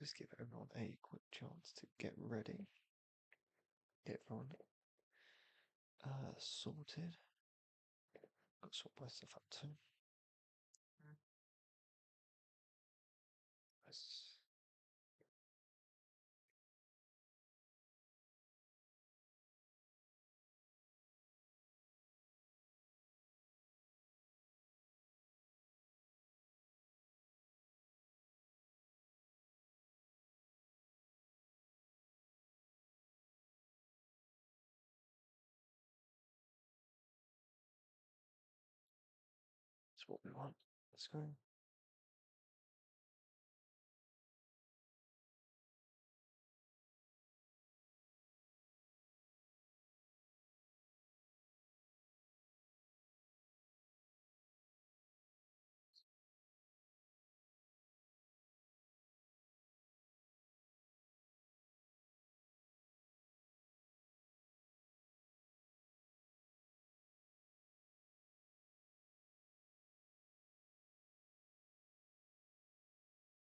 Just give everyone a quick chance to get ready. Get everyone sorted. I'll sort my stuff up too. Let's That's what we want. Let's go.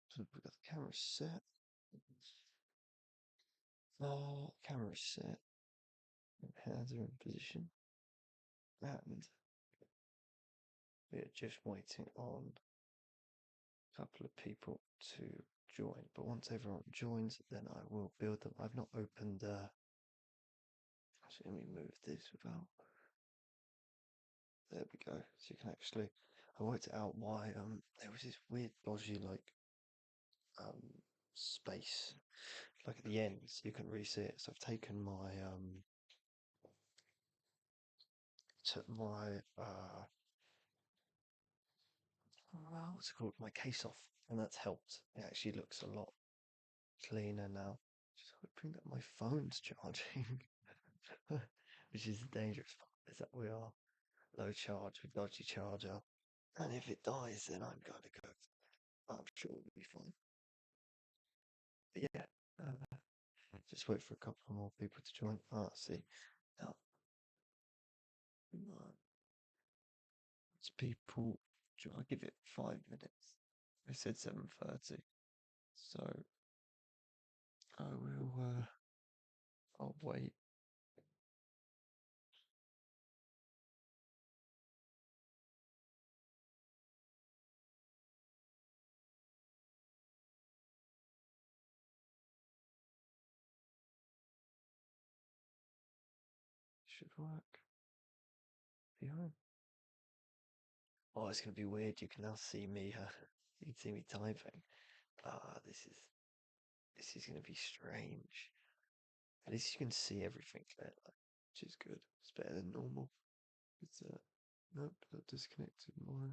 So we've got the camera set. Camera set. Hands are in position. And we're just waiting on a couple of people to join. But once everyone joins, then I will build them. I've not opened. Actually, let me move this without. There we go. So you can actually. I worked out why there was this weird dodgy um space like at the end, so you can really see it. So I've taken my took my what's it called, my case off, and that's helped. It actually looks a lot cleaner now. Just hoping that my phone's charging, which is the dangerous part, is that we are low charge with dodgy charger, and if it dies, then I'm gonna go. I'm sure we'll be fine. But yeah, just wait for a couple more people to join. Ah, see now. It's people. I'll give it 5 minutes. I said 7:30, so I will. I'll wait. Should work. Behind. Oh, it's gonna be weird. You can now see me. You can see me typing. Ah, this is gonna be strange. At least you can see everything there, which is good. It's better than normal. It's nope, that disconnected my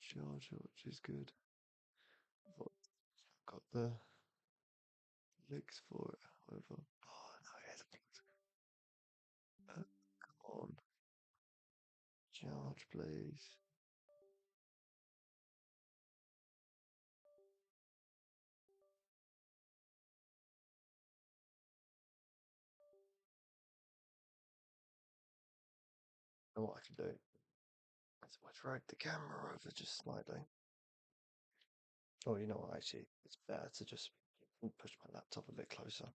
charger, which is good. But I've got the links for it, however. Oh no, here's a come on. Charge, please. And what I can do is I drag the camera over just slightly. Oh, you know what? Actually, it's better to just push my laptop a bit closer.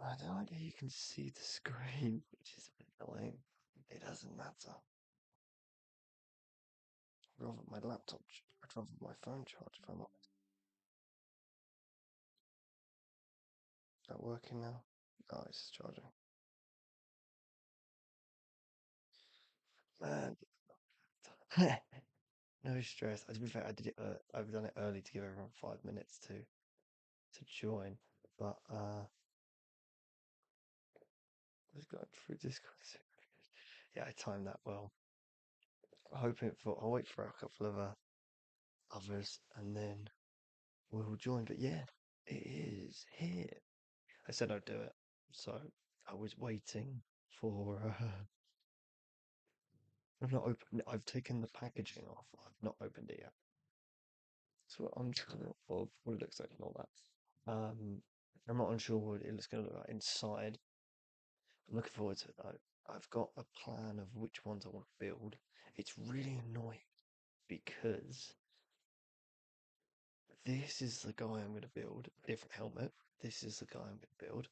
I don't know if you can see the screen, which is a bit annoying. It doesn't matter. I'd rather my laptop, I'd rather my phone charge if I'm honest. Is that working now? Oh, it's charging. Man, no stress. To be fair, I did it. I've done it early to give everyone 5 minutes to join, but just going through Discord. Yeah, I timed that well. Hoping for. I'll wait for a couple of others, and then we'll join. But yeah, it is here. I said I'd do it, so I was waiting for. I've not opened. I've taken the packaging off. I've not opened it yet. So I'm unsure of what it looks like and all that. I'm not unsure what it's going to look like inside. I'm looking forward to it though. I've got a plan of which ones I want to build. It's really annoying because this is the guy I'm going to build. Different helmet. This is the guy I'm going to build.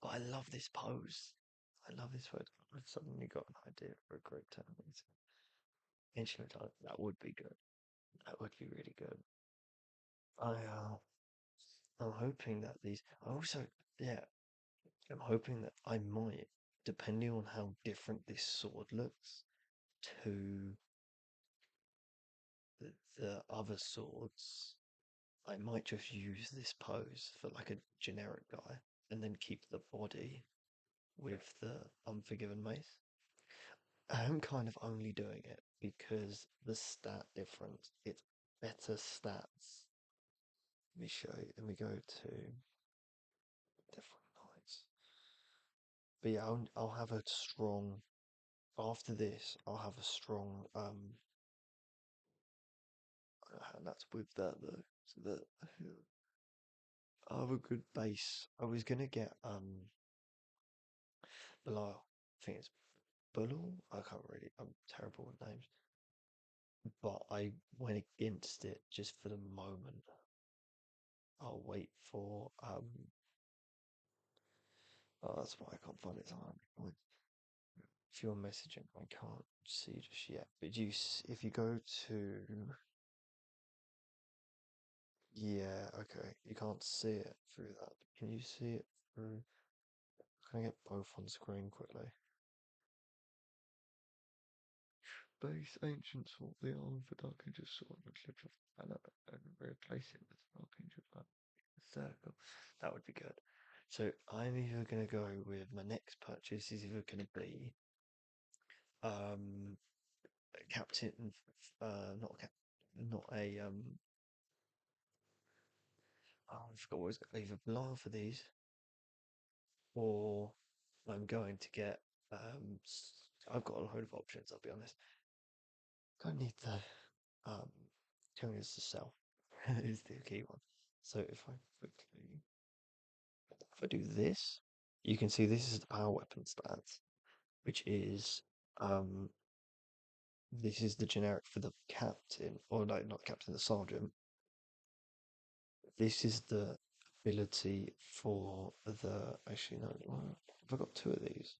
But I love this pose. I love this pose. I've suddenly got an idea for a great Tyranids. Instrument type. That would be good. That would be really good. I'm hoping that these. I also, yeah, I'm hoping that I might, depending on how different this sword looks to the other swords, I might just use this pose for like a generic guy and then keep the body with the Unforgiven mace. I am kind of only doing it because the stat difference, it's better stats. Let me show you. Let me go to different knights. But yeah, I'll have a strong, after this, I'll have a strong, and that's with that though. So that I'll have a good base. I was gonna get, Belial. I think it's Bull. I can't really, I'm terrible with names. But I went against it just for the moment. I'll wait for oh that's why I can't find it. If you're messaging, I can't see just yet. But if you go to yeah, okay, you can't see it through that. Can you see it through? Can I get both on screen quickly? Base ancient sword, the arm for Dark Ages sword, and clip of banner and replace it with Dark Ages circle. That would be good. So I'm either gonna go with my next purchase is either gonna be um Captain not cap not a oh, I forgot what it was either Belial for these or I'm going to get I've got a load of options, I'll be honest. I need the tuners to sell is the key one. So if I do this, you can see this is the power weapon stats, which is um this is the generic for the captain, or no, not captain, the sergeant. This is the ability for the. Actually, no, have I got two of these?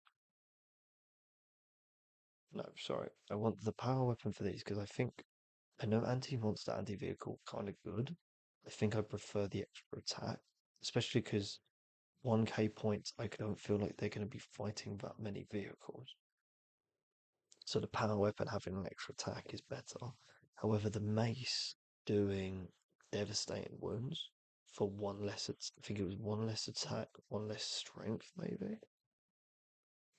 No, sorry. I want the power weapon for these because I know anti-monster, anti-vehicle kind of good. I think I prefer the extra attack, especially because 1k points, I don't feel like they're going to be fighting that many vehicles. So the power weapon having an extra attack is better. However, the mace doing devastating wounds for one less, I think it was one less attack, one less strength, maybe.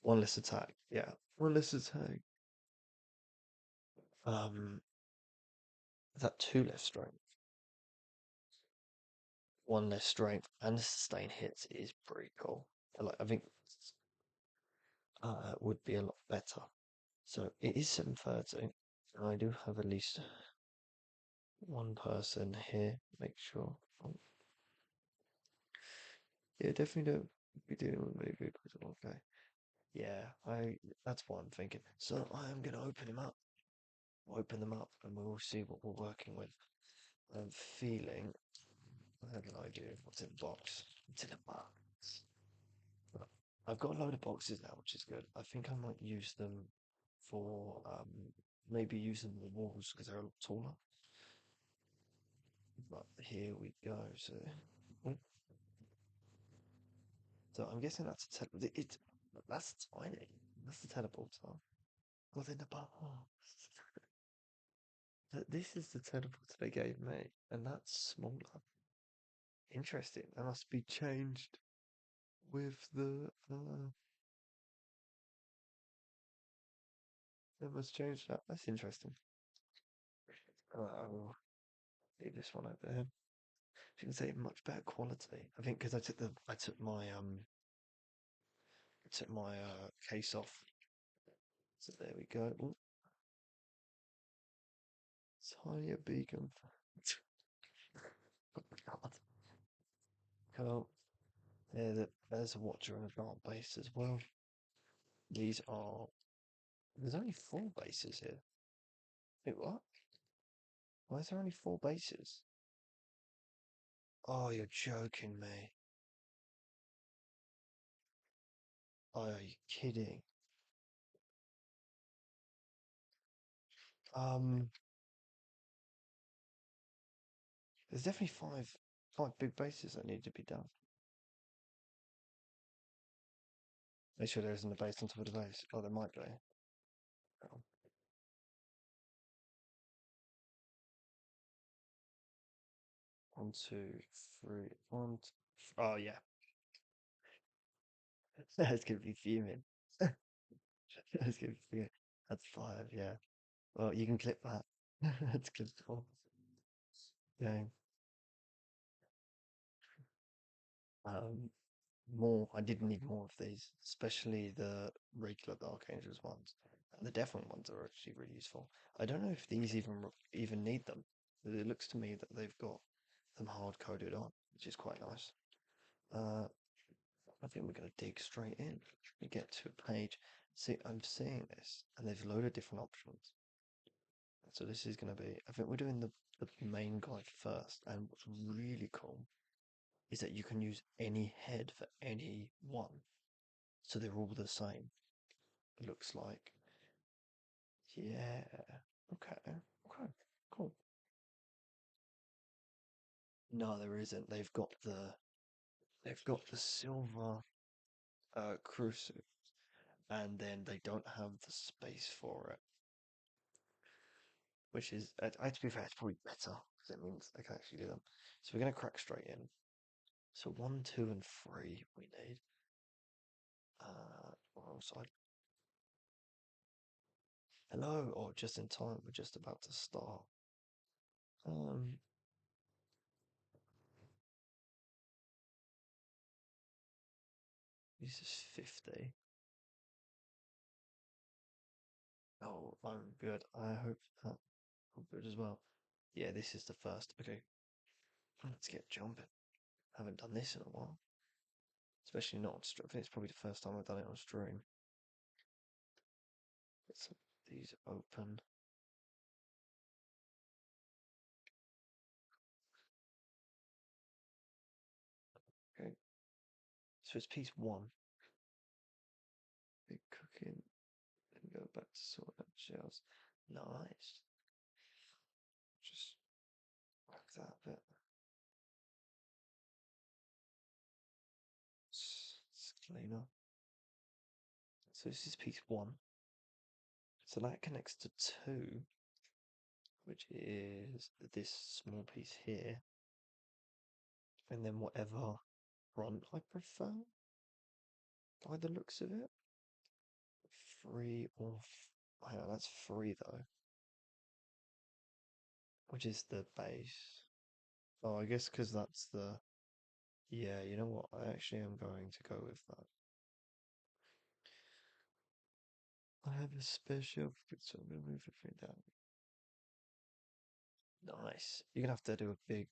One less attack, yeah, one less attack. Is that two less strength? One less strength and the sustain hits is pretty cool. Like I think would be a lot better. So it is 7:30. And I do have at least one person here. Make sure. Oh, yeah, definitely don't be dealing with maybe vehicles. Okay. Yeah, I that's what I'm thinking. So I am gonna open him up. Open them up and we'll see what we're working with. I'm feeling I have an idea of what's in the box. What's in the box? But I've got a load of boxes now, which is good. I think I might use them for maybe use them on the walls because they're a lot taller. But here we go. Oh, so I'm guessing that's a that's tiny. That's the teleporter. Within the box. This is the teleporter they gave me, and that's smaller. Interesting. That must be changed with the. They must change that. That's interesting. I will leave this one over here. You can say much better quality. I think because I took my case off. So there we go. Ooh, tiny beacon. God. Cool. There's a watcher and a guard base as well. These are. There's only 4 bases here. Wait, what? Why is there only 4 bases? Oh, you're joking me. Oh, are you kidding? Um, there's definitely five big bases that need to be done. Make sure there isn't a base on top of the base. Oh, there might be. Oh, 1, 2, 3, 1. Oh yeah, that's gonna be fuming. That's gonna be fuming. That's 5. Yeah. Well, you can clip that. That's good. Cool. Yeah. Um, more. I did need more of these, especially the regular Dark Angels ones. And the Death ones are actually really useful. I don't know if these even need them. It looks to me that they've got them hard coded on, which is quite nice. Uh, I think we're going to dig straight in. We get to a page. See, I'm seeing this, and there's a load of different options. So this is going to be. I think we're doing the main guide first, and what's really cool is that you can use any head for any one. So they're all the same. It looks like. Yeah. Okay. Okay. Cool. No, there isn't. They've got the silver crucifix, and then they don't have the space for it, which is, to be fair, it's probably better because it means they can actually do them. So we're gonna crack straight in. So 1, 2, and 3 we need. Wrong side. Hello, or just in time. We're just about to start. Um, this is 50. Oh, I'm good. I hope that I'm good as well. Yeah, this is the first. Okay, let's get jumping. Haven't done this in a while, especially not on stream. I think it's probably the first time I've done it on stream. Get some of these open. Okay, so it's piece 1. Big cooking. Then go back to sorting out shells. Nice. Just whack that a bit. It's cleaner. So this is piece 1. So that connects to 2, which is this small piece here, and then whatever front I prefer, by the looks of it. 3 or hang on, that's 3 though, which is the base. Oh, I guess because that's the. Yeah, you know what? I actually am going to go with that. I have a special, so I'm gonna move everything down. Nice. You're gonna have to do a big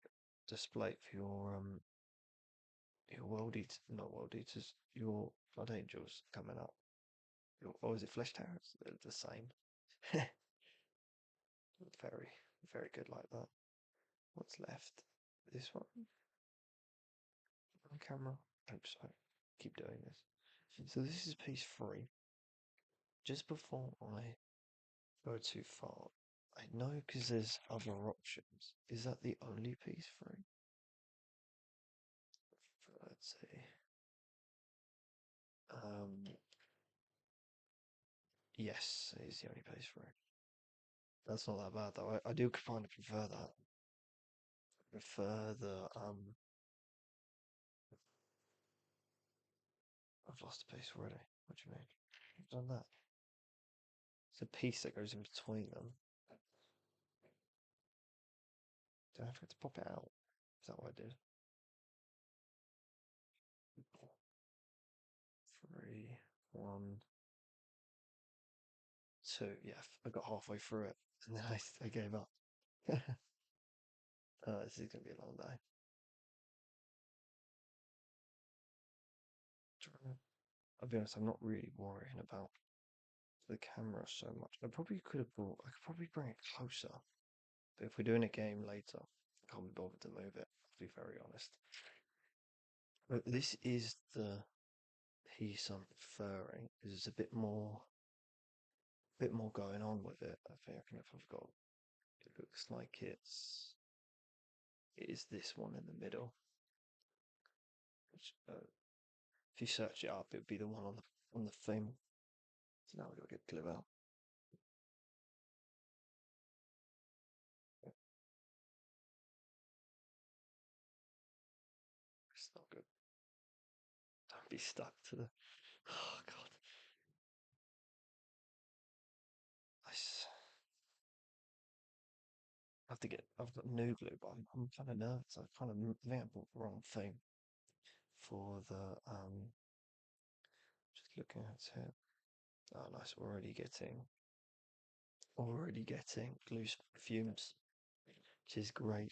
display for your world eaters, not world eaters, your blood angels coming up. Or is it flesh towers? They're the same. Very, very good like that. What's left? This one? On camera? Hope so. Keep doing this. So this is piece 3. Just before I go too far, I know because there's other options. Is that the only piece 3? Let's see. Yes, it is the only piece 3. That's not that bad though. I do kind of prefer that. I prefer the I've lost a piece already. What do you mean? I've done that. It's a piece that goes in between them. Do I have to pop it out? Is that what I did? 3, 1, 2. Yeah, I got halfway through it and then I gave up. This is gonna be a long day. I'll be honest, I'm not really worrying about the camera so much. I could probably bring it closer But if we're doing a game later, I can't be bothered to move it, to be very honest. But this is the piece I'm preferring. There's a bit more going on with it. I think if I've got, it looks like it is this one in the middle. Which, if you search it up, it would be the one on the thing. So now we've got to get glue out. It's not good. Don't be stuck to the. Oh god. I have to get. I've got new glue, but I'm kind of nervous. I kind of think I bought the wrong thing for the. Just looking at it. Oh, nice. Already getting glue fumes, which is great.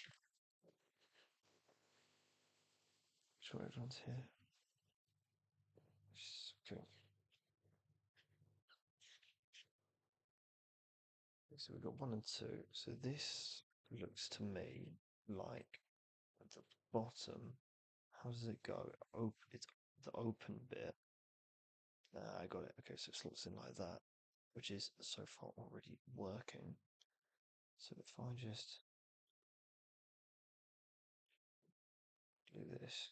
Sure, everyone's here. Okay. So we've got 1 and 2. So this looks to me like at the bottom. How does it go? It's the open bit. I got it. Okay, so it slots in like that, which is so far already working. So if I just do this,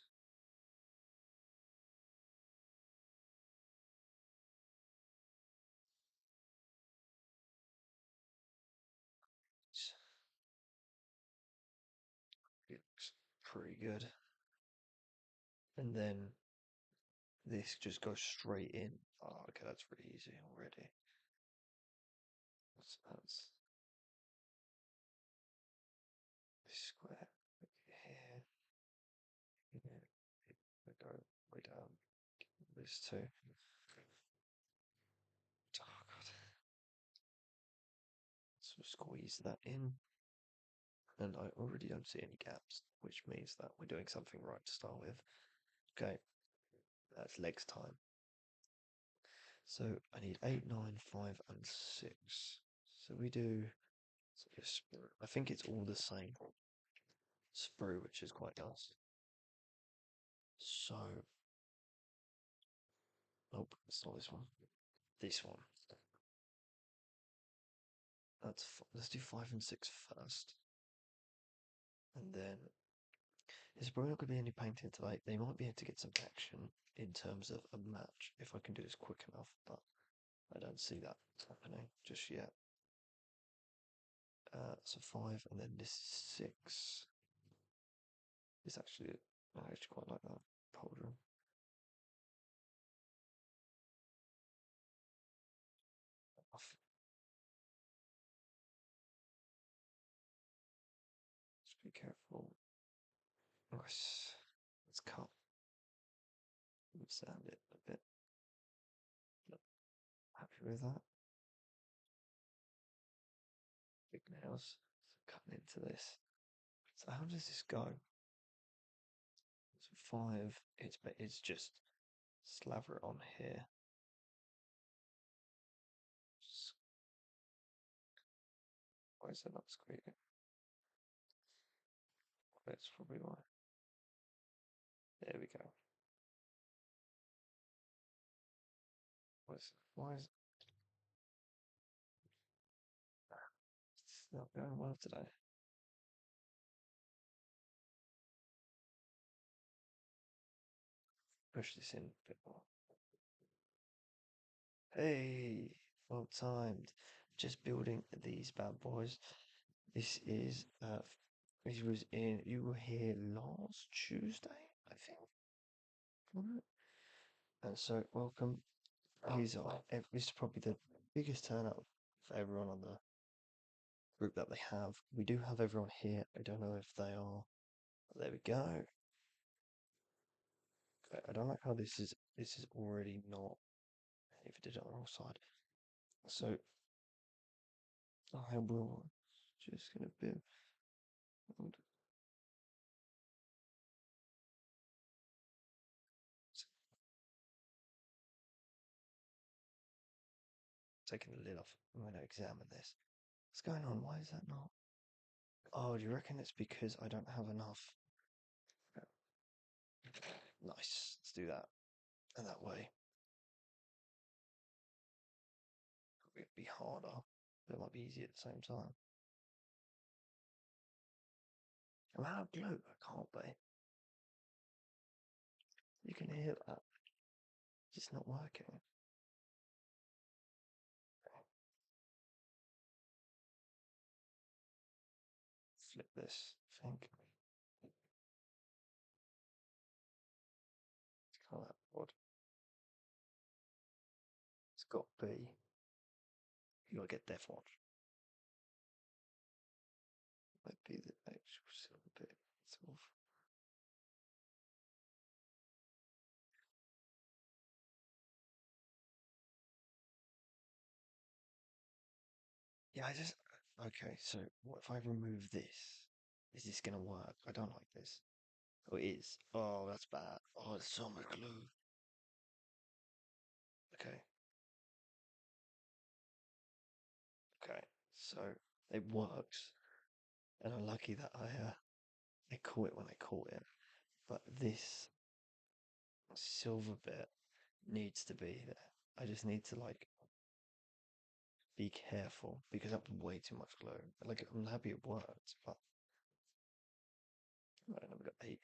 it looks pretty good. And then this just goes straight in. Oh, okay, that's really easy already. That's this square here. Here. We go way down. This too. Oh god. So squeeze that in. And I already don't see any gaps, which means that we're doing something right to start with. Okay, that's legs time. So I need 8, 9, 5, and 6. So we do. I think it's all the same sprue, which is quite nice. So, nope, it's not this one. This one. Let's do 5 and 6 first, and then there's probably not going to be any painting today. They might be able to get some action in terms of a match if I can do this quick enough, but I don't see that happening just yet. So 5, and then this is 6. It's actually, I actually quite like that powder. Just be careful. Nice. Let's cut. Sand it a bit. Yep. Happy with that. Big nails. So cutting into this. So how does this go? So 5. It's just slaver it on here. Why is it not squeaking? That's probably why. There we go. Why is it's not going well today? Push this in a bit more. Hey, well timed. Just building these bad boys. This is you were here last Tuesday, I think. And so welcome. This is probably the biggest turnout for everyone on the group that they have. We do have everyone here. I don't know if they are. There we go. I don't like how this is already not. If it did it on the wrong side. So I will just gonna build. Taking the lid off. I'm going to examine this. What's going on? Why is that not? Oh, do you reckon it's because I don't have enough? Nice. Let's do that. And that way it'd be harder, but it might be easier at the same time. I'm out of glue. I can't be. You can hear that. It's just not working. Flip this, I think. It's kind of odd. It's got to be. You gotta get Death Watch. Might be the actual silver bit itself. Yeah, I just. Okay, so what if I remove this? Is this gonna work? I don't like this. Oh, it is. Oh, that's bad. Oh, it's so much glue. Okay, okay. So it works, and I'm lucky that I caught it when I caught it. But this silver bit needs to be there. I just need to like be careful because I put way too much glue. Like I'm happy it worked, but right, I've got 8.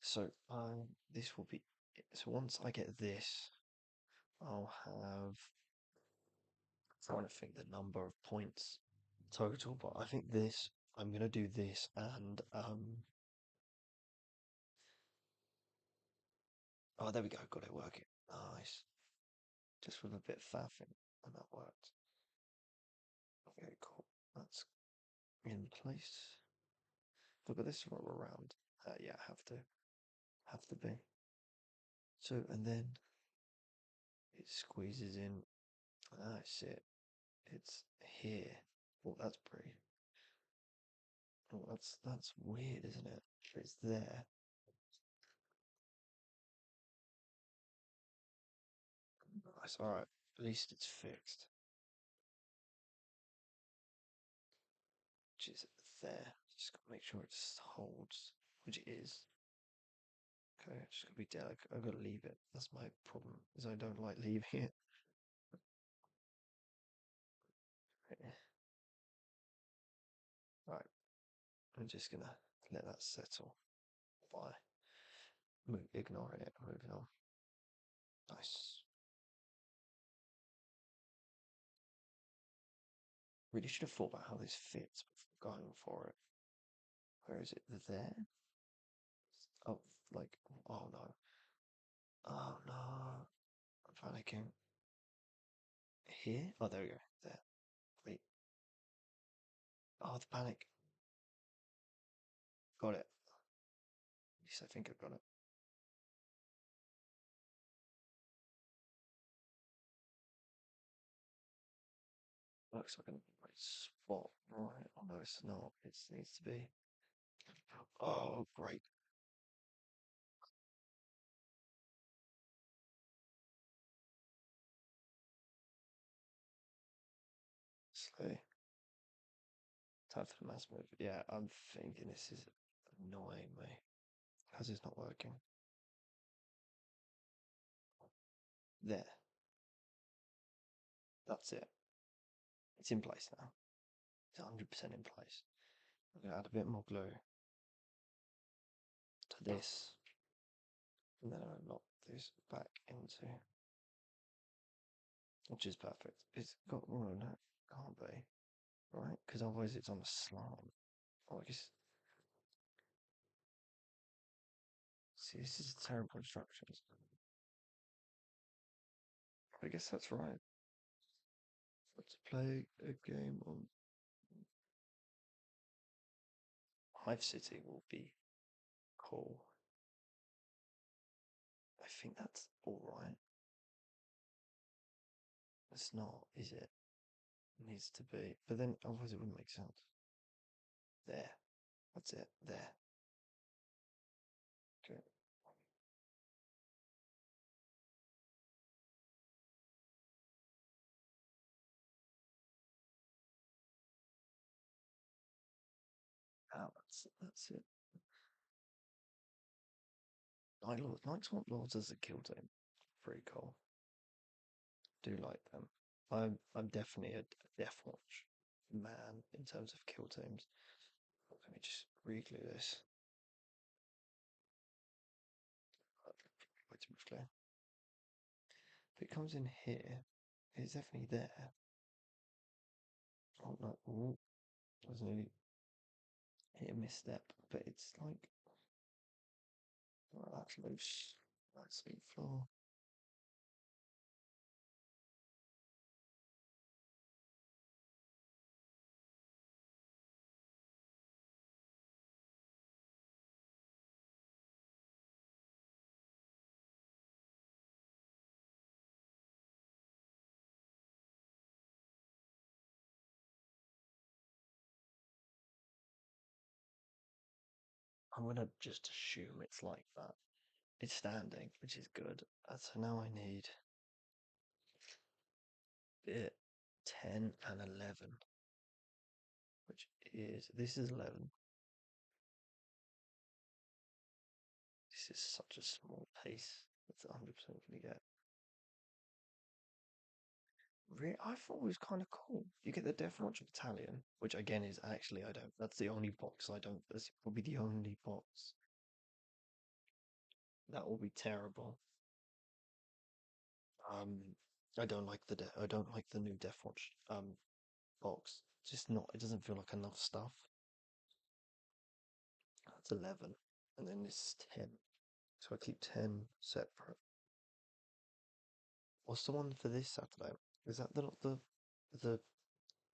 So this will be so once I get this, I'll have trying to think the number of points total, but I think this I'm gonna do this and oh there we go, got it working. Nice. Just with a bit of faffing and that worked. Okay, cool. That's in place. Look at this roll around. Yeah, have to be. So and then it squeezes in. Ah, I see it. It's here. Oh, that's pretty. Oh, that's weird, isn't it? It's there. Nice. All right. At least it's fixed. Which is there. Just gotta make sure it holds, which it is. Okay, just gotta be delicate. I've got to leave it. That's my problem. Is I don't like leaving it. Right. I'm just gonna let that settle by ignoring it. Moving on. Nice. Really should have thought about how this fits before going for it. Where is it? There? Oh, like, oh no. Oh no. I'm panicking. Here? Oh, there we go. There. Wait. Oh, the panic. Got it. At least I think I've got it. Looks like a right spot. Right. Oh no, it's not. It needs to be. Oh, great. Slay. Time for the mass move. Yeah, I'm thinking this is annoying me. How's this not working? There. That's it. It's in place now. It's 100% in place. I'm going to add a bit more glue to this. And then I'll lock this back into, which is perfect. It's got, oh no, can't be, right? Because otherwise it's on a slant. Oh, I guess, see, this is terrible instructions. I guess that's right. Let's play a game on Hive City will be cool. I think that's all right. It's not, is it? It needs to be. But then otherwise it wouldn't make sense. There. That's it. There. Okay. Oh, that's it. Night Lords. Night Swamp Lords as a kill team. Pretty cool. Do like them. I'm definitely a Death Watch man in terms of kill teams. Let me just re-glue this. Way too much glue. If it comes in here, it's definitely there. Oh no! Ooh, that was nearly hit a misstep, but it's like oh, that's loose. That's the floor. I'm gonna just assume it's like that. It's standing, which is good. So now I need bit 10 and 11, which is this is 11. This is such a small piece. That's 100% gonna get. I thought it was kind of cool. You get the Death Watch Battalion, which again is actually I don't. That's the only box I don't. That's probably the only box that will be terrible. Um, I don't like I don't like the new Death Watch box. Just not. It doesn't feel like enough stuff. That's 11, and then this is 10. So I keep 10 separate. What's the one for this Saturday? Is that not the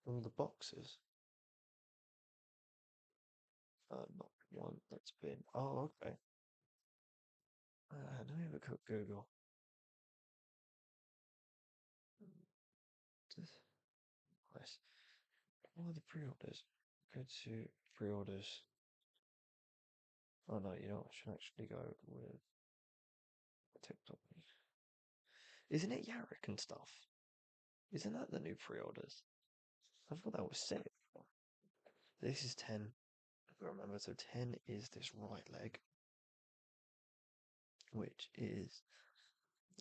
all the boxes? Not one that's been. Oh, okay. Let me have a quick Google. Nice. What are the pre-orders? Go to pre-orders. Oh no, you know what? I should actually go with TikTok. Isn't it Yarrick and stuff? Isn't that the new pre-orders? I thought that was sick. This is 10. I remember, so 10 is this right leg, which is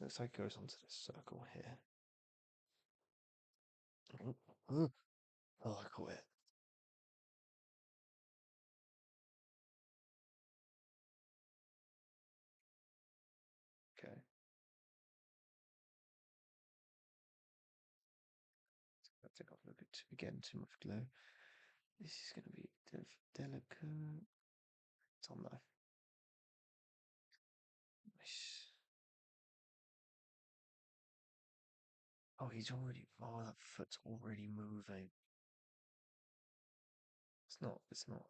looks like it goes onto this circle here. Oh, I quit. Okay. I'll take off a look at again, too much glue. This is going to be delicate. It's on there. Nice. Oh, he's already. Oh, that foot's already moving. It's not. It's not.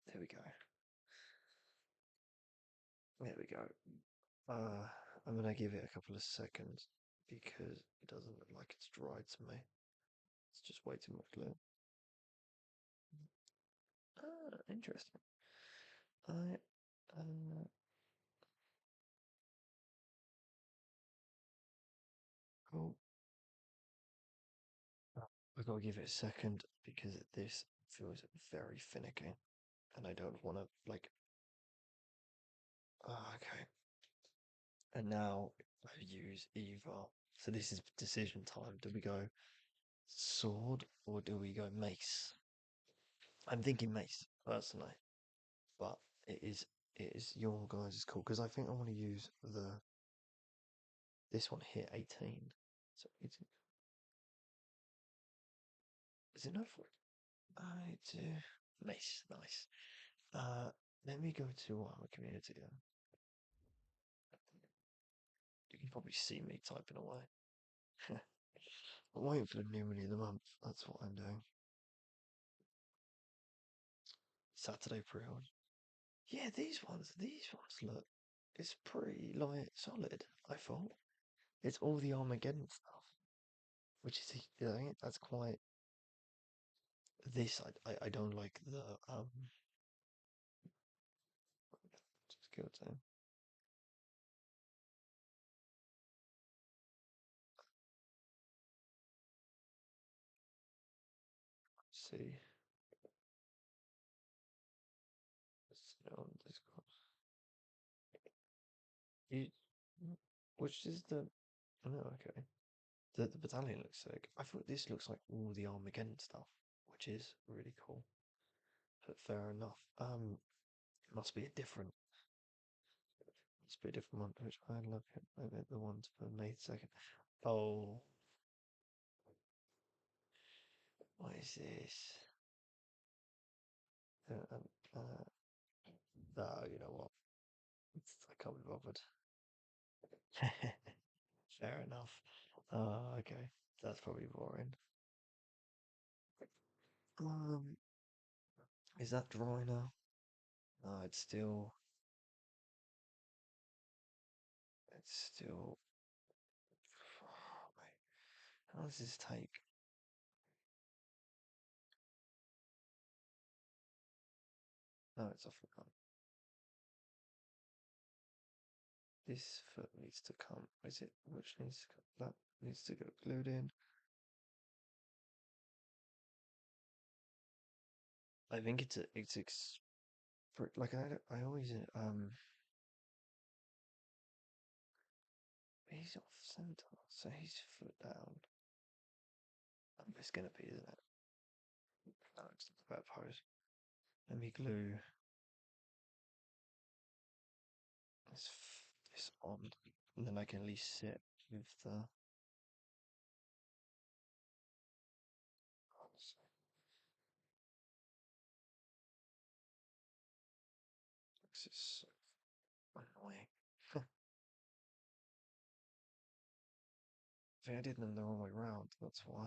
There we go. There we go. I'm gonna give it a couple of seconds because it doesn't look like it's dried to me. It's just way too much glue. Interesting. I cool. I gotta give it a second because this feels very finicky, and I don't want to like. Okay. And now I use either. So this is decision time. Do we go sword or do we go mace? I'm thinking mace personally, but it is it is your guys' call because I think I want to use this one here 18. So it's is it no for I do mace nice. Uh, Let me go to our community then. You can probably see me typing away. I'm waiting for the new money of the month. That's what I'm doing. Saturday pre-order. Yeah, these ones look. It's pretty like solid. I thought. It's all the Armageddon stuff, which is I think that's quite this. I don't like the just go to see. Let's see on Discord. You, which is the no okay. The battalion looks sick. I thought this looks like all the Armageddon stuff, which is really cool. But fair enough. Must be a different. Must be a different one. Which I look at. I meant the ones for May 2nd. Oh, what is this? Uh, oh, you know what? I can't be bothered. Fair enough. Okay. That's probably boring. Um, is that dry now? No, it's still. Oh, mate. How does this take? No, it's off the gun. This foot needs to come. Is it? Which needs to come? That needs to get glued in. I think like I always he's off center, so he's foot down. It's gonna be, isn't it? No, it's not a bad pose. Let me glue this on, and then I can at least sit with the. This is so annoying. I think I did them the wrong way round. That's why.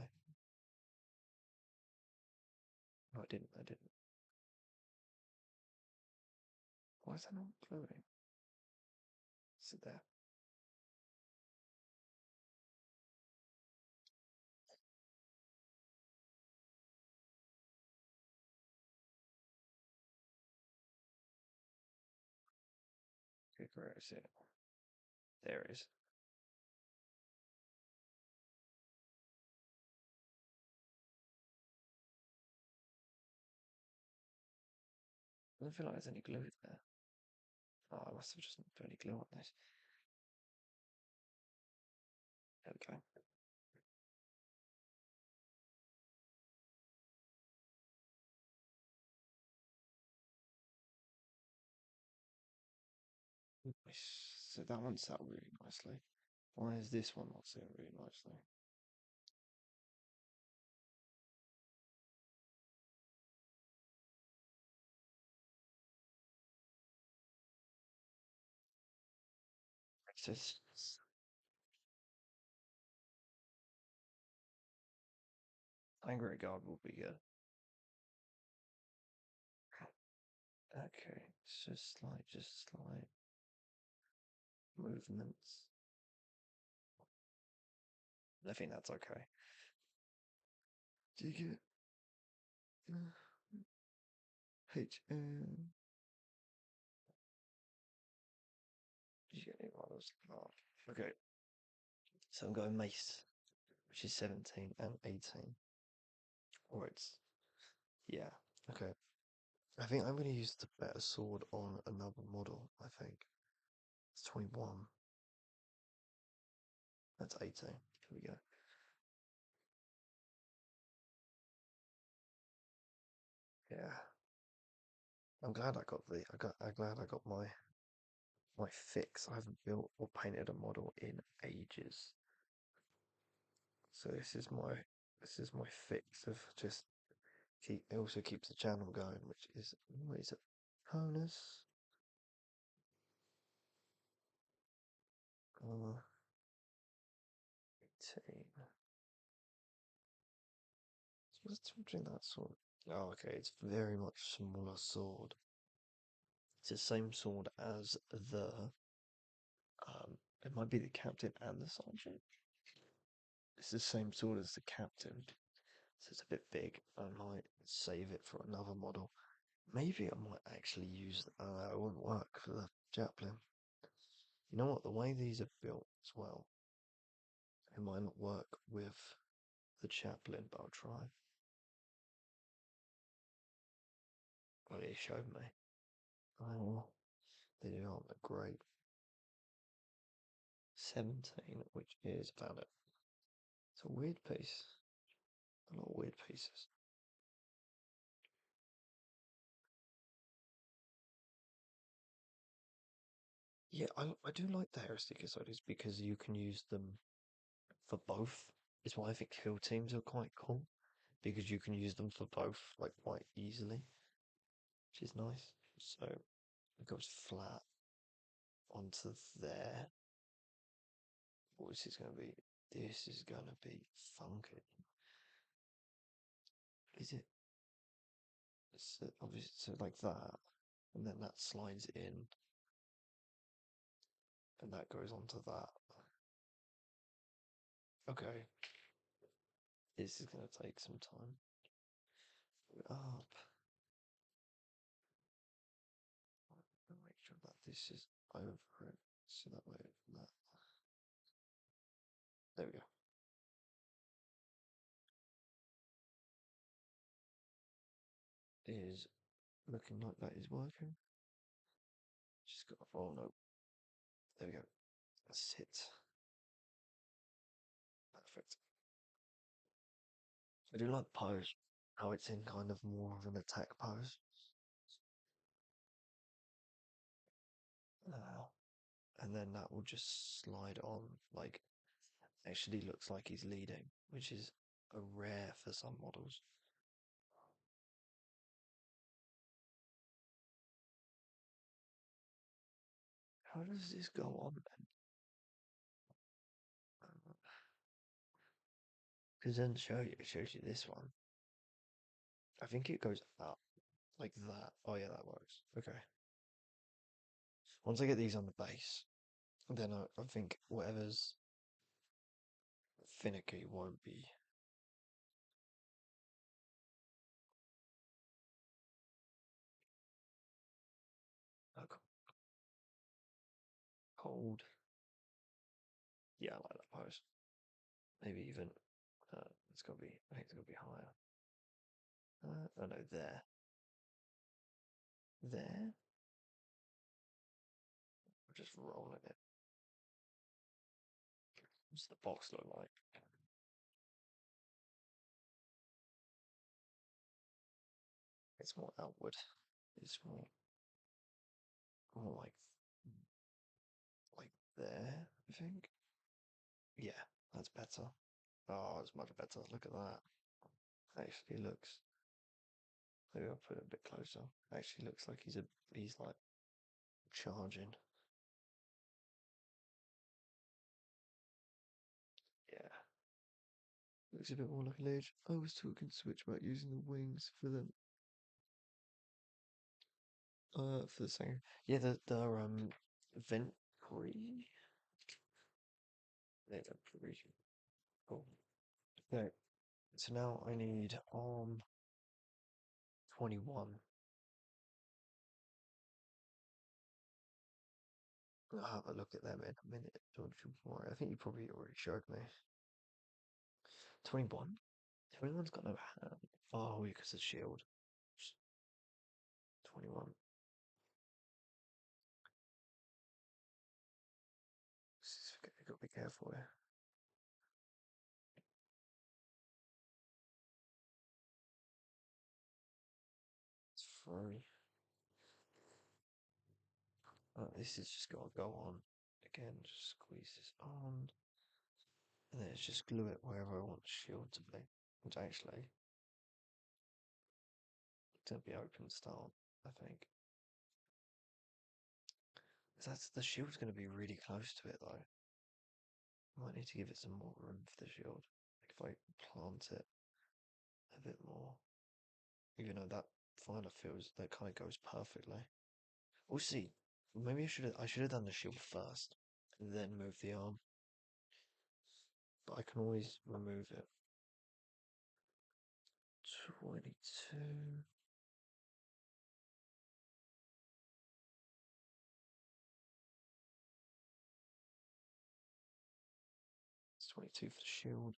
No, I didn't. I didn't. Why is that not gluing? Sit there. Okay, where is it? There it is. I don't feel like there's any glue there. Oh, I must have just put any glue on this. There we go. So that one sat really nicely. Why is this one not sitting really nicely? It's just Angry Guard will be good. Okay, it's just slight movements. I think that's okay. Do you get HM? Did you get any models? Oh, okay. So I'm going Mace, which is 17 and 18. Or it's yeah. Okay. I think I'm going to use the better sword on another model. I think it's 21. That's 18. Here we go. Yeah. I'm glad I got I'm glad I got my fix. I haven't built or painted a model in ages. So this is my fix of just keep. It also keeps the channel going, which is always a bonus. Uh, 18. What's between that sword? Oh, okay. It's very much smaller sword. It's the same sword as the It might be the captain and the sergeant. It's the same sword as the captain, so it's a bit big. I might save it for another model. Maybe I might actually use. It wouldn't work for the Chaplin. You know what? The way these are built as well, it might not work with the Chaplin, but I'll try. Well, he showed me. Oh, they aren't great. 17, which is about it. It's a weird piece. A lot of weird pieces. Yeah, I do like the Hero Sticker Soldiers because you can use them for both. Is why I think field teams are quite cool because you can use them for both like quite easily, which is nice. So it goes flat onto there. What this is going to be? This is going to be funky. Is it? So obviously, so like that, and then that slides in, and that goes onto that. Okay, this is going to take some time. Up. Make sure that this is over it, so that way that. There we go. Is looking like that is working. Just got. Oh no. There we go. Sit. Perfect. I do like pose. How it's in kind of more of an attack pose. Uh, and then that will just slide on. Like, actually looks like he's leading, which is a rare for some models. How does this go on then? Because then it shows you this one. I think it goes up like that. Oh yeah, that works. Okay. Once I get these on the base, then I think whatever's finicky won't be. Cold. Yeah, I like that pose. Maybe even it's got to be. I think it's got to be higher. Oh no, there. There. We're just rolling it. What's the box look like? It's more outward. It's more like there. I think. Yeah, that's better. Oh, it's much better. Look at that. Actually looks. Maybe I'll put it a bit closer. Actually looks like he's like charging. Yeah. Looks a bit more like a ledge. I was talking switchback using the wings for the singer. Yeah, the vent pre. Yeah, pre. Cool. Okay. So now I need 21. I'll have a look at them in a minute. Don't you worry. I think you probably already showed me. 21? 21's got no hand. Oh, because of shield. 21. You gotta be careful here. It's free. This is just gotta go on. Again, just squeeze this on. And then it's just glue it wherever I want the shield to be. Which actually, it's gonna be open start, I think. That's the shield's gonna be really close to it though. I might need to give it some more room for the shield. Like if I plant it a bit more. Even though that final feels that kind of goes perfectly. We'll see. Maybe I should have done the shield first, then move the arm. But I can always remove it. 22. It's 22 for the shield.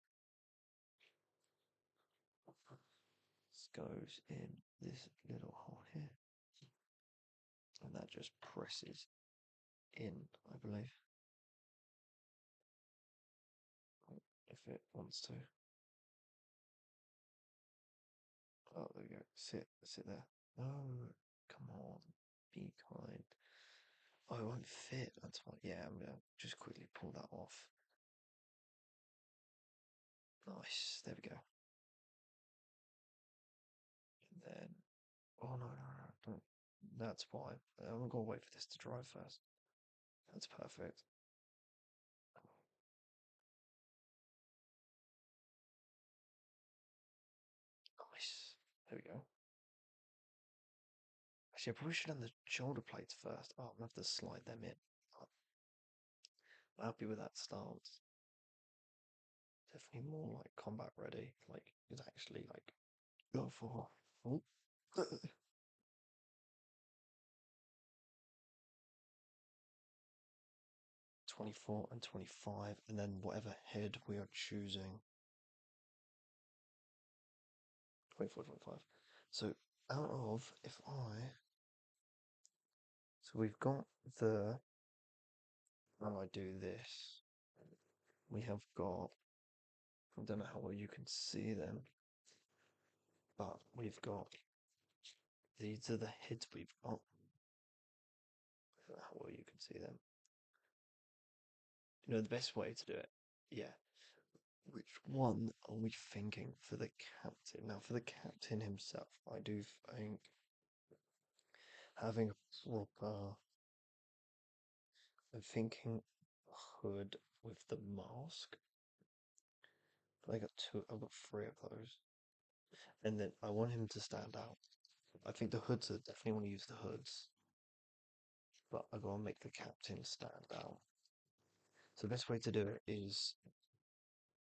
This goes in this little hole here. And that just presses in, I believe. If it wants to. Oh, there we go. Sit there. Oh, come on. Be kind. Oh, it won't fit. That's fine. Yeah, I'm gonna just quickly pull that off. Nice. There we go. And then, oh no, no, no, don't. That's fine. I'm gonna wait for this to dry first. That's perfect. Nice. There we go. Actually, I probably should have done the shoulder plates first. Oh, I'm gonna have to slide them in. I'm happy with that stance. Definitely more like combat ready. Like, it's actually like go for. Oh. 24 and 25, and then whatever head we are choosing. 24, 25. So out of, if I, so we've got the, when I do this, we have got, I don't know how well you can see them, but we've got, these are the heads we've got. I don't know how well you can see them. You know, the best way to do it, yeah. Which one are we thinking for the captain? Now, for the captain himself, I do think having a proper, I'm thinking hood with the mask. I got two, I've got three of those. And then I want him to stand out. I think the hoods are definitely want to use the hoods, but I gotta make the captain stand out. So the best way to do it is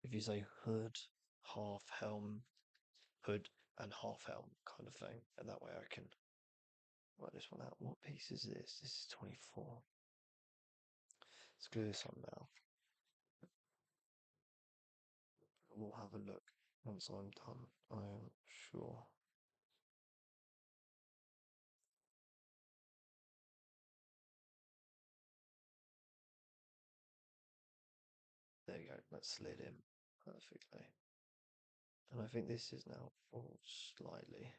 if you say hood, half helm, hood, and half helm kind of thing, and that way I can work this one out. What piece is this? This is 24. Let's glue this on now. We'll have a look once I'm done, I am sure. There you go, that slid in perfectly. And I think this is now all slightly.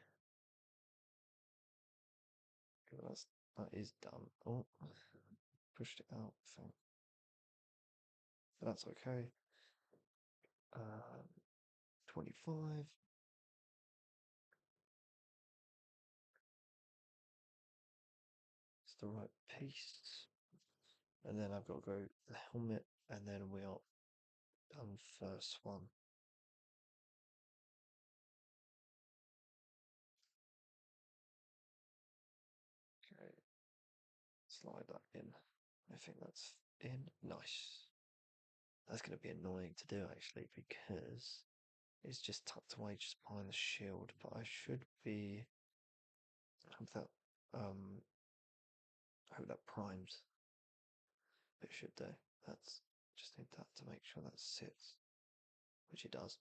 That is done. Oh, pushed it out, I think. But that's okay. 25. It's the right piece. And then I've got to go the helmet, and then we are done first one. Okay, slide that in. I think that's in. Nice. That's going to be annoying to do actually because it's just tucked away just behind the shield. But I should be. I hope that I hope that primes. It should do. That's just need that to make sure that sits, which it does.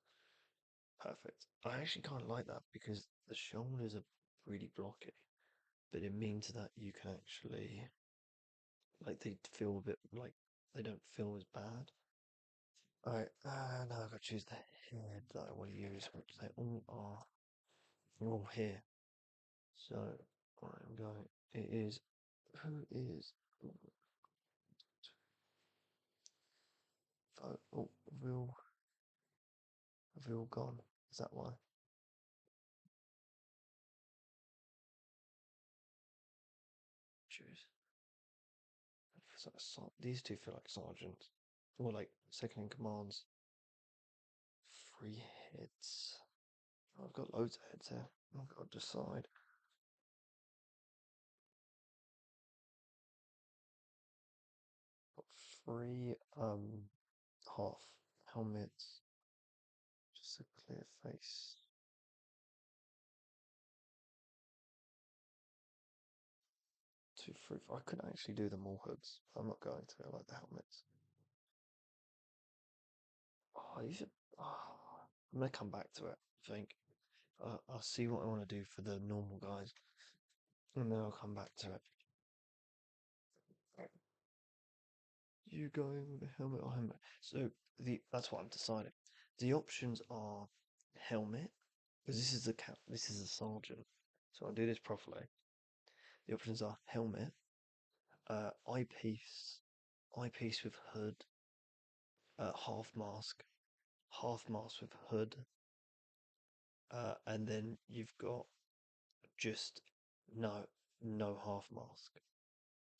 Perfect. I actually kind of like that because the shoulders are really blocky, but it means that you can actually like they feel a bit like they don't feel as bad. All right, now I've got to choose the head that I want to use, which they all are. They're all here. So I'm going. It is. Who is? Oh, have we all gone? Is that why? Choose. These two feel like sergeants, or like second in commands. Three heads. I've got loads of heads here. I've got to decide. Got 3 half helmets, just a clear face. 2, 3, 4. I could actually do them all hoods. I'm not going to. I like the helmets. Oh, these are. Oh, I'm gonna come back to it. I think. I'll see what I want to do for the normal guys, and then I'll come back to it. You going with a helmet or helmet? So that's what I'm deciding. The options are helmet, because this is the cap. This is a sergeant, so I'll do this properly. The options are helmet, eyepiece, eyepiece with hood, half mask with hood, and then you've got just no no half mask.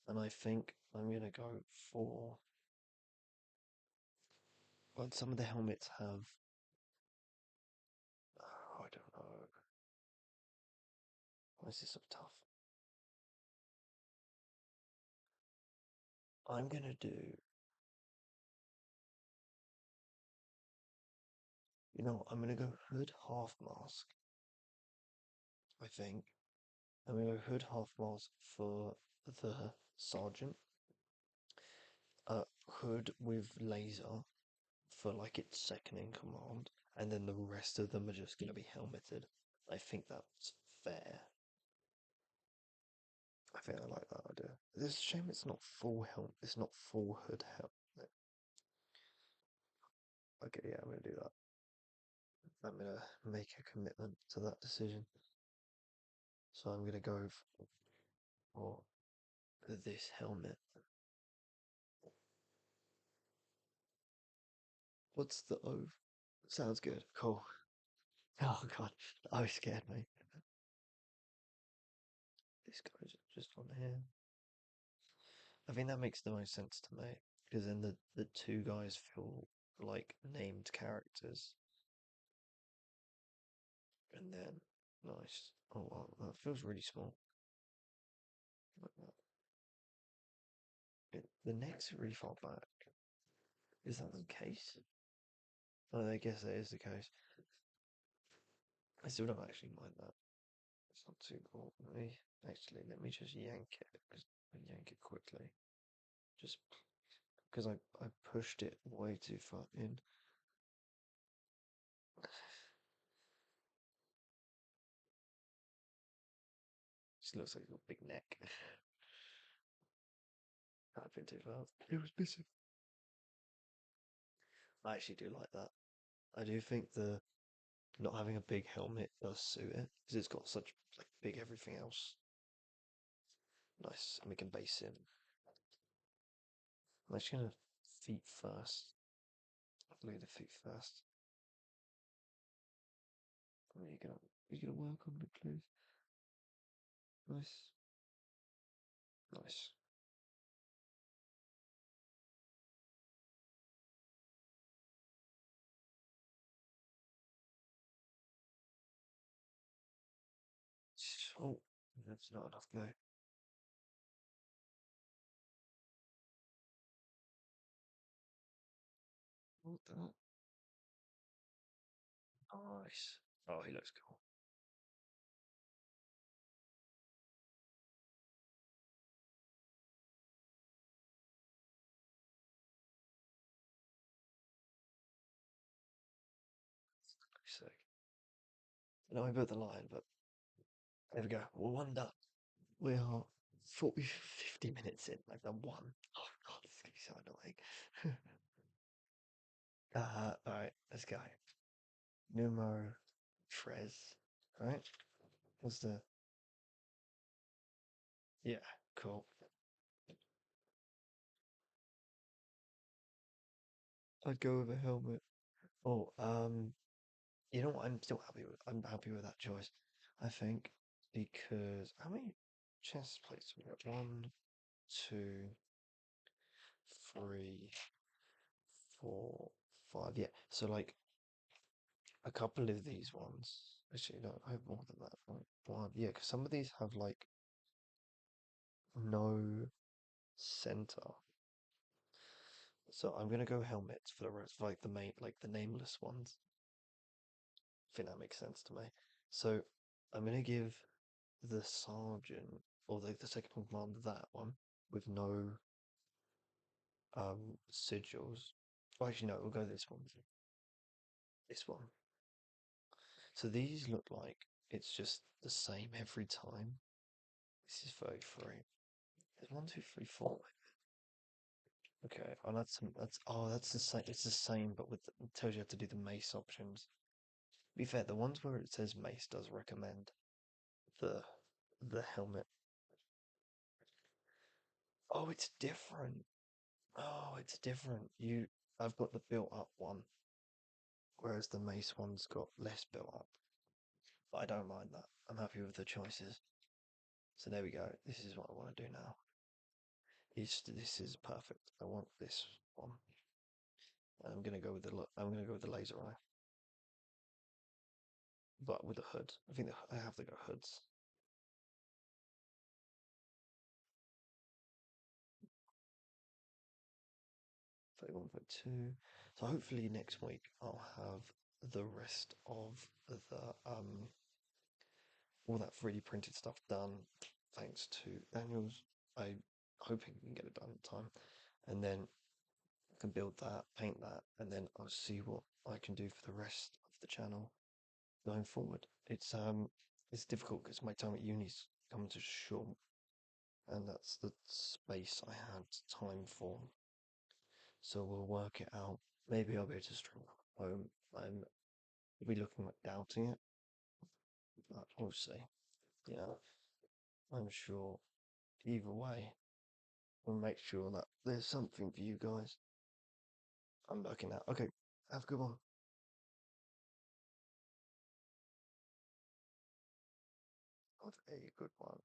And I think I'm gonna go for. But some of the helmets have. Oh, I don't know. Why is this so tough? I'm gonna do. You know, I'm gonna go hood half mask. I think I'm gonna go hood half mask for the sergeant. Hood with laser for like its second in command, and then the rest of them are just gonna be helmeted. I think that's fair. I think I like that idea. It's a shame it's not full helmet. It's not full hood helmet. Okay, yeah, I'm gonna do that. I'm gonna make a commitment to that decision. So I'm gonna go for this helmet. What's the O? Sounds good. Cool. Oh god, I scared me. This guy's just on here. I think that makes the most sense to me because then the two guys feel like named characters, and then nice. Oh wow, that feels really small. Like that. The neck's really far back. Is that the case? Oh, I guess that is the case. I still don't actually mind that. It's not too cool. Let me just yank it. Yank it quickly. Just because I pushed it way too far in. Just looks like a big neck. That'd been too far. It was missing. I actually do like that. I do think the not having a big helmet does suit it because it's got such like big everything else. Nice, and we can base in. I'm actually gonna feet first. Lay the feet first. Are you gonna work on it, please? Nice, nice. Oh, that's not enough go. What the? Nice. Oh, he looks cool. Sick. No, I built the line, but there we go. We're one done. We are 40, 50 minutes in. I've done one. Oh god, this is gonna be so annoying. Alright, let's go. Numo Trez. Right? What's the yeah, cool. I'd go with a helmet. Oh, you know what? I'm happy with that choice. I think because how many chest plates we got? One, two, three, four, five. Yeah. So like a couple of these ones. Actually, no, I have more than that. Right? One, yeah, because some of these have like no center. So I'm gonna go helmets for the rest, like the main, like the nameless ones. I think that makes sense to me. So I'm gonna give the sergeant or the second in command that one with no sigils. Oh, actually, no, we'll go this one. This one. So these look like it's just the same every time. This is 33. There's one, two, three, four. Okay, oh that's the same. It's the same, but with it tells you how to do the mace options. To be fair, the ones where it says mace does recommend the the helmet. Oh, it's different. Oh, it's different. I've got the built up one, whereas the mace one's got less built up. But I don't mind that. I'm happy with the choices. So there we go. This is what I want to do now. This is perfect. I want this one. I'm gonna go with the laser eye, but with a hood. I think I have to go hoods. 31.2. So hopefully next week I'll have the rest of the all that 3D printed stuff done, thanks to Daniel's. I hoping we can get it done in time, and then I can build that, paint that, and then I'll see what I can do for the rest of the channel going forward. It's difficult because my time at uni's come to short, and that's the space I had time for. So we'll work it out. Maybe I'll be able to stream at home. I'm be looking at doubting it, but we'll see. Yeah, I'm sure. Either way, we'll make sure that there's something for you guys. I'm looking at. Okay, have a good one. Have a good one.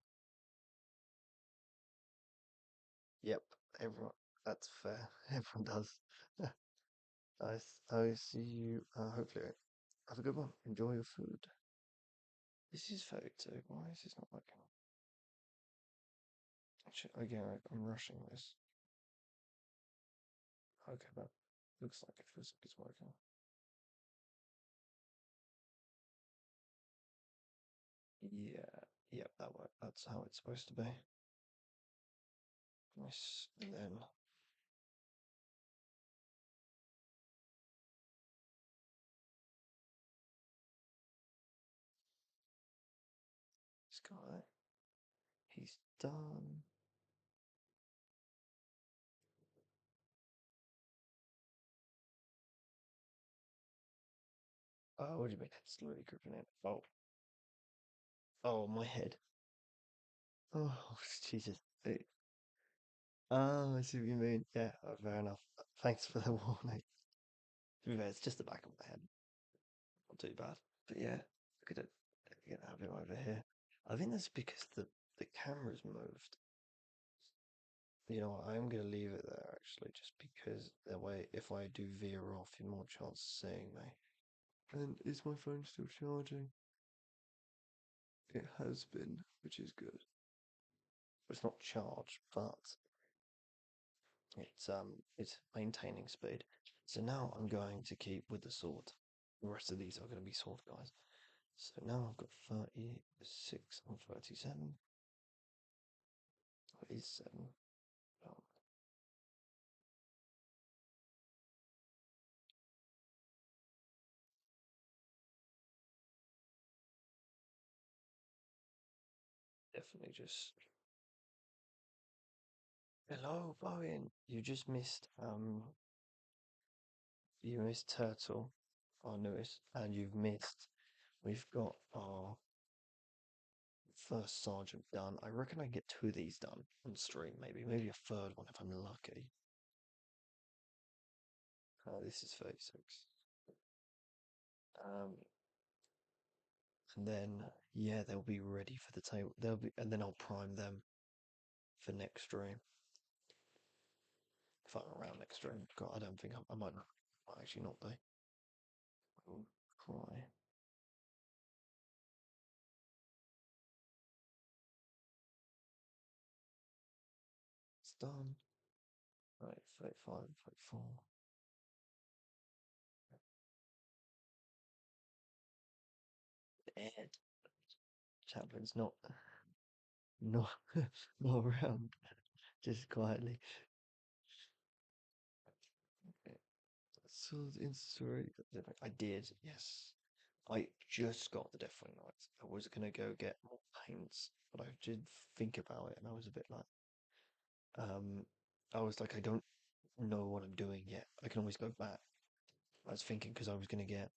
Yep, everyone. That's fair. Everyone does. I see you. Hopefully, have a good one. Enjoy your food. This is 32. Why is this not working? Actually, again, I'm rushing this. Okay, but looks like it feels like it's working. Yeah, yep, that worked. That's how it's supposed to be. Nice. And then this guy, he's done. Oh, what do you mean? Slowly creeping in. Oh, oh, my head. Oh, Jesus. Oh, I see what you mean. Yeah, fair enough. Thanks for the warning. To be fair, it's just the back of my head. Not too bad. But yeah, look at it. You can have him over here. I think that's because the camera's moved. You know what, I'm gonna leave it there actually, just because that way, if I do veer off, you're more chance of seeing me. And is my phone still charging? It has been, which is good. It's not charged, but it's maintaining speed. So now I'm going to keep with the sword. The rest of these are going to be sword guys. So now I've got 36 and 37. 37. Oh, definitely just. Hello, Bowen. You missed Turtle, our newest, and we've got our first sergeant done. I reckon I can get two of these done on stream, maybe a third one if I'm lucky. This is 36. Um, and then yeah, they'll be ready for the table. And then I'll prime them for next stream. If I'm around next stream, God, I don't think I might not. Might actually not be. I'll try. It's done. Right, 35, 34. Ed. Chaplin's not, not around, just quietly. Okay. So the Insta story, I did, yes. I just got the Deathwing Knights. I was gonna go get more paints, but I did think about it, and I was a bit like, um, I was like, I don't know what I'm doing yet. I can always go back. I was thinking because I was gonna get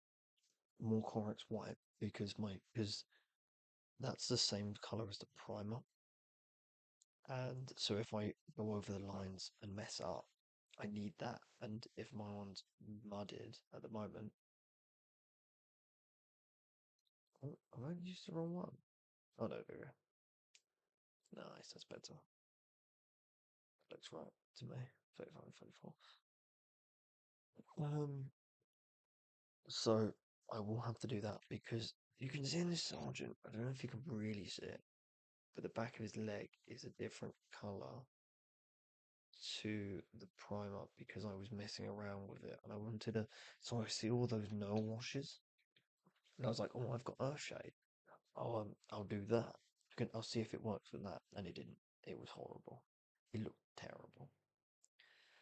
more Corax White because that's the same color as the primer. And so if I go over the lines and mess up, I need that. And if my one's mudded at the moment, oh, have I used the wrong one? Oh no, there we go. Nice, that's better. Looks right to me. 35, 34. So I will have to do that because you can see in this sergeant, I don't know if you can really see it, but the back of his leg is a different color to the primer because I was messing around with it and I wanted to. So I see all those no washes, and I was like, "Oh, I've got Earthshade. I'll do that. I'll see if it works with that." And it didn't. It was horrible. It looked terrible.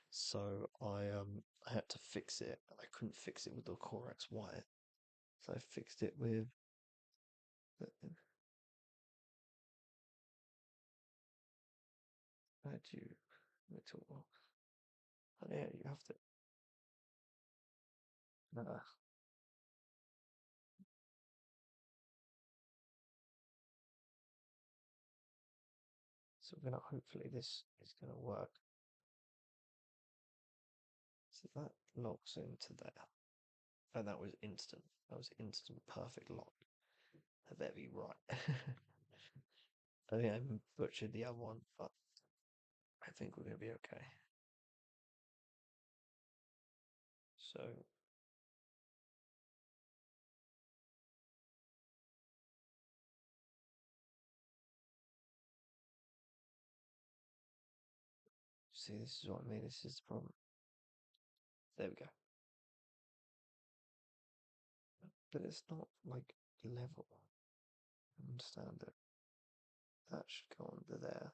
So I had to fix it, and I couldn't fix it with the Corax White. So I fixed it with. How do you? Little. Yeah, you have to. Nah. So we're gonna hopefully this is gonna work. So that locks into there. And that was instant. That was instant perfect lock. Very right. I think I butchered the other one, but I think we're gonna be okay. So see, this is what I mean. This is the problem. There we go. But it's not like level. I understand it. That should go under there.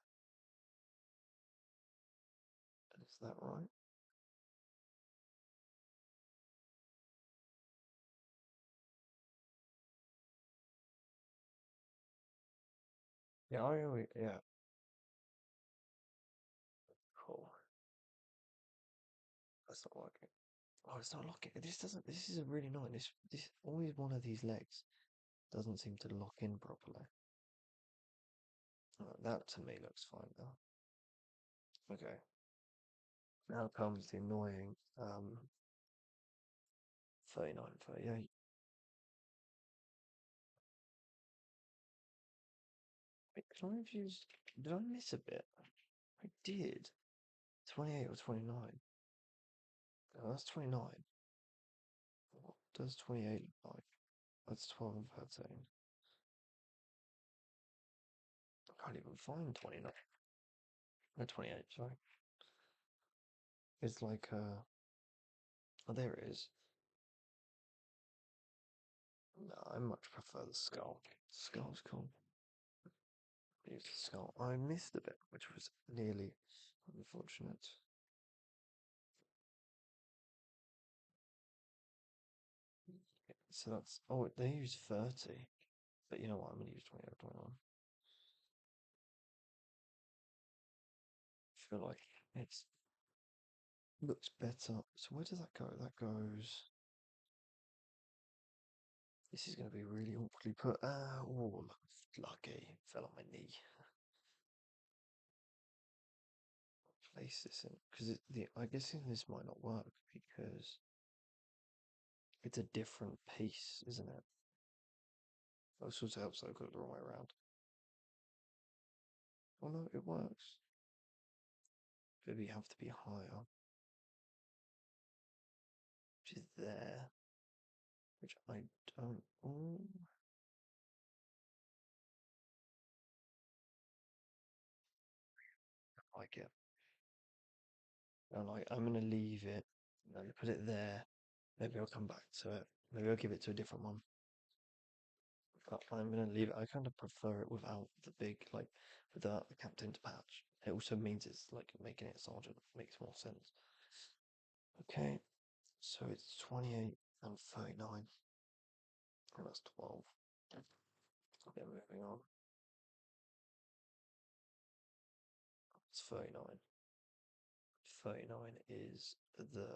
Is that right? Yeah. Cool. That's not working. Oh, it's not locking. This doesn't. This is a really annoying. This always one of these legs doesn't seem to lock in properly. That to me looks fine now. Okay. Now comes the annoying 39, 38. Wait, can I have used. Did I miss a bit? I did. 28 or 29? No, that's 29. What does 28 look like? That's 12 and 13. I can't even find 29. No, 28, sorry. It's like, oh, there it is. No, I much prefer the skull. Skull's cool. Use the skull. I missed a bit, which was nearly unfortunate. So that's. Oh, they use 30. But you know what? I'm going to use 28 or 21. I feel like it's looks better. So where does that go? That goes. This is going to be really awkwardly put. Oh, lucky. Fell on my knee. Place this in because I guess this might not work because it's a different piece, isn't it? That sort of helps. I got it the wrong way around. Oh no, it works. Maybe you have to be higher, which is there, which I don't. Oh, I like it. I'm like, I'm gonna leave it and put it there. Maybe I'll come back to it. Maybe I'll give it to a different one. But I'm gonna leave it. I kind of prefer it without the big, like, without the captain's patch. It also means it's like making it sergeant makes more sense. Okay, so it's 28 and 39. And that's 12. Yeah, moving on. It's 39. 39 is the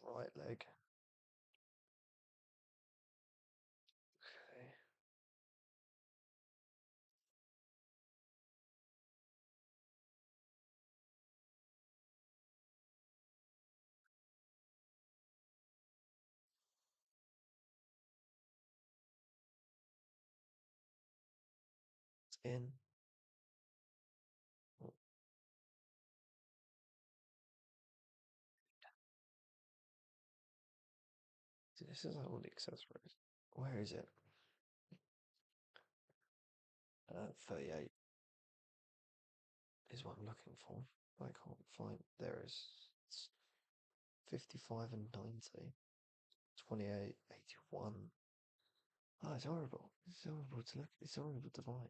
right leg. Okay. It's in. Oh, this is all the accessories. Where is it? 38 is what I'm looking for. I can't find. There is. It's 55 and 90. 28, 81. Oh, it's horrible. It's horrible to look. It's horrible to find.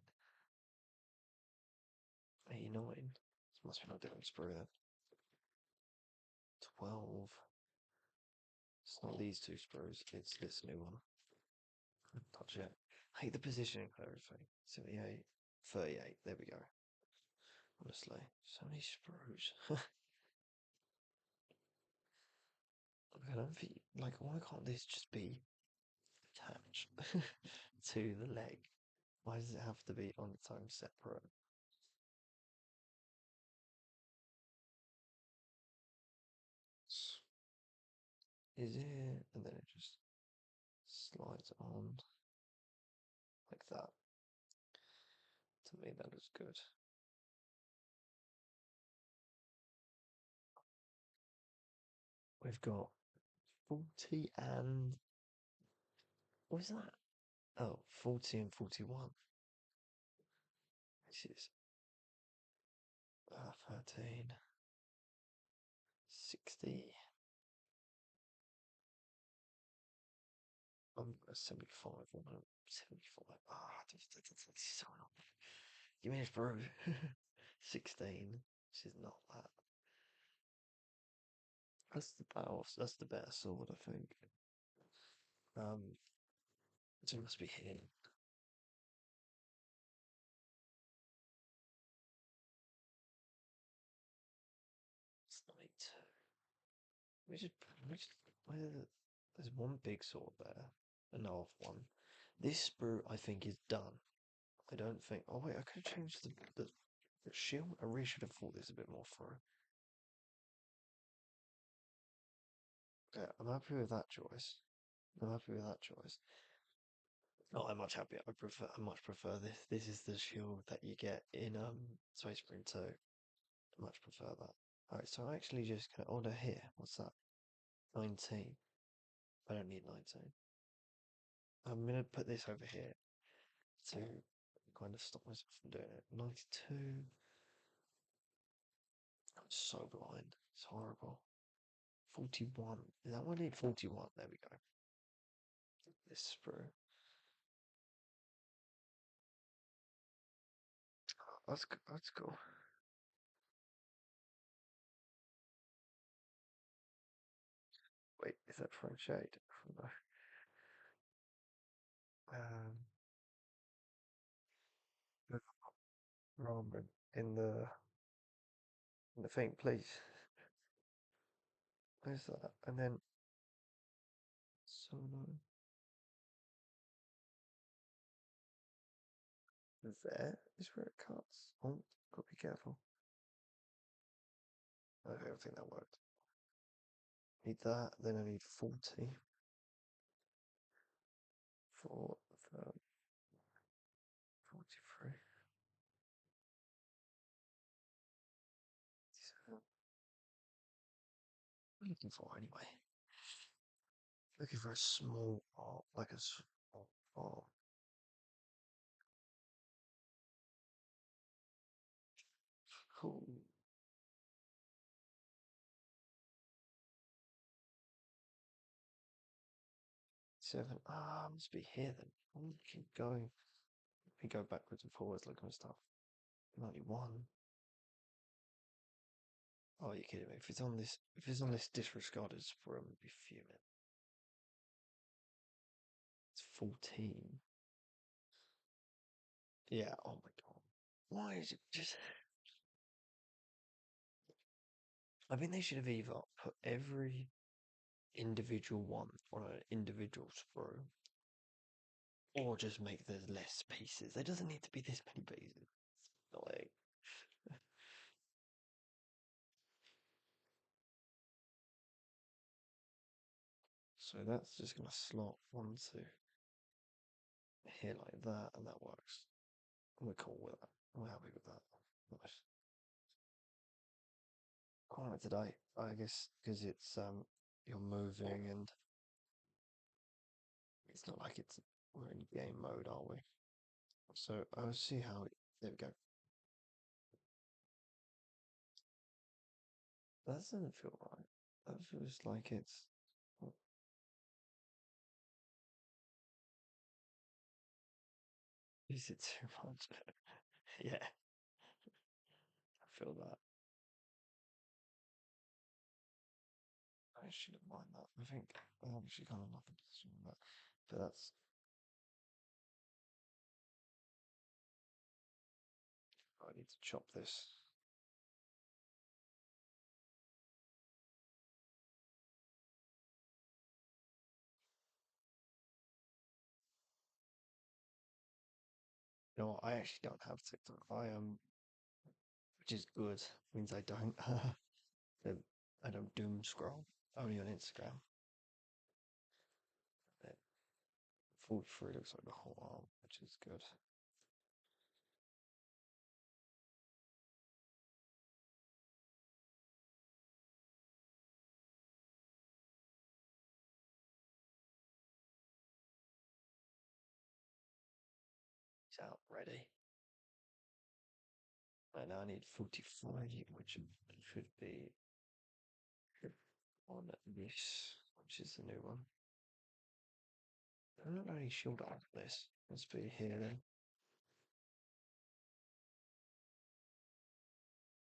89. This must be not doing sprue then. 12. It's not these two sprues. It's this new one. Touch it. I hate the positioning for everything. 78, 38. There we go. Honestly, so many sprues. I don't think, like, why can't this just be attached to the leg? Why does it have to be on its own separate? Is it? And then it just slides on like that. To me, that is good. We've got 40 and what is that? Oh, 40 and 41. This is 13, 60. I'm 75, 175. Ah, this is so annoying. Give me this, bro. 16. This is not that. That's the battle. That's the better sword, I think. So it must be here. It's 92. There's one big sword there. Another one. This sprue, I think, is done. I don't think. Oh wait, I could have changed the shield. I really should have thought this a bit more through. Yeah, I'm happy with that choice. I'm happy with that choice. Oh, I'm much happier. I much prefer this. This is the shield that you get in Space Marine 2. I much prefer that. Alright, so I actually just gonna order here. What's that? 19. I don't need 19. I'm gonna put this over here to kind of stop myself from doing it. 92. I'm so blind. It's horrible. 41. Is that one? I need 41. There we go. This sprue. That's cool. Wait, is that French shade? Um, the ramen in the thing, please. Where's that? And then solo there is where it cuts. Oh, gotta be careful. Okay, I don't think that worked. Need that. Then I need 40 for the 43. So, what am I looking for anyway? Looking for a small art, like a small art. Cool. 7. Ah, must be here then. I'm keep going. We go backwards and forwards looking at stuff. 91. Oh, you're kidding me. If it's on this disregarded forum, I'd be fuming. It's 14. Yeah, oh my god. Why is it just I think they should have either put every individual one on an individual sprue, or just make there less pieces. There doesn't need to be this many pieces. It's annoying. So that's just gonna slot onto here like that, and that works. We're cool with that. We're happy with that. Nice. Alright, today, I guess, because it's you're moving and it's not like we're in game mode, are we? So I'll see how it. There we go. That doesn't feel right. That feels like it's. Is it too much? Yeah, I feel that. I shouldn't mind that. I think I actually kind of nothing to do with that. But that's. I need to chop this. You know what? I actually don't have TikTok. Which is good. Means I don't. I don't doom scroll. Only on Instagram. 43 looks like the whole arm, which is good. He's out ready. And now I need 45, which should be on this, which is the new one. I'm not really sure about this. Must be here then.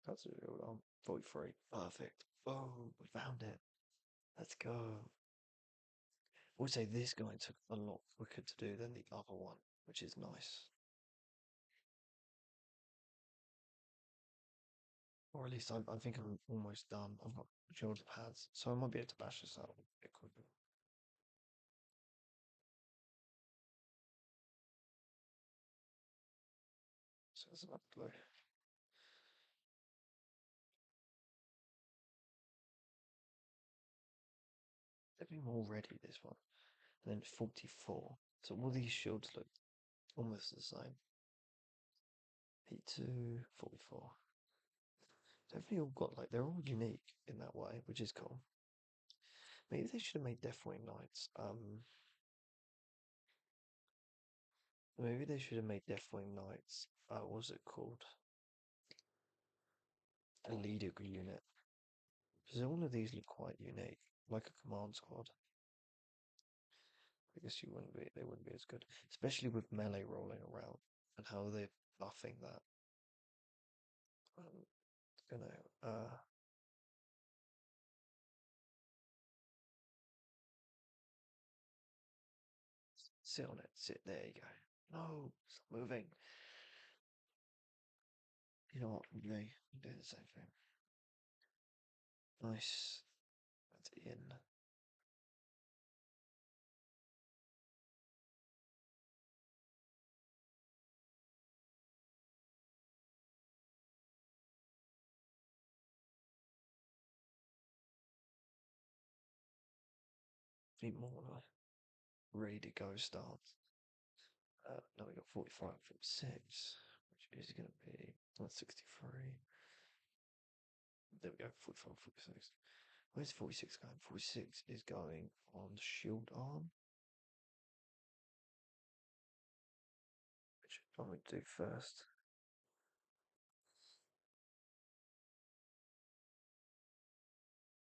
That's a real on 43. Perfect. Oh, we found it. Let's go. We'll say this guy took a lot quicker to do than the other one, which is nice. Or at least I think I'm almost done. I've got shoulder pads, so I might be able to bash this out a bit quicker. So it's about glue. Definitely more ready this one. And then 44. So all these shields look almost the same. P2, 44. Definitely all got like they're all unique in that way, which is cool. Maybe they should have made Deathwing Knights. Maybe they should have made Deathwing Knights. What was it called? A leader unit. Because all of these look quite unique, like a command squad. I guess they wouldn't be as good, especially with melee rolling around and how they're buffing that. Gonna sit on it. Sit there. You go. No, stop moving. You know what? Me do the same thing. Nice. That's in. Need more like ready to go starts. Now we got 45 from 6, which is going to be 63. There we go, 45, 46. Where's 46 going? 46 is going on the shield arm, which I would do first.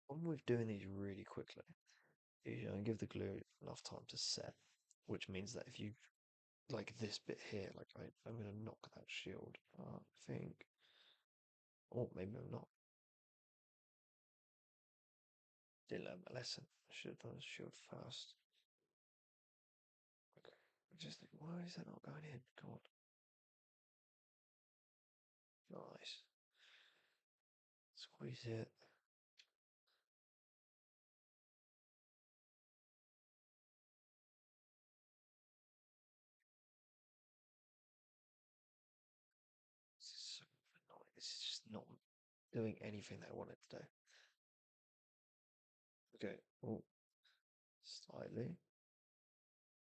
One with doing these really quickly you know, give the glue enough time to set, which means that if you like this bit here, like I'm gonna knock that shield, I think, or maybe I'm not. Didn't learn my lesson. I should have done the shield first. Okay. I just think, why is that not going in? God. Nice. Squeeze it. This is so annoying. This is just not doing anything that I want it to do. Okay. Oh, slightly.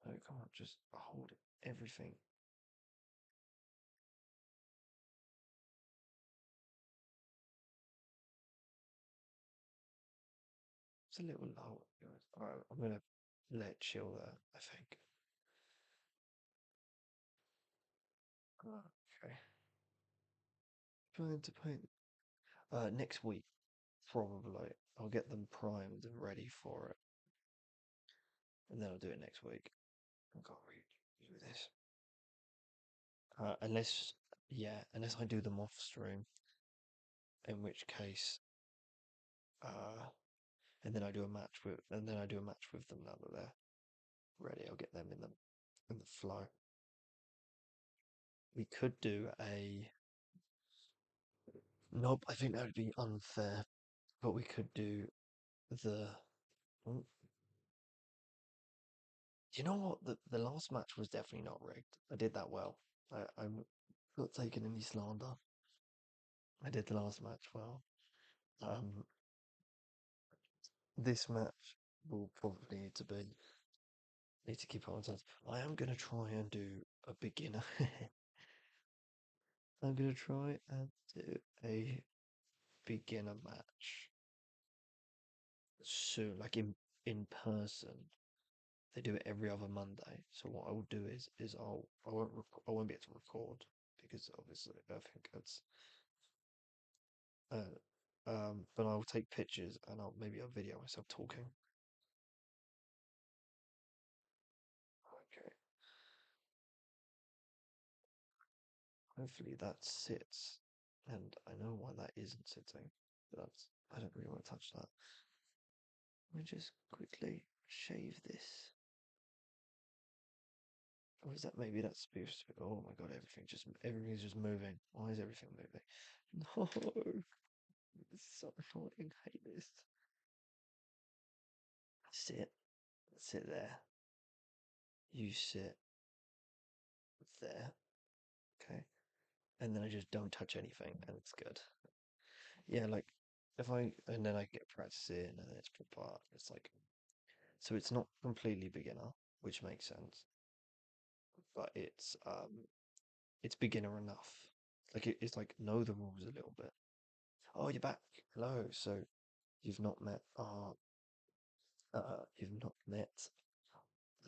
Oh, come on, just hold everything. It's a little low. Alright, I'm gonna let it chill there, I think. Okay. Plan to paint. Next week, probably. I'll get them primed and ready for it. And then I'll do it next week. I can't really do this. Unless, yeah, unless I do them off stream, in which case, uh, and then I do a match with, them now that they're ready. I'll get them in the flow. We could do a, nope, I think that would be unfair, but we could do the, oh, you know what? The last match was definitely not rigged. I did that well. I'm not taking any slander. I did the last match well. Um, this match will probably need to keep on time. I am gonna try and do a beginner. I'm gonna try and do a beginner match soon, like in person. They do it every other Monday. So what I will do is I won't be able to record because obviously I think that's but I'll take pictures and I'll video myself talking. Okay. Hopefully that sits, and I know why that isn't sitting. But I don't really want to touch that. Let me just quickly shave this. Or is that maybe that's supposed to be? Oh my god, everything's just moving. Why is everything moving? No, this is so annoying. I hate this. Sit, sit there. You sit there. Okay, and then I just don't touch anything, and it's good. Yeah, like if I and then I get practice in, and then it's proper. It's like so it's not completely beginner, which makes sense, but it's beginner enough. Like it's like know the rules a little bit. Oh, you're back. Hello. So you've not met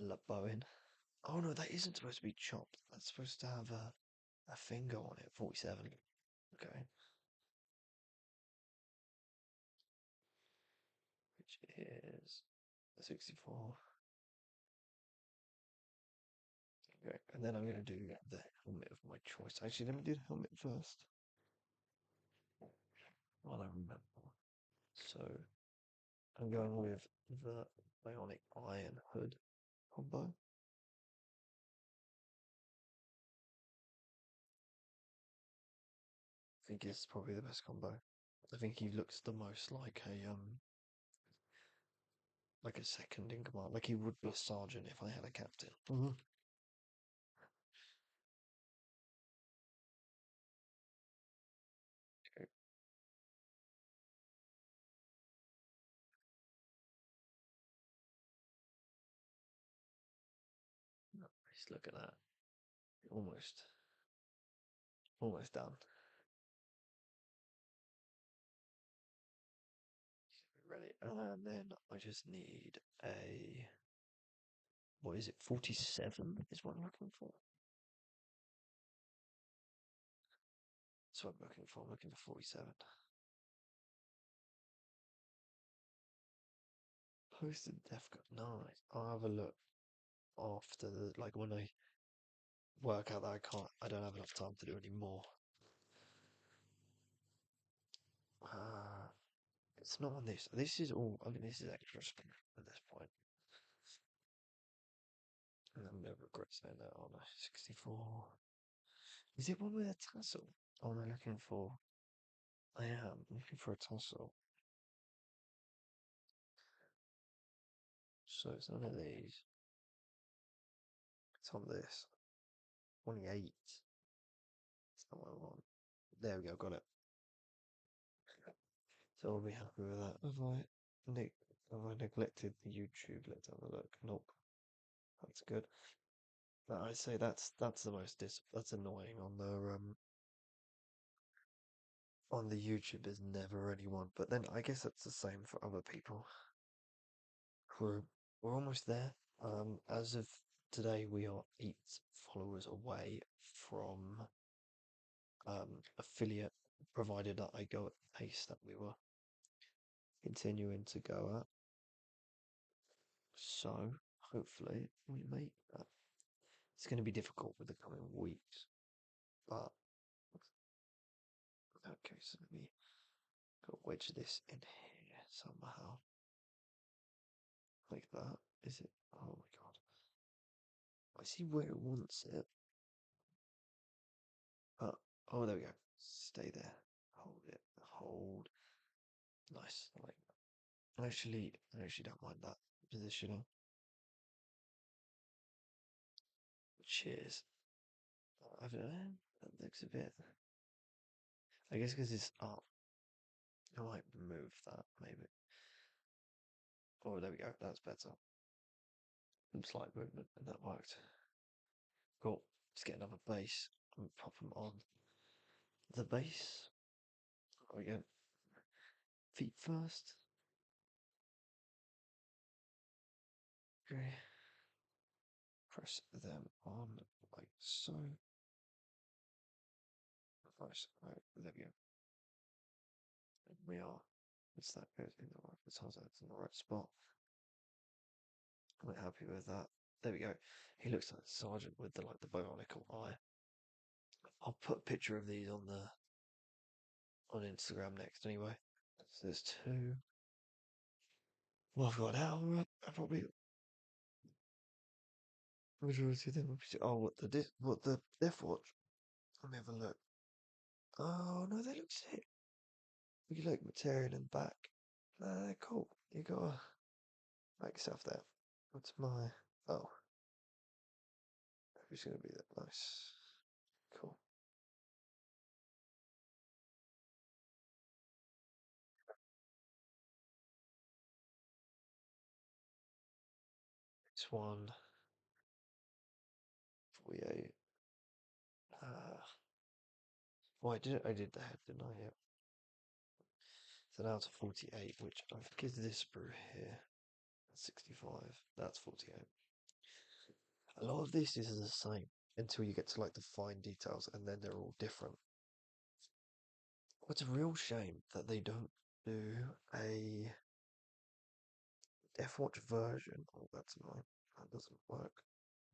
LeBowen. Oh no, that isn't supposed to be chopped. That's supposed to have a finger on it. 47. Okay. Which is 64. Okay, and then I'm gonna do the helmet of my choice. Actually, let me do the helmet first. While I remember. So I'm going with the Bionic Iron Hood combo. I think it's probably the best combo. I think he looks the most like a second in command, like he would be a sergeant if I had a captain. Okay. Nice, look at that. Almost done. Ready. And then I just need a, what is it, 47 is what I'm looking for. That's what I'm looking for. I'm looking for 47. Posted Death Guard. Nice. I'll have a look after like when I work out that I don't have enough time to do any more. It's not on this. This is all. I mean, this is extra stuff at this point. And I'm never regret saying that. Oh no, 64. Is it one with a tassel? Oh no, looking for. I am looking for a tassel. So it's none of these. It's on this. 28. It's not what I want. There we go, got it. So I'll be happy with that. Have I neglected the YouTube? Let's have a look. Nope. That's good. But I say that's the most that's annoying on the YouTube. There's never anyone. But then I guess that's the same for other people. We're almost there. As of today, we are 8 followers away from affiliate, provided that I go at the pace that we were continuing to go at. So hopefully we make that. It's going to be difficult with the coming weeks, but okay. So let me go wedge this in here somehow, like that. Is it? Oh my god! I see where it wants it, but oh, there we go. Stay there. Hold it. Hold. Nice. I like that. I actually don't mind that positioning. Cheers. I don't know. That looks a bit. I guess because it's up, I might move that maybe. Oh, there we go. That's better. Some slight movement, and that worked. Cool. Let's get another base and pop them on the base. Again, feet first. Okay. Press them on like so. Nice. Right, there we go. And we are. It's that goes in the right. It sounds like it's in the right spot. I'm happy with that. There we go. He looks like a sergeant with the bionicle eye. I'll put a picture of these on Instagram next anyway. So there's two. Well, I've got an hour. I probably majority of them. Oh, what the Death Watch? Let me have a look. Oh no, they look sick. You like Material and back. They're cool. You gotta back yourself there. What's my? Oh, who's gonna be that nice? Cool. This one. 48. Well, I did the head, didn't I? Yeah. So now it's 48, which I think is this brew here. 65. That's 48. A lot of this is the same until you get to like the fine details, and then they're all different. It's a real shame that they don't do a Deathwatch version. Oh, that's annoying. That doesn't work.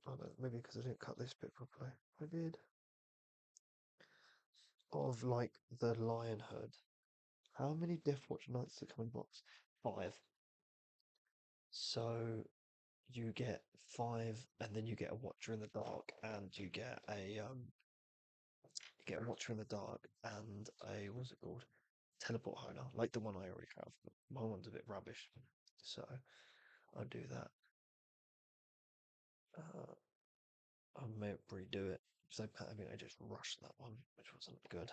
Oh, no, maybe because I didn't cut this bit properly. I did. Of like the Lionhood. How many Deathwatch Knights to come in box? 5. So you get 5, and then you get a Watcher in the Dark, and you get a Watcher in the Dark, and a what's it called? Teleport Honer, like the one I already have. My one's a bit rubbish, so I'll do that. I may redo it because I just rushed that one, which wasn't good.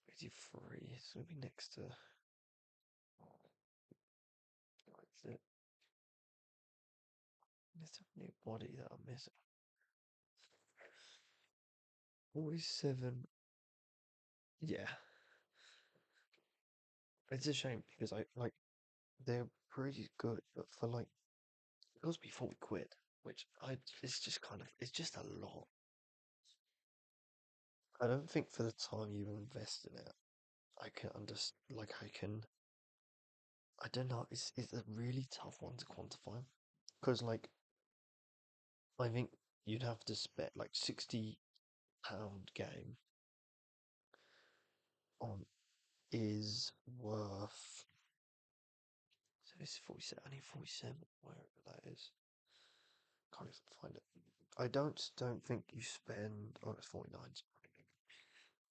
83, it's gonna be next to. What's it? There's a new body that I'm missing. 47. Yeah, it's a shame because I like they're pretty good, but for like it cost me 40 quid, which it's just it's just a lot. I don't think for the time you invest in it, I can understand. Like I can I don't know. It's a really tough one to quantify because like I think you'd have to spend like £60 game on is worth. So it's 47. I need 47. Wherever that is, can't even find it. I don't think you spend. Oh, it's 49.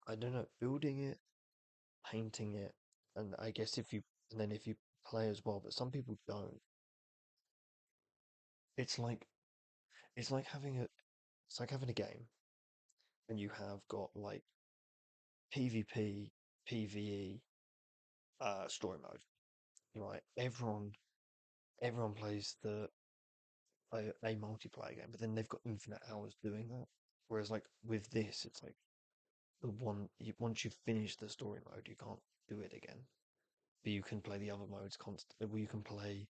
I don't know. Building it, painting it, and I guess if you play as well, but some people don't. It's like it's like having a it's like having a game, and you have got like PvP, PvE, story mode. Right? Everyone plays a multiplayer game, but then they've got infinite hours doing that. Whereas like with this, it's like once you finish the story mode, you can't do it again. But you can play the other modes constantly. Well, you can play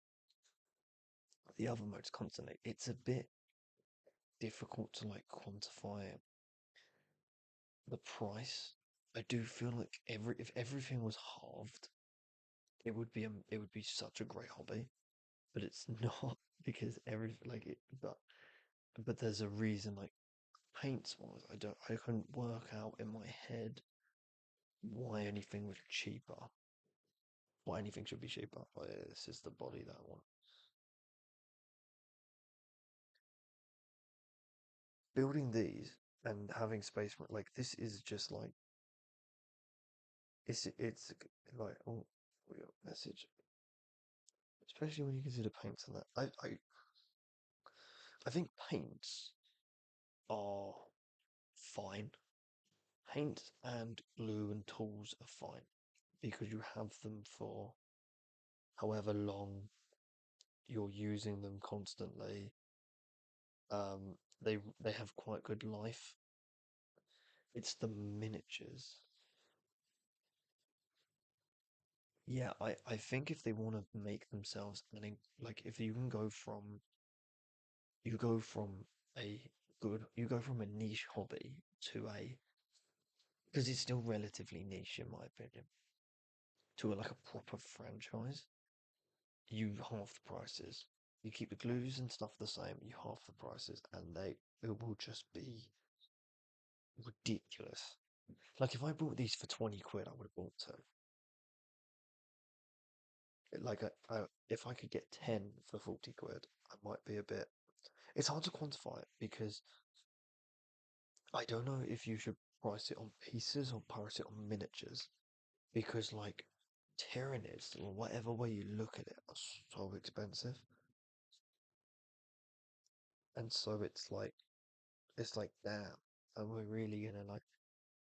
the other modes constantly. It's a bit difficult to like quantify the price. I do feel like if everything was halved, it would be such a great hobby, but it's not because every like it. But there's a reason like paints wise, I couldn't work out in my head why anything was cheaper. Why anything should be cheaper. Oh, yeah, this is the body that I want. Building these and having space like this is just like it's like oh we got a message. Especially when you consider paints and that. I think paints are fine. Paint and glue and tools are fine because you have them for however long you're using them constantly. They have quite good life. It's the miniatures. Yeah, I think if they want to make themselves like if you can go from a you go from a niche hobby to a because it's still relatively niche in my opinion to like a proper franchise. You half the prices. You keep the glues and stuff the same. You half the prices, and it will just be ridiculous. Like if I bought these for 20 quid, I would have bought two. Like if I could get 10 for 40 quid, I might be a bit. It's hard to quantify it because I don't know if you should price it on pieces or price it on miniatures because like Tyranids or whatever way you look at it are so expensive, and so it's like damn, and we're really gonna like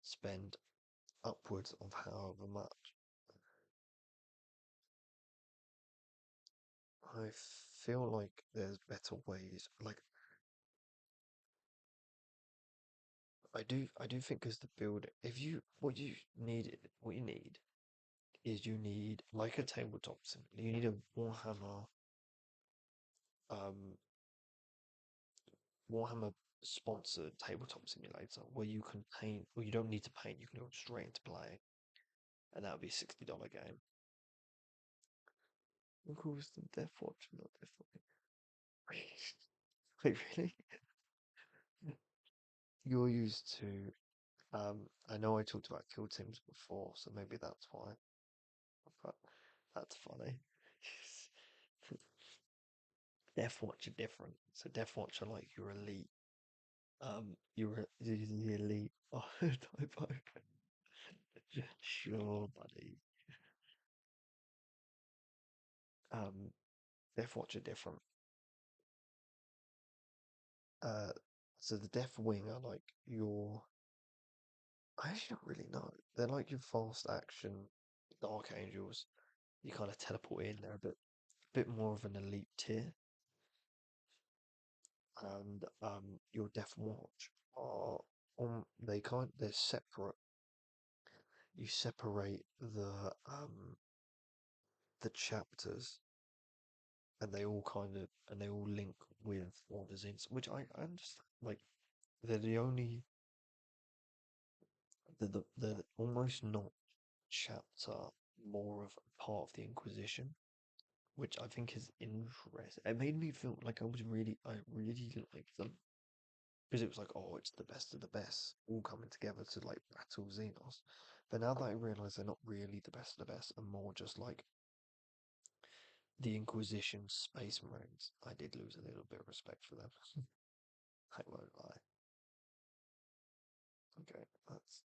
spend upwards of however much. I feel like there's better ways. Like I do think because the build, if you what you need is you need like a tabletop sim. You need a um, Warhammer sponsored tabletop simulator where you can paint, or you don't need to paint. You can go straight into play, and that would be a $60 game. Of course, the Death Watch, not Death Watch. Wait, really? You're used to. I know I talked about kill teams before, so maybe that's why. But that's funny. Death Watch are different. So Death Watch are like your elite. You're the elite. Oh, typo. Sure, buddy. Um, Death Watch are different. Uh, so the Death Wing are like your. I actually don't really know. They're like your fast action Dark Angels. You kind of teleport in. They're bit more of an elite tier, and your Death Watch are they're separate. You separate the chapters, and they all link with orders in, which I understand. Like they're the only they're almost not chapter more of a part of the Inquisition. which I think is interesting. It made me feel like I really liked them because it was like, oh, it's the best of the best all coming together to like battle Xenos. But now that I realise they're not really the best of the best, and more just like the Inquisition Space Marines, I did lose a little bit of respect for them. I won't lie. Okay, that's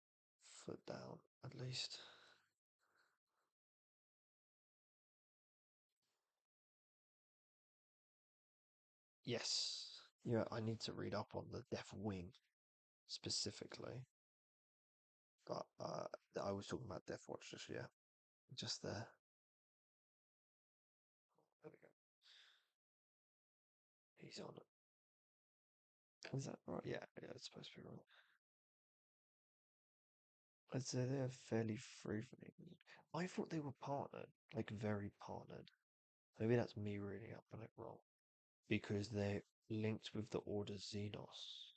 foot down at least. Yes. Yeah, I need to read up on the Death Wing specifically. But I was talking about Death Watch just yeah. Just there. There we go. He's on. Is that right? Yeah, yeah, it's supposed to be right. I'd say they're fairly free for me. I thought they were partnered, like very partnered. Maybe that's me reading up on it wrong. Because they're linked with the Order Xenos.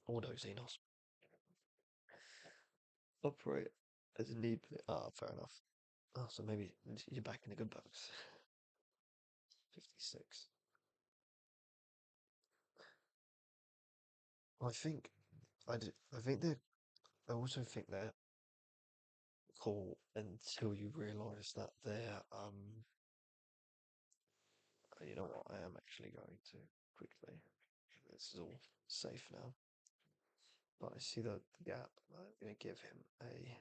Ordo Xenos. Operate as a need. Ah, fair enough. Oh, so maybe you're back in the good books. 56. I think I think they're. I also think they're cool until you realise that they're. You know what? I am actually going to quickly. This is all safe now. But I see the gap. I'm going to give him a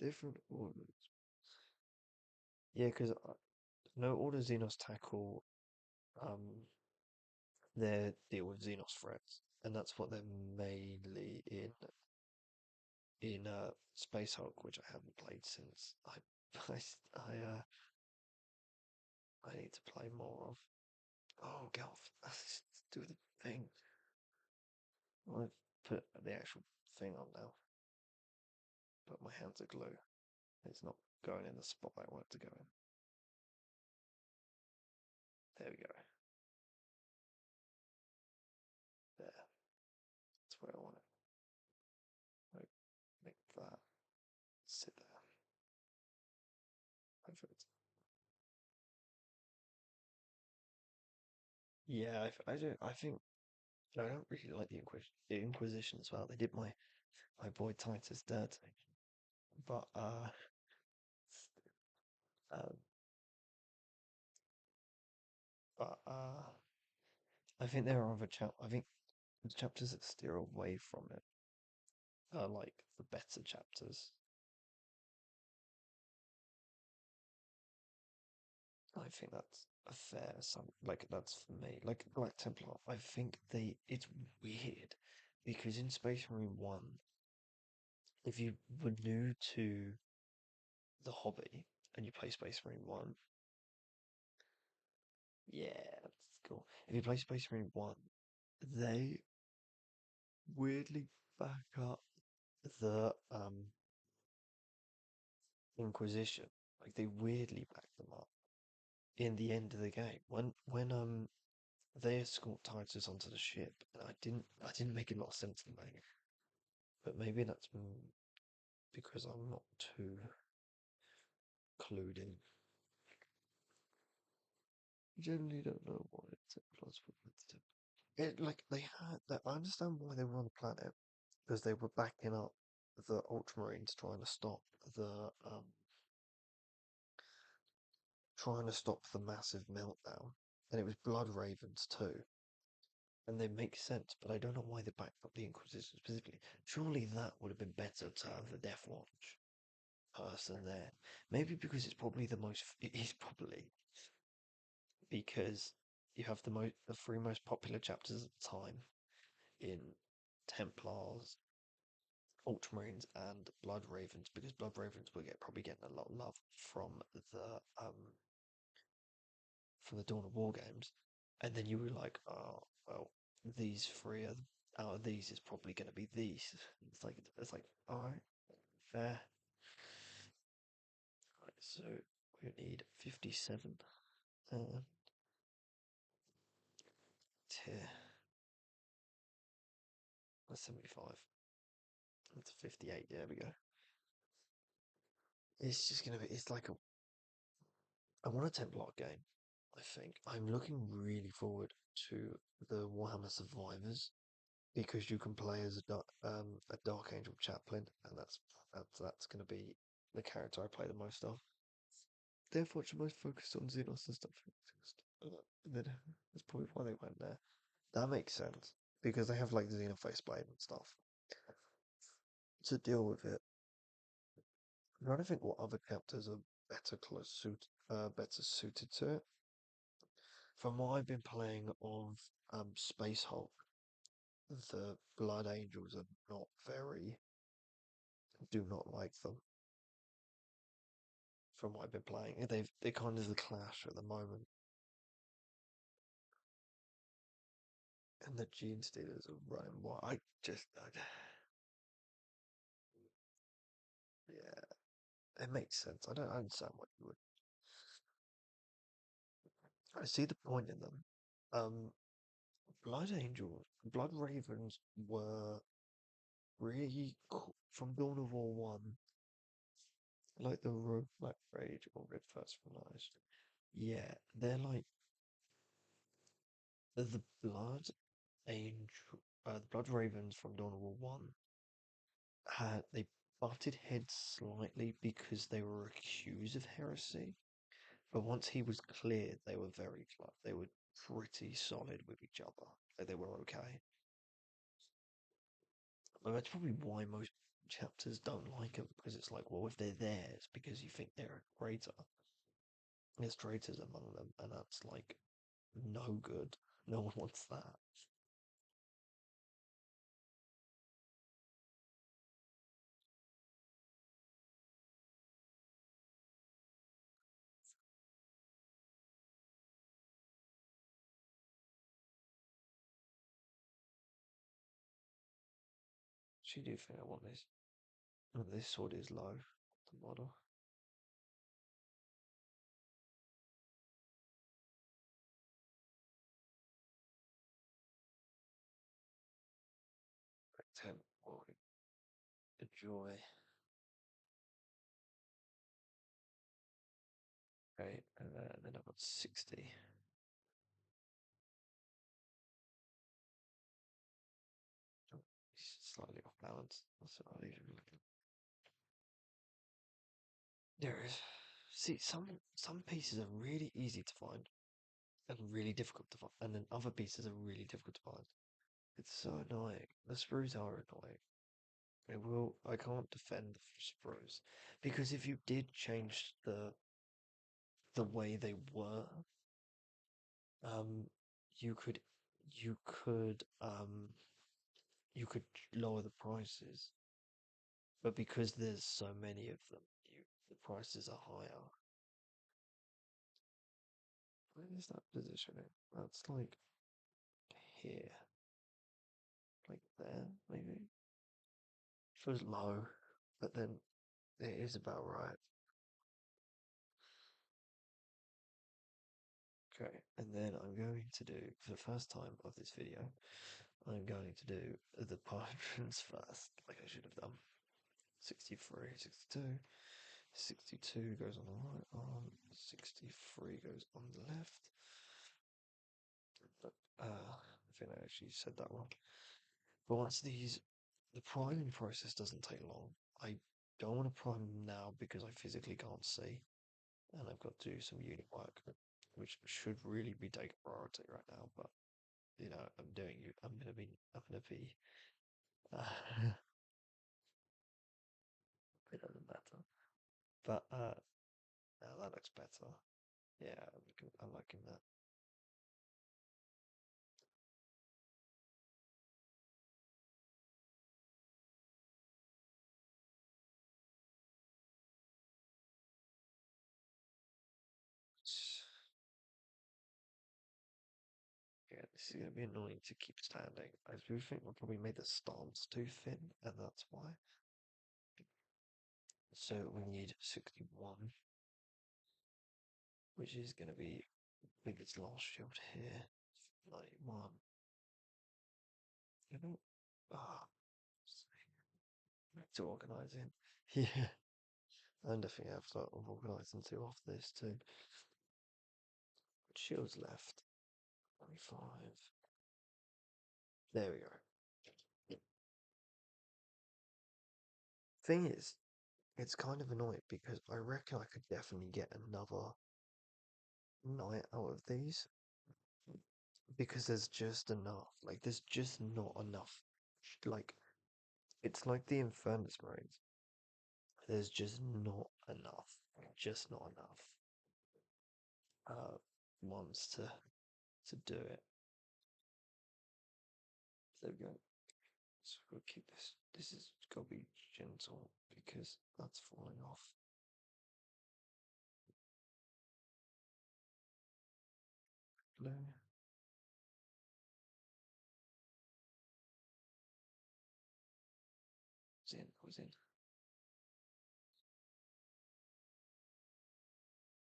different order. Yeah, because no Order Xenos tackle their deal with Xenos threats, and that's what they're mainly in Space Hulk, which I haven't played since I need to play more of. Oh, Golf, let's do the thing. I've put the actual thing on now, but my hands are glue. It's not going in the spot I want it to go in. There we go. There. That's where I want it. Like, make that sit there. Perfect. Yeah, I don't. I think I don't really like the Inquisition as well. They did my boy Titus dirty, but um, but I think there are other I think the chapters that steer away from it are like the better chapters. I think that's a fair sum. Like that's for me. Like Black Templar. I think it's weird because in Space Marine 1, if you were new to the hobby and you play Space Marine 1, yeah, that's cool. If you play Space Marine 1, they weirdly back up the Inquisition. Like they weirdly back them up in the end of the game. When they escort Titus onto the ship, and I didn't make a lot of sense to me. But maybe that's because I'm not too clued in. Generally don't know why it's plus it like they had that. I understand why they were on the planet because they were backing up the Ultramarines the trying to stop the massive meltdown, and it was Blood Ravens too, and they make sense. But I don't know why they backed up the Inquisition specifically. Surely that would have been better to have the Death Watch person there. Maybe because it's probably the most. It is probably because you have the three most popular chapters at the time in Templars, Ultramarines, and Blood Ravens, because Blood Ravens will probably getting a lot of love um from the Dawn of War games, and then you were like, oh well, these three are out of these is probably going to be these. It's like all right, fair. Right, so we need 57 tier. That's 75. That's 58. There we go. it's just gonna be. It's like a. I want a 10 block game. I think I'm looking really forward to the Warhammer Survivors because you can play as a Dark Angel Chaplain, and that's gonna be the character I play the most of. Therefore, it's most focused on Xenos and stuff. And then that's probably why they went there. That makes sense because they have like the Xenoface Blade and stuff to deal with it. I'm trying to think what other chapters are better suited to it. From what I've been playing of Space Hulk, the Blood Angels are not very. Do not like them. From what I've been playing, they're kind of the Clash at the moment, and the Gene Stealers are running wild. Yeah, it makes sense. I don't understand what you would. I see the point in them. Um, Blood Ravens were really cool from Dawn of War 1, like the Rogue Black Rage or Red First Flies. Yeah, they're like the Angel, the Blood Ravens from Dawn of War 1 they butted heads slightly because they were accused of heresy, but once he was cleared, they were very close. They were pretty solid with each other. Like they were okay. Well, that's probably why most chapters don't like them, because it's like, well, if they're theirs, because you think they're a traitor, there's traitors among them, and that's like no good. No one wants that. She do think I want this. Oh, this sword is low, the model. Like 10. Oh, a joy. Okay, and then I've got 60. Oh, he's slightly off balance. That's what I even looking. There is. See, some pieces are really easy to find and really difficult to find, and then other pieces are really difficult to find. It's so annoying. The sprues are annoying. I can't defend the sprues because if you did change the way they were, um, you could you could um you could lower the prices, but because there's so many of them, the prices are higher. Where is that positioning? That's like here, like there, maybe. Feels low, but then it is about right. Okay, and then I'm going to do, for the first time of this video, I'm going to do the patrons first, like I should have done. 63, 62. 62 goes on the right arm, 63 goes on the left. I think I actually said that wrong. But the priming process doesn't take long. I don't want to prime them now because I physically can't see, and I've got to do some unit work, which should really be taking priority right now. But I'm doing you. I'm gonna be. It doesn't matter. But now that looks better. Yeah, I'm liking that. Yeah, this is gonna be annoying to keep standing. I do think we probably made the stance too thin, and that's why. So we need 61, which is gonna be biggest last shield here. 91. You know, ah, to organizing. Yeah, And definitely have to organise and do off this too. Shields left. 25. There we go. Thing is, it's kind of annoying because I reckon I could definitely get another night out of these because there's just enough. Like, there's just not enough. Like, it's like the Infernus marines. There's just not enough. Just not enough. Ones to do it. There we go. So we'll keep this. This is gotta be gentle because that's falling off. Blue. Was in.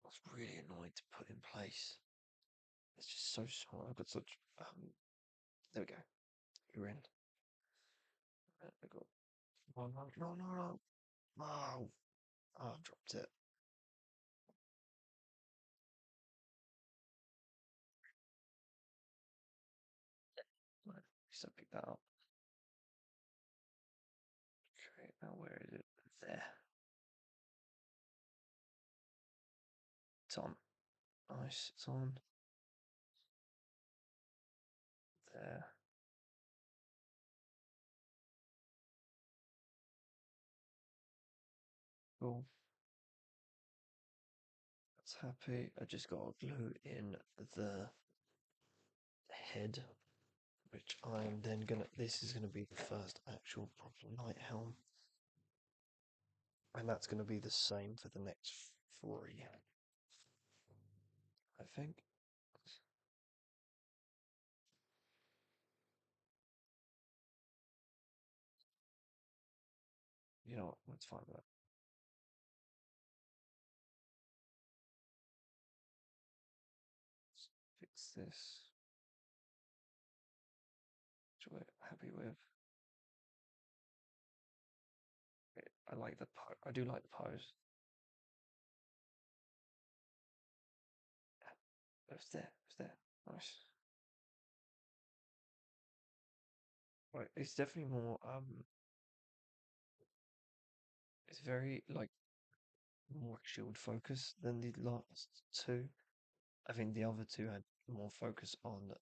I was really annoyed to put in place. It's just so small. I've got such. There we go. You're in. I got. Oh, no, no, no, no. Oh, oh, I dropped it. Right, so pick that up. Okay, now where is it? There. It's on. Nice. It's on. There. Cool. That's happy. I just got to glue in the head, which I'm then gonna. This is gonna be the first actual proper night helm, and that's gonna be the same for the next three, I think. You know what? Let's find that. Let's fix this. Which we're happy with. I like the pose. I do like the pose. It's there. It's there. Nice. Right. It's definitely more. It's very like more shield focused than the last two. I think the other two had more focus on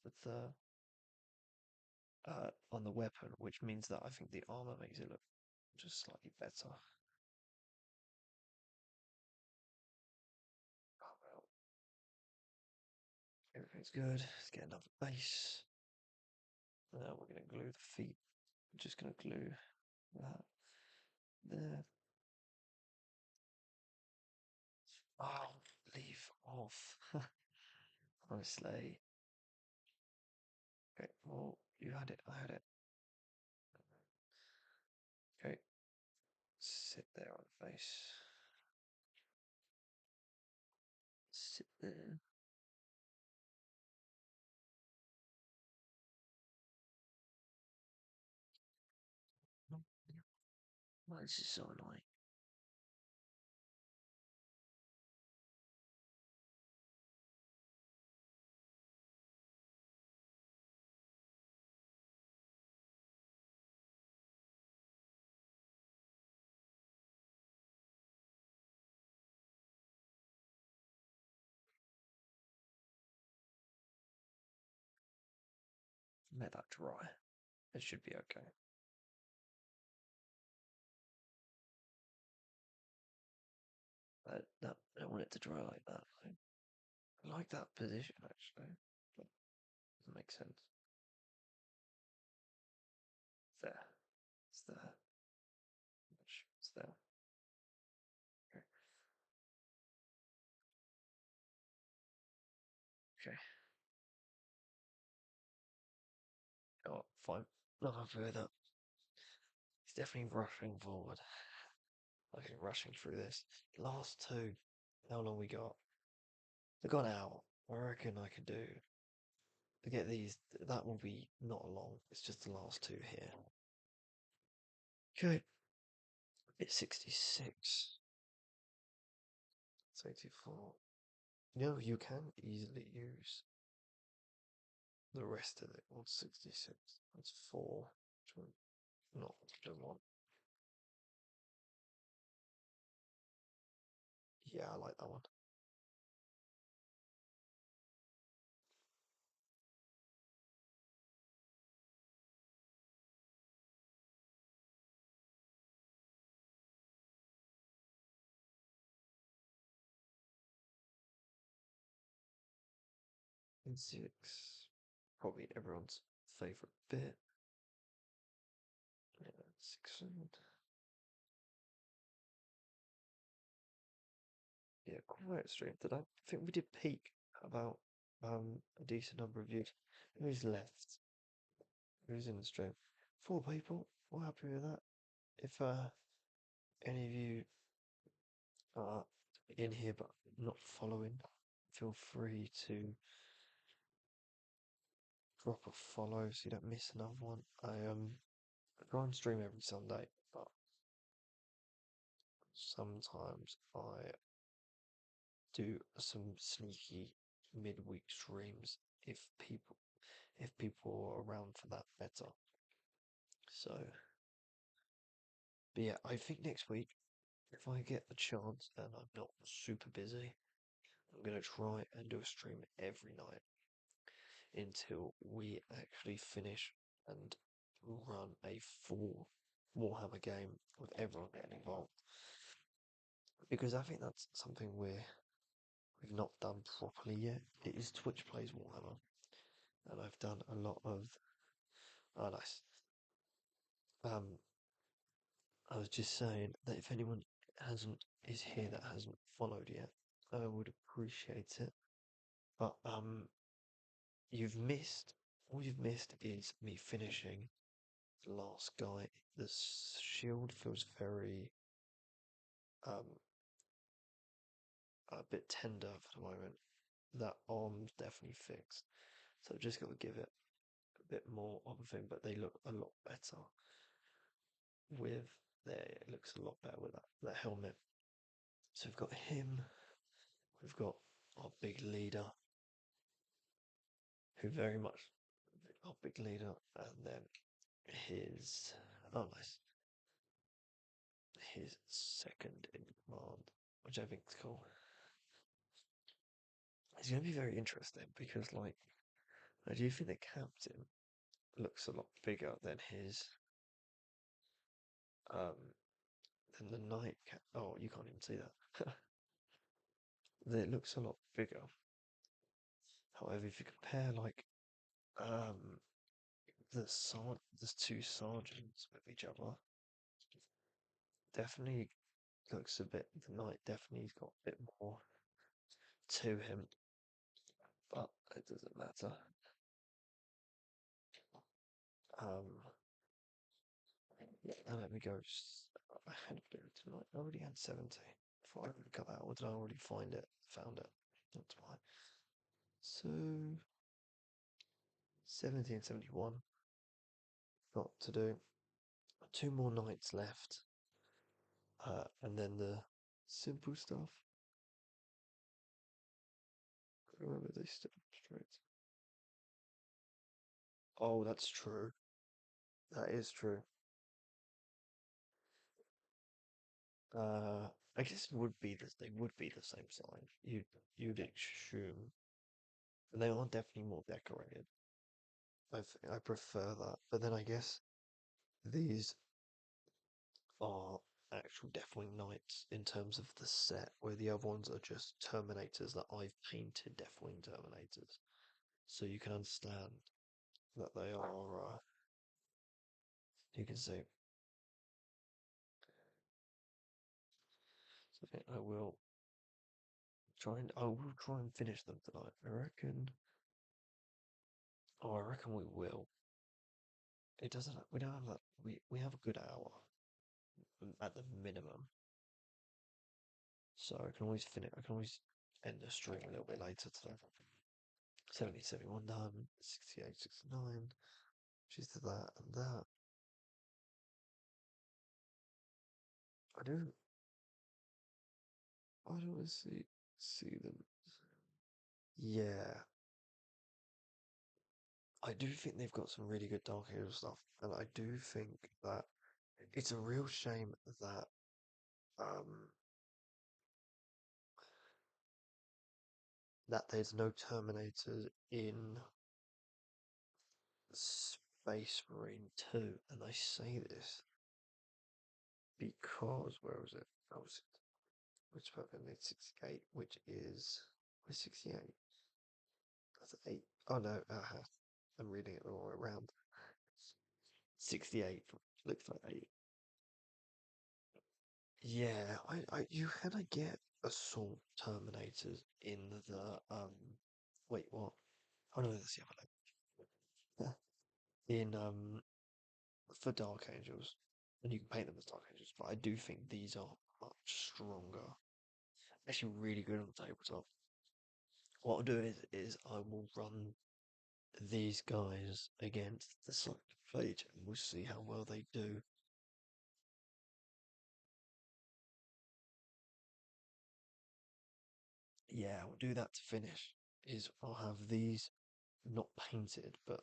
the weapon, which means that I think the armor makes it look just slightly better. Oh well, everything's good. Let's get another base. Now we're gonna glue the feet. I'm just gonna glue that there. Oh, leave off. Honestly. Okay, well, you had it, I had it. Okay, sit there on the face. Sit there. Why is this so annoying? Let that dry. It should be okay. I don't want it to dry like that. I like that position actually. But it doesn't make sense. There. It's there. It's there. Okay. Okay. Oh, fine. Not happy with that. He's definitely rushing forward. Like he's rushing through this. Last two. How long we got? We got an hour. I reckon I could do to get these. That will be not long. It's just the last two here. Okay. It's 66. It's 84. No, you can easily use the rest of it. 166. That's 4. Which one? Not the one. Yeah, I like that one. And 6. Probably everyone's favourite bit. Yeah, 6. Yeah, quiet stream today. I think we did peak about a decent number of views. Who's left? Who's in the stream? 4 people. We're happy with that. If any of you are in here but not following, feel free to drop a follow so you don't miss another one. I try and stream every Sunday, but sometimes I do some sneaky midweek streams if people are around for that better. So, but yeah, I think next week, if I get a chance and I'm not super busy, I'm gonna try and do a stream every night until we actually finish and run a full Warhammer game with everyone getting involved. Because I think that's something we've not done properly yet. It is Twitch Plays Warhammer, and I've done a lot of. Oh, nice. I was just saying that if anyone hasn't is here that hasn't followed yet, I would appreciate it. But you've missed. All you've missed is me finishing the last guy. The shield feels very um a bit tender for the moment. That arm's definitely fixed, so I've just got to give it a bit more of a thing. But they look a lot better with there. It looks a lot better with that helmet. So we've got him. We've got our big leader, who very much our big leader, and then his oh nice, his second in command, which I think is cool. It's going to be very interesting because, like, I do think the captain looks a lot bigger than his um than the knight. Oh, you can't even see that. It looks a lot bigger. However, if you compare like um there's two sergeants with each other, definitely looks a bit. The knight definitely's got a bit more to him, but it doesn't matter. Um, and let me go. I had a bit tonight. I already had 70. Before I cut that, or did I already find it? Found it. That's why. So 70 and 71. Got to do 2 more nights left, and then the simple stuff. Remember they step straight. Oh, that's true. That is true. I guess it would be this. They would be the same size. You'd assume, and they are definitely more decorated. I prefer that, but then I guess these are actual Deathwing Knights in terms of the set, where the other ones are just Terminators that I've painted Deathwing Terminators, so you can understand that they are. You can see. So I think I will try and finish them tonight. I reckon. Oh, I reckon we will. It doesn't. We don't have that. We have a good hour at the minimum. So I can always finish. I can always end the stream a little bit later today. 70, 71 done. 68, 69. She's to that and that. I do. I don't want to see them. Yeah, I do think they've got some really good Dark Angel stuff, and I do think that it's a real shame that um that there's no Terminators in Space Marine 2, and I say this because where was it? That was which weapon made 68, which is where's 68? That's 8. Oh no, I'm reading it the wrong way around. 68 looks like 8. Yeah, you kind of get assault terminators in the wait, what? Oh no, that's the other name. In for Dark Angels, and you can paint them as Dark Angels, but I do think these are much stronger. Actually, really good on the tabletop. What I'll do is I will run these guys against the selected page, and we'll see how well they do. Yeah, I'll do that to finish. Is I'll have these not painted but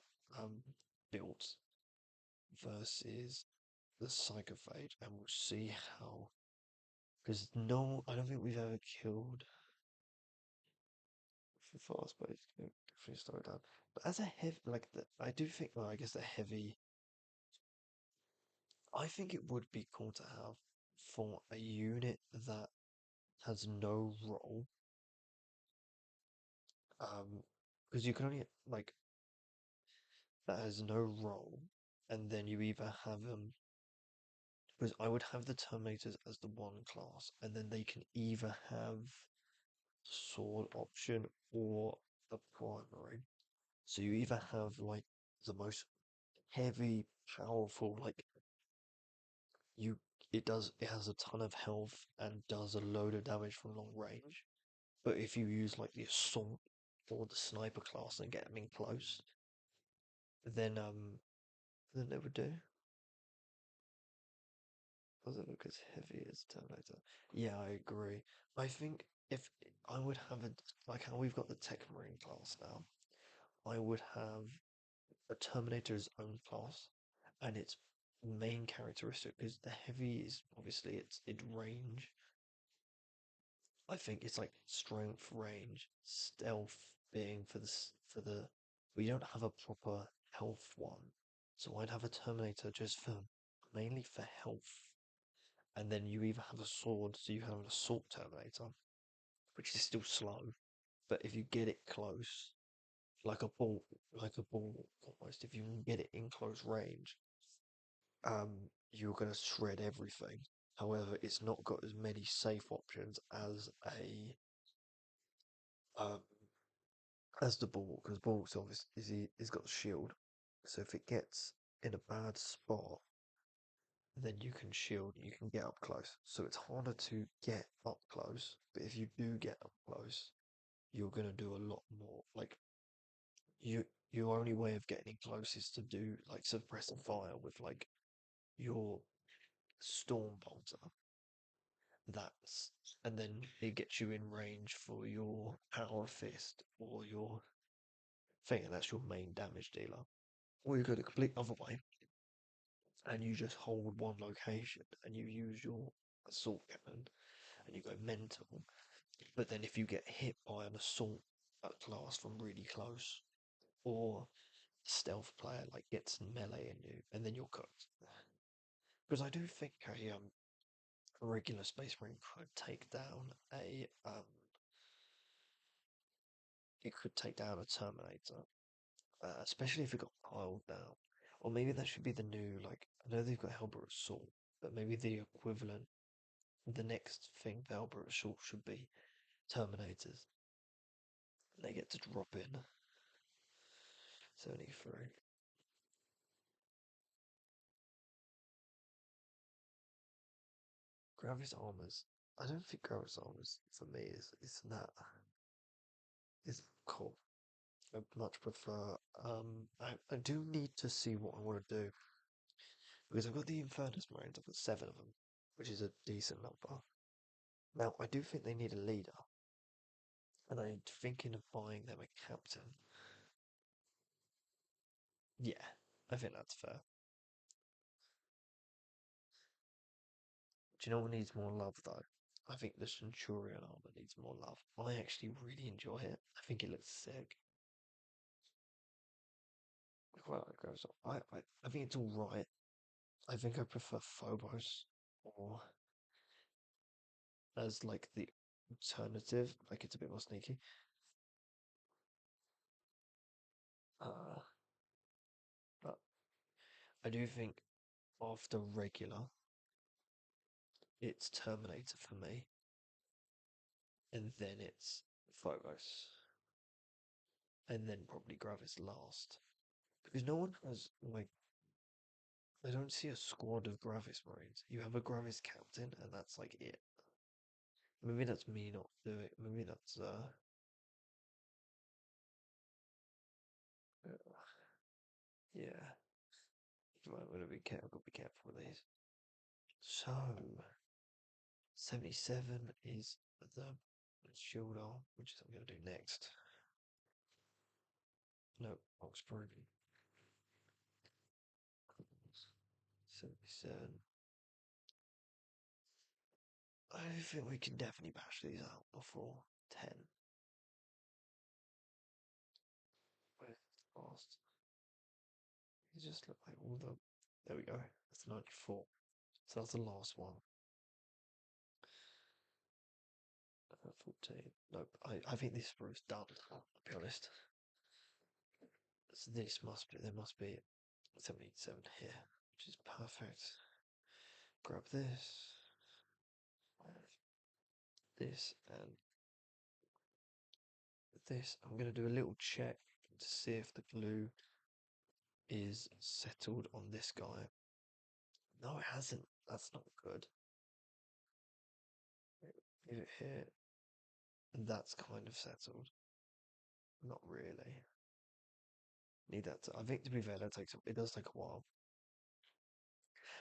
built versus the Psychophage, and we'll see how. Because no, I don't think we've ever killed for fast, but it's definitely slow down. But as a heavy, like I do think, well, I guess the heavy. I think it would be cool to have for a unit that has no role. Because you can only like that has no role, and then you either have because I would have the Terminators as the one class, and then they can either have sword option or the primary. So you either have like the most heavy, powerful, like you it has a ton of health and does a load of damage from long range. But if you use like the assault or the sniper class and get them in close, then they would do. Doesn't look as heavy as Terminator. Yeah, I agree. I think if I would have a like how we've got the Tech Marine class now, I would have a Terminator's own class, and its main characteristic is the heavy is obviously it's in range. I think it's like strength, range, stealth being for the. We don't have a proper health one, so I'd have a Terminator just for mainly for health, and then you either have a sword, so you have an assault Terminator, which is still slow, but if you get it close, like a ball almost, if you can get it in close range, you're gonna shred everything. However, it's not got as many safe options um, as the ball, because ball's obviously is got a shield. So if it gets in a bad spot, then you can shield, you can get up close. So it's harder to get up close, but if you do get up close, you're gonna do a lot more. Like you, your only way of getting in close is to do like suppress fire with like your storm bolter. That's and then it gets you in range for your power fist or your thing, and that's your main damage dealer. Or you go the complete other way and you just hold one location and you use your assault cannon and you go mental. But then if you get hit by an assault class from really close, or stealth player like gets melee in you, and then you're cooked. Because I do think a regular Space Marine could take down it could take down a Terminator, especially if it got piled down. Or maybe that should be the new like I know they've got Hellbrook Assault, but maybe the equivalent, the next thing for Hellbrook Assault should be Terminators. They get to drop in 73. Gravis armors. I don't think Gravis armors for me is that is cool. I much prefer. I do need to see what I want to do because I've got the Infernus Marines. I've got 7 of them, which is a decent number. Now, I do think they need a leader, and I'm thinking of buying them a captain. Yeah, I think that's fair. Do you know what needs more love, though? I think the Centurion armor needs more love. I actually really enjoy it. I think it looks sick. Well, it goes on. I think it's all right. I think I prefer Phobos or as like the alternative. Like it's a bit more sneaky. Uh, but I do think after regular, it's Terminator for me, and then it's Phobos, and then probably Gravis last. Because no one has like I don't see a squad of Gravis Marines. You have a Gravis captain, and that's like it. Maybe that's me not doing. Maybe that's yeah. Right, I'm gonna be careful. Got to be careful with these. So 77 is the shield arm, which is what I'm gonna do next. No, Oxford. 77. I think we can definitely bash these out before 10. Where's the last? It just look like all the. There we go. That's 94. So that's the last one. 14. Nope. I think this is done. I'll be honest. So this must be. There must be 77 here, which is perfect. Grab this, and this. I'm going to do a little check to see if the glue is settled on this guy. No, it hasn't. That's not good. Give it here. That's kind of settled. Not really. Need that to, I think to be fair, it does take a while.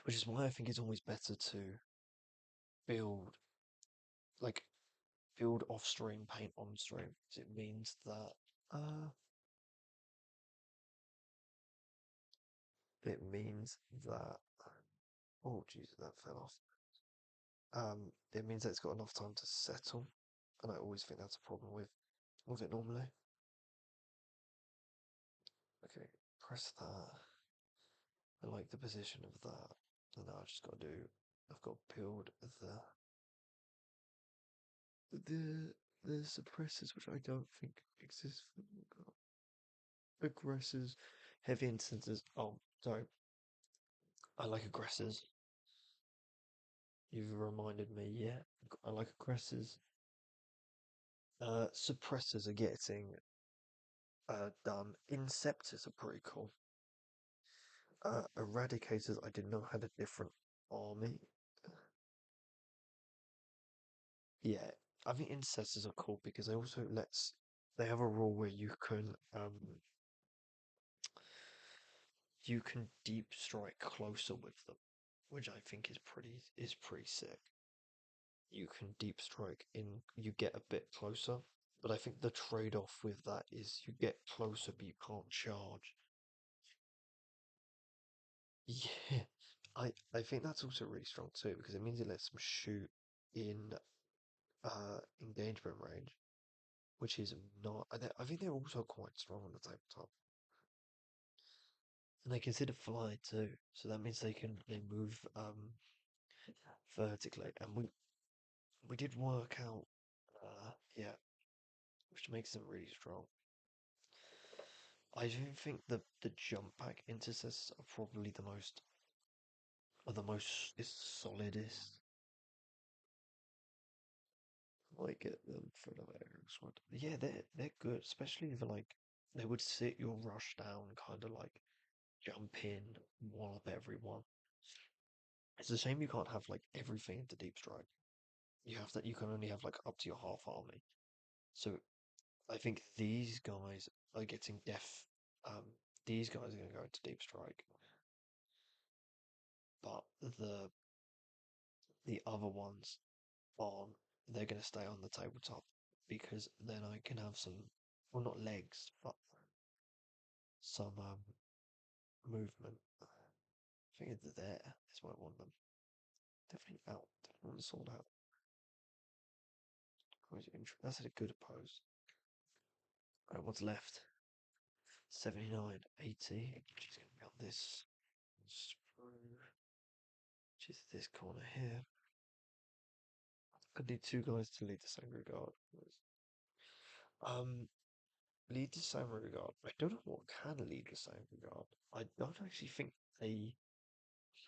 Which is why I think it's always better to build like build off stream, paint on stream. Because it means that uh it means that oh Jesus, that fell off. It means that it's got enough time to settle. And I always think that's a problem with it normally. Okay, press that. I like the position of that. And now I've got to build the suppressors, which I don't think exist. Aggressors, heavy instances. Oh, sorry. I like aggressors. You've reminded me, yeah. I like aggressors. Suppressors are getting done. Inceptors are pretty cool. Eradicators, I didn't know had a different army. Yeah, I think Inceptors are cool because they have a rule where you can deep strike closer with them, which I think is pretty sick. You can deep strike you get a bit closer, but I think the trade-off with that is you get closer but you can't charge. Yeah, I think that's also really strong too because it means it lets them shoot in engagement range, which is not. I think they're also quite strong on the tabletop, and they consider fly too. So that means they move vertically, and we did work out yeah, which makes them really strong. I do think the jump back intercessors are probably the most is solidest. I get them for the squad. Yeah, they're good, especially if like they would sit your rush down, kind of like jump in, wallop everyone. It's a shame you can't have like everything into deep strike. You can only have like up to your half army. So I think these guys are getting deaf. Um, these guys are going to go into deep strike, but the other ones aren't. they're going to stay on the tabletop because then I can have some, well, not legs, but some movement. I think it's there is where I want them. Definitely out. Definitely want to sort out. That's a good pose. Right, what's left? 79, 80. She's going to be on this sprue. Which is this corner here. I need two guys to lead the Sangre Guard. Um, lead the Sangre Guard. I don't know what can lead the Sangre Guard. I don't actually think they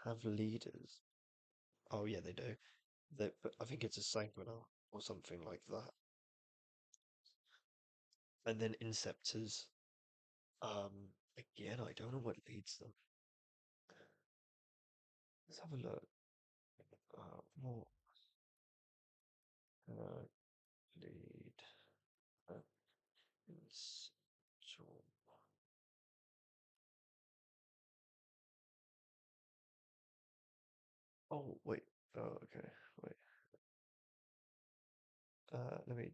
have leaders. Oh yeah, they do. But I think it's a Sanguinar or something like that. And then Inceptors. Again, I don't know what leads them. Let's have a look. What lead? Uh, Inceptor. Oh wait. Oh okay. Wait. Let me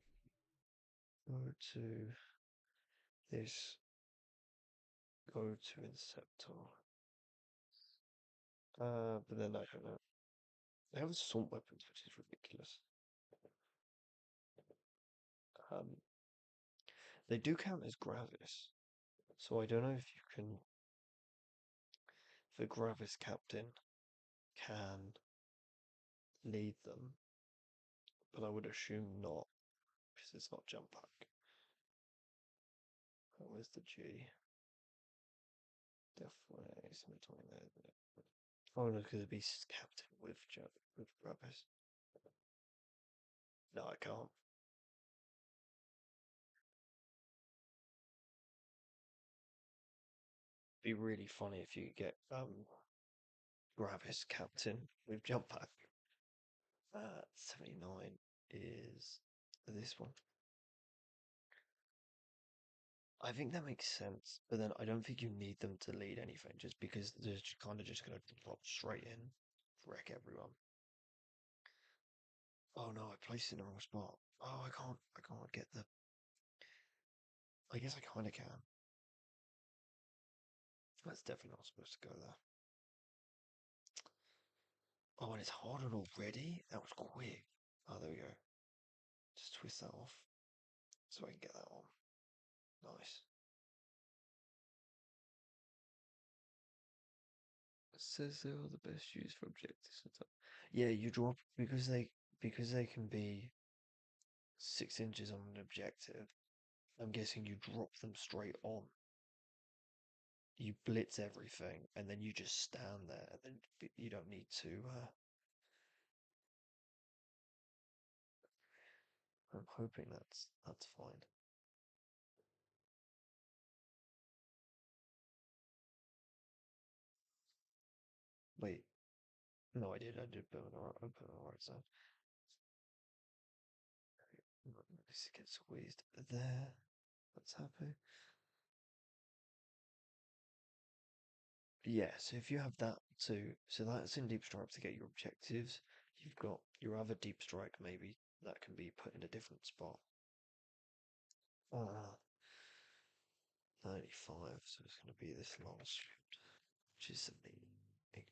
go to this. Go to Inceptor. But then I don't know. They have assault weapons, which is ridiculous. Um, they do count as Gravis, so I don't know if you can. The Gravis captain can lead them, but I would assume not, because it's not jump pack. Oh, where's the G? Definitely something there. Oh, no, because it'd be captain with Gravis. No, I can't. Be really funny if you get Gravis captain with jump pack. 79 is this one. I think that makes sense, but then I don't think you need them to lead anything, just because they're kind of just going to drop straight in, wreck everyone. Oh no, I placed it in the wrong spot. Oh, I can't get the. I guess I kind of can. That's definitely not supposed to go there. Oh, and it's harder already? That was quick. Oh, there we go. Just twist that off so I can get that on. Nice. It says they are the best used for objectives and stuff. Yeah, you drop because they can be 6 inches on an objective. I'm guessing you drop them straight on. You blitz everything, and then you just stand there, and then you don't need to. I'm hoping that's fine. Wait, no, I did. I did put on the right. I put on the right side. This gets squeezed there. That's happy. Yeah, so if you have that too, so that's in deep strike to get your objectives. You've got your other deep strike, maybe that can be put in a different spot. 95, so it's going to be this last script, which is 8.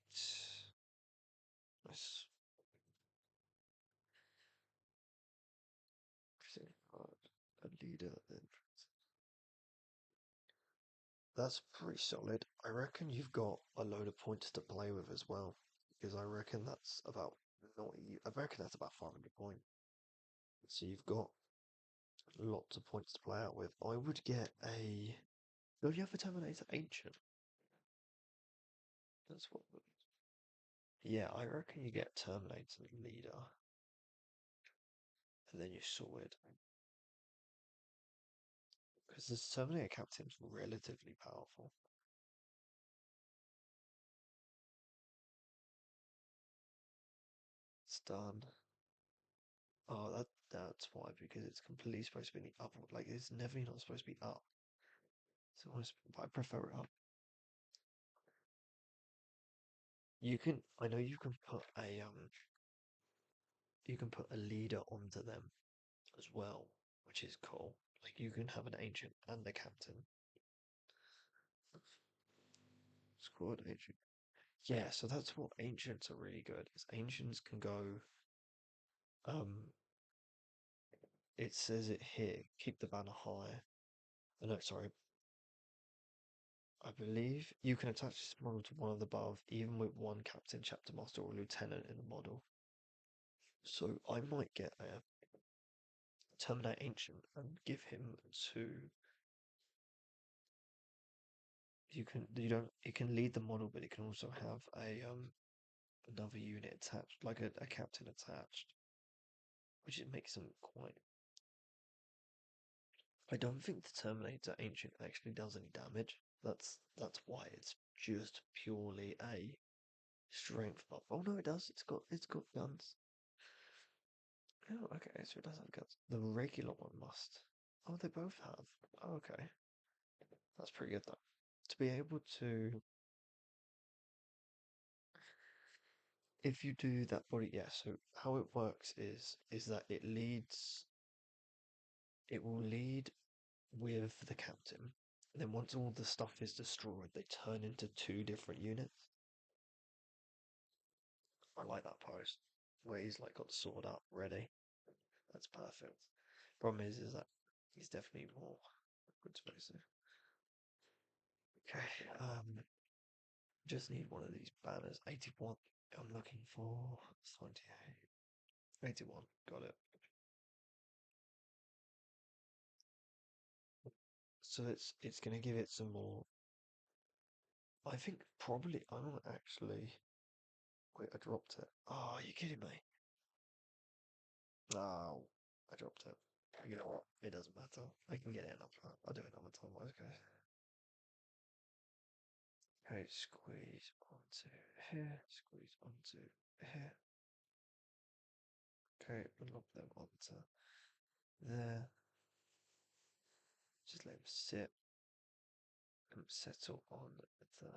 Nice. A leader then. That's pretty solid. I reckon you've got a load of points to play with as well, because I reckon that's about not. I reckon that's about 500 points. So you've got lots of points to play out with. I would get a. Don't you have a Terminator Ancient? That's what. Yeah, I reckon you get Terminator Leader, and then you Sword. Because the Terminator Captain's relatively powerful. Stun. Oh, that's why, because it's completely supposed to be in the upper. Like, it's never not supposed to be up. So I prefer it up. You can. I know you can put a you can put a leader onto them as well, which is cool. Like you can have an ancient and a captain. Squad ancient. Yeah, so that's what ancients are really good. Is ancients can go. Um, it says it here. Keep the banner high. No, sorry. I believe you can attach this model to one of the above, even with one captain, chapter master, or lieutenant in the model. So I might get a terminate ancient and give him to. You don't. It can lead the model, but it can also have a another unit attached, like a captain attached, which it makes them quite. I don't think the Terminator Ancient actually does any damage. That's why it's just purely a strength buff. Oh no, it does. It's got guns. Oh, okay, so it does have guns. The regular one must. Oh, they both have. Oh, okay, that's pretty good though. To be able to, if you do that body, yeah. So how it works is that it will lead with the captain. And then once all the stuff is destroyed, they turn into two different units. I like that pose where he's like got the sword up, ready. That's perfect. Problem is that he's definitely more good explosive. Okay, just need one of these banners. 81. I'm looking for 28. 81. Got it. So it's gonna give it some more. I think probably I might actually. Wait, I dropped it. Oh, are you kidding me? Oh, I dropped it. You know what? It doesn't matter. I can get it another. I'll do it another time. Okay. Okay, squeeze onto here, squeeze onto here. Okay, lock them onto there. Just let them sit and settle on the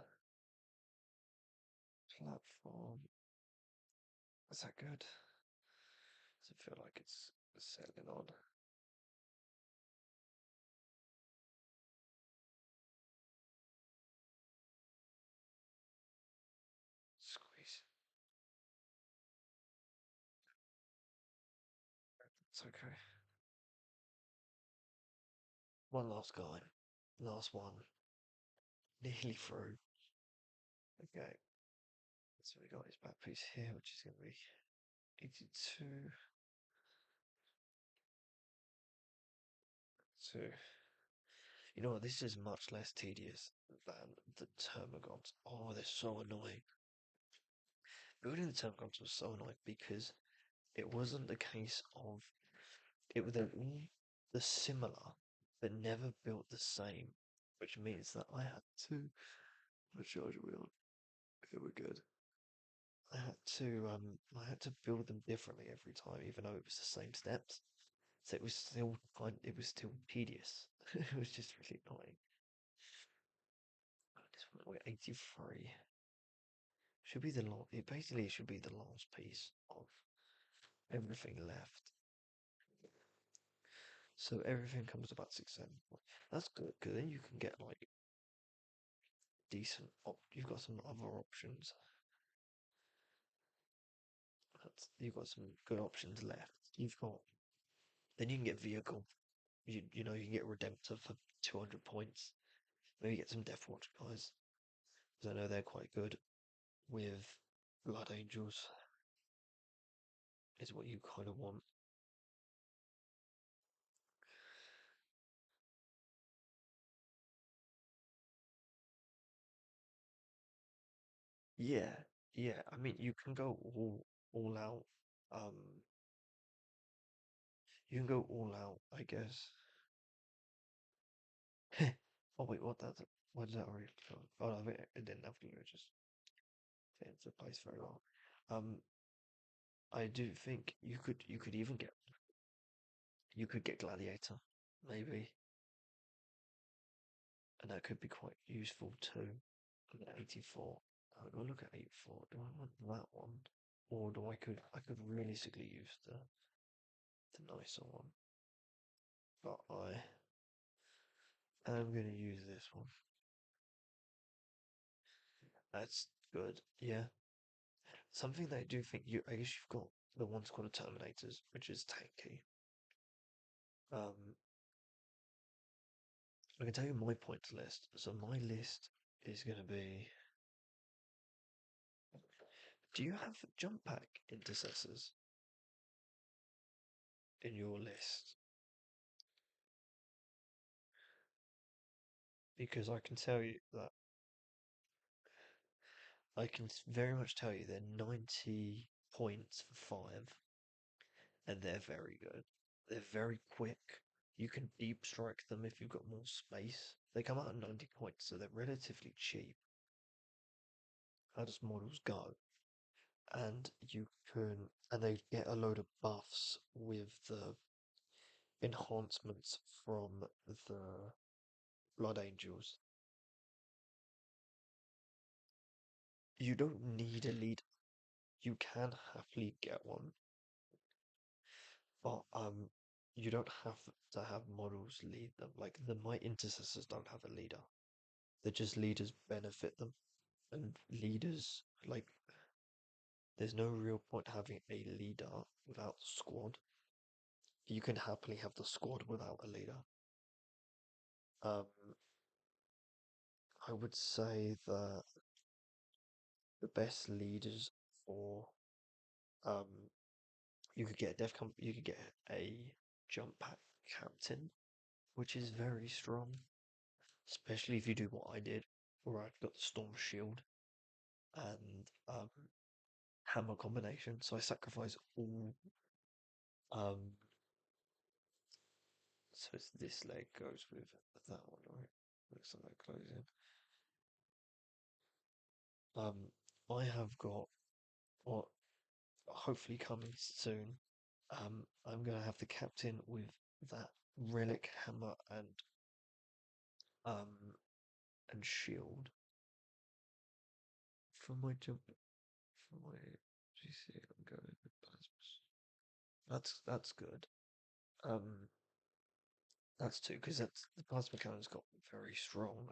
platform. Is that good? Does it feel like it's settling on? Squeeze. It's okay. One last guy. Last one. Nearly through. Okay. So we got his back piece here, which is going to be 82. So, you know what? This is much less tedious than the Termagants. Oh, they're so annoying. Building the Termagants was so annoying because it wasn't the case of it was all the similar, but never built the same, which means that I had to. What charge are we on? Okay, we're good. I had to build them differently every time, even though it was the same steps. So it was still tedious. It was just really annoying. This one, we're 83. Should be the last. It basically should be the last piece of everything left. So everything comes about 6 7. That's good because then you can get like decent. You've got some other options. You've got some good options left. You've got then you can get vehicle. You know you can get Redemptor for 200 points. Maybe get some Death Watch guys because I know they're quite good with Blood Angels. Is what you kind of want. Yeah, yeah. I mean, you can go all out. Um, you can go all out, I guess. Oh wait, what did that already? Oh no, it didn't have to. It just fit into place very well. Um, I do think you could get Gladiator, maybe, and that could be quite useful too. 84. I'll go look at 84. Do I want that one? or do I could realistically use the nicer one, but I am going to use this one. That's good. Yeah. Something that I do think I guess you've got the ones called the Terminators, which is tanky. Um, I can tell you my points list. So my list is going to be. Do you have jump pack intercessors in your list? Because I can tell you that I can very much tell you they're 90 points for 5, and they're very good. They're very quick. You can deep strike them if you've got more space. They come out at 90 points, so they're relatively cheap. How does models go? And and they get a load of buffs with the enhancements from the Blood Angels. You don't need a lead. You can happily get one, but you don't have to have models lead them. Like my intercessors don't have a leader. They're just leaders benefit them, and leaders like there's no real point having a leader without the squad. You can happily have the squad without a leader. Um, I would say that the best leaders for um you could get a jump pack captain, which is very strong, especially if you do what I did, where I've got the storm shield and hammer combination. So I sacrifice all um so it's this leg goes with that one, right? Looks like that closing. I have got what hopefully coming soon. I'm gonna have the captain with that relic hammer um and shield for my jump for my GC. I'm going with plasmas. That's good. Um, that's two because that's the plasma cannon's got very strong.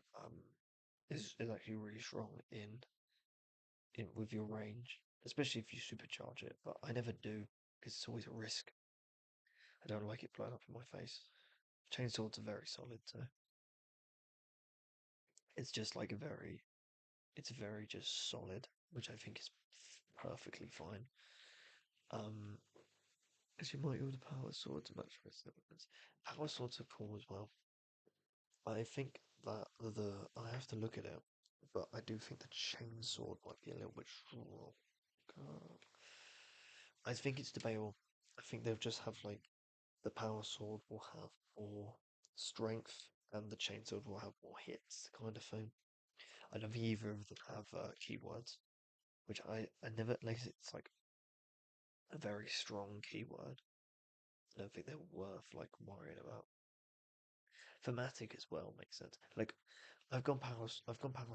Is actually really strong in with your range, especially if you supercharge it. But I never do because it's always a risk. I don't like it blowing up in my face. Chainswords are very solid too. It's just like it's very just solid, which I think is perfectly fine. Um, as you might use the power sword to match with weapons. Power swords are cool as well. I think that I have to look at it, but I do think the chainsword might be a little bit strong. I think it's debatable. I think they'll just have like the power sword will have more strength and the chainsword will have more hits, kind of thing. I don't think either of them have keywords, which I never like. It's like a very strong keyword. I don't think they're worth like worrying about. Thematic as well makes sense. Like I've gone power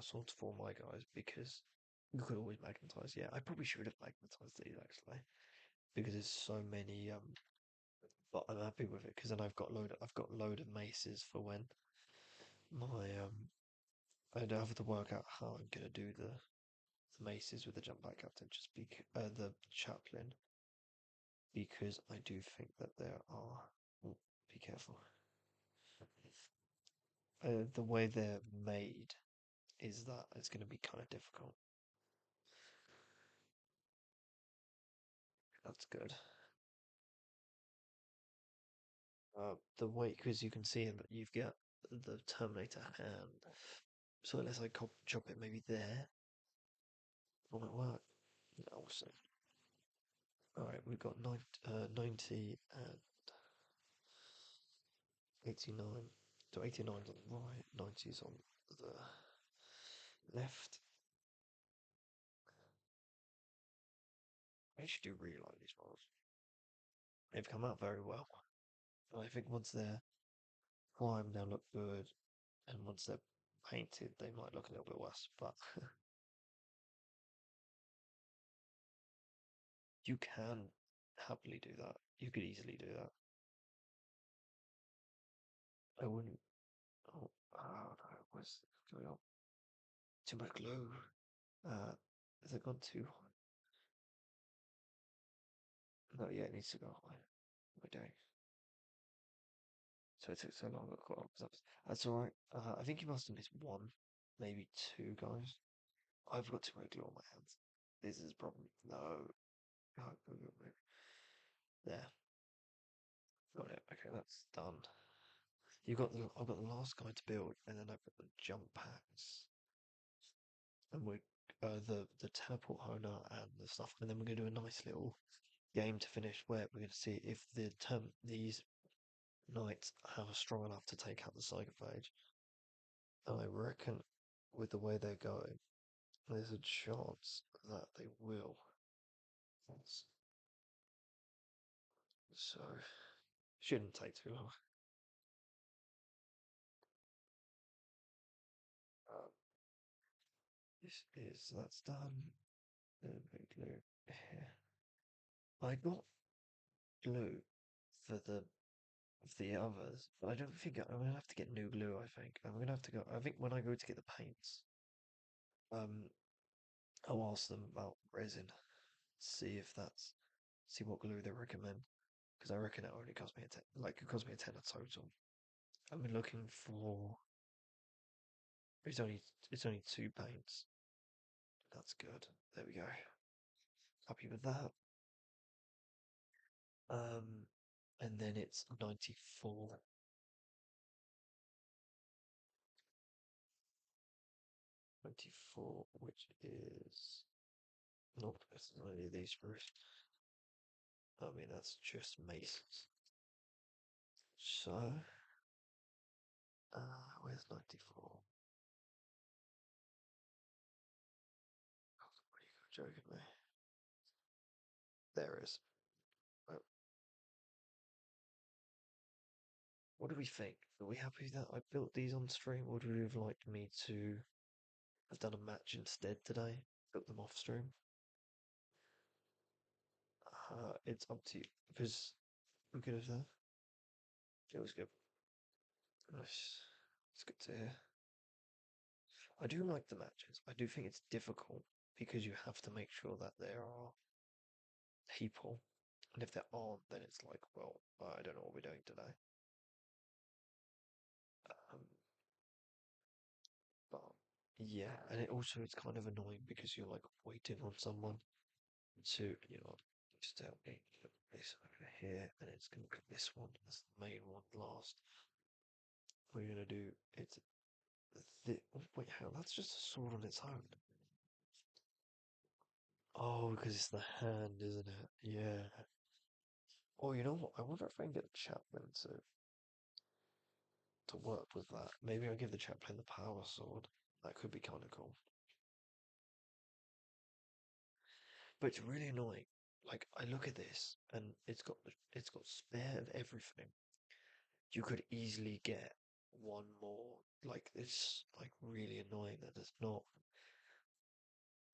swords for my guys because you could always magnetize. Yeah, I probably should have magnetized these actually because there's so many. But I'm happy with it because then I've got load of maces for when my I don't have to work out how I'm gonna do the maces with the jump back captain just the chaplain because I do think that there are. Oh, be careful. The way they're made is that it's going to be kind of difficult. That's good. The way, because you can see that you've got the Terminator hand. So unless I chop it maybe there, will it work? No, so. Alright, we've got 90 and 89. So 89's on the right, 90's on the left. I actually do really like these models. They've come out very well. And I think once they're primed, they'll look good. And once they're painted, they might look a little bit worse. But You can happily do that. You could easily do that. I wouldn't. Oh, no, what's going on? Too much glue. Has it gone too high? No, yeah, it needs to go high. What am I doing? So it took so long. I got up. That's all right. I think you must have missed one, maybe two guys. I've got too much glue on my hands. This is a problem. No, no, no, no, no. There, got it. Okay, that's done. You got the. I've got the last guy to build, and then I've got the jump packs, and the teleport owner and the stuff, and then we're gonna do a nice little game to finish where we're gonna see if these knights are strong enough to take out the psychophage. And I reckon, with the way they're going, there's a chance that they will. So, shouldn't take too long. Um, that's done. Glue here. I got glue for the others, but I don't think I'm gonna have to get new glue. I think I'm gonna have to go. I think when I go to get the paints, um, I'll ask them about resin, see if that's see what glue they recommend, because I reckon it only cost me a ten, like it cost me a tenner total. I've been looking for. It's only it's only two paints. That's good. There we go. Happy with that. Um, and then it's 94. 24, which is not personally these first. I mean, that's just masons. So, where's 94? What are you joking me? There is. Well, what do we think? Are we happy that I built these on stream, or would you have liked me to have done a match instead today? Built them off stream? It's up to you, because we're good at that. It was good. Nice. It's good to hear. I do like the matches. I do think it's difficult because you have to make sure that there are people, and if there aren't, then it's like, well, I don't know what we're doing today. Um, but yeah, and it also it's kind of annoying because you're like waiting on someone to, just help me put this over here, and it's gonna put this one as the main one last. We're gonna do it's oh, wait, how? That's just a sword on its own. Oh, because it's the hand, isn't it? Yeah. Oh, you know what? I wonder if I can get the chaplain to work with that. Maybe I'll give the chaplain the power sword. That could be kind of cool. But it's really annoying. Like I look at this and it's got spare of everything. You could easily get one more. Like it's like really annoying that there's not.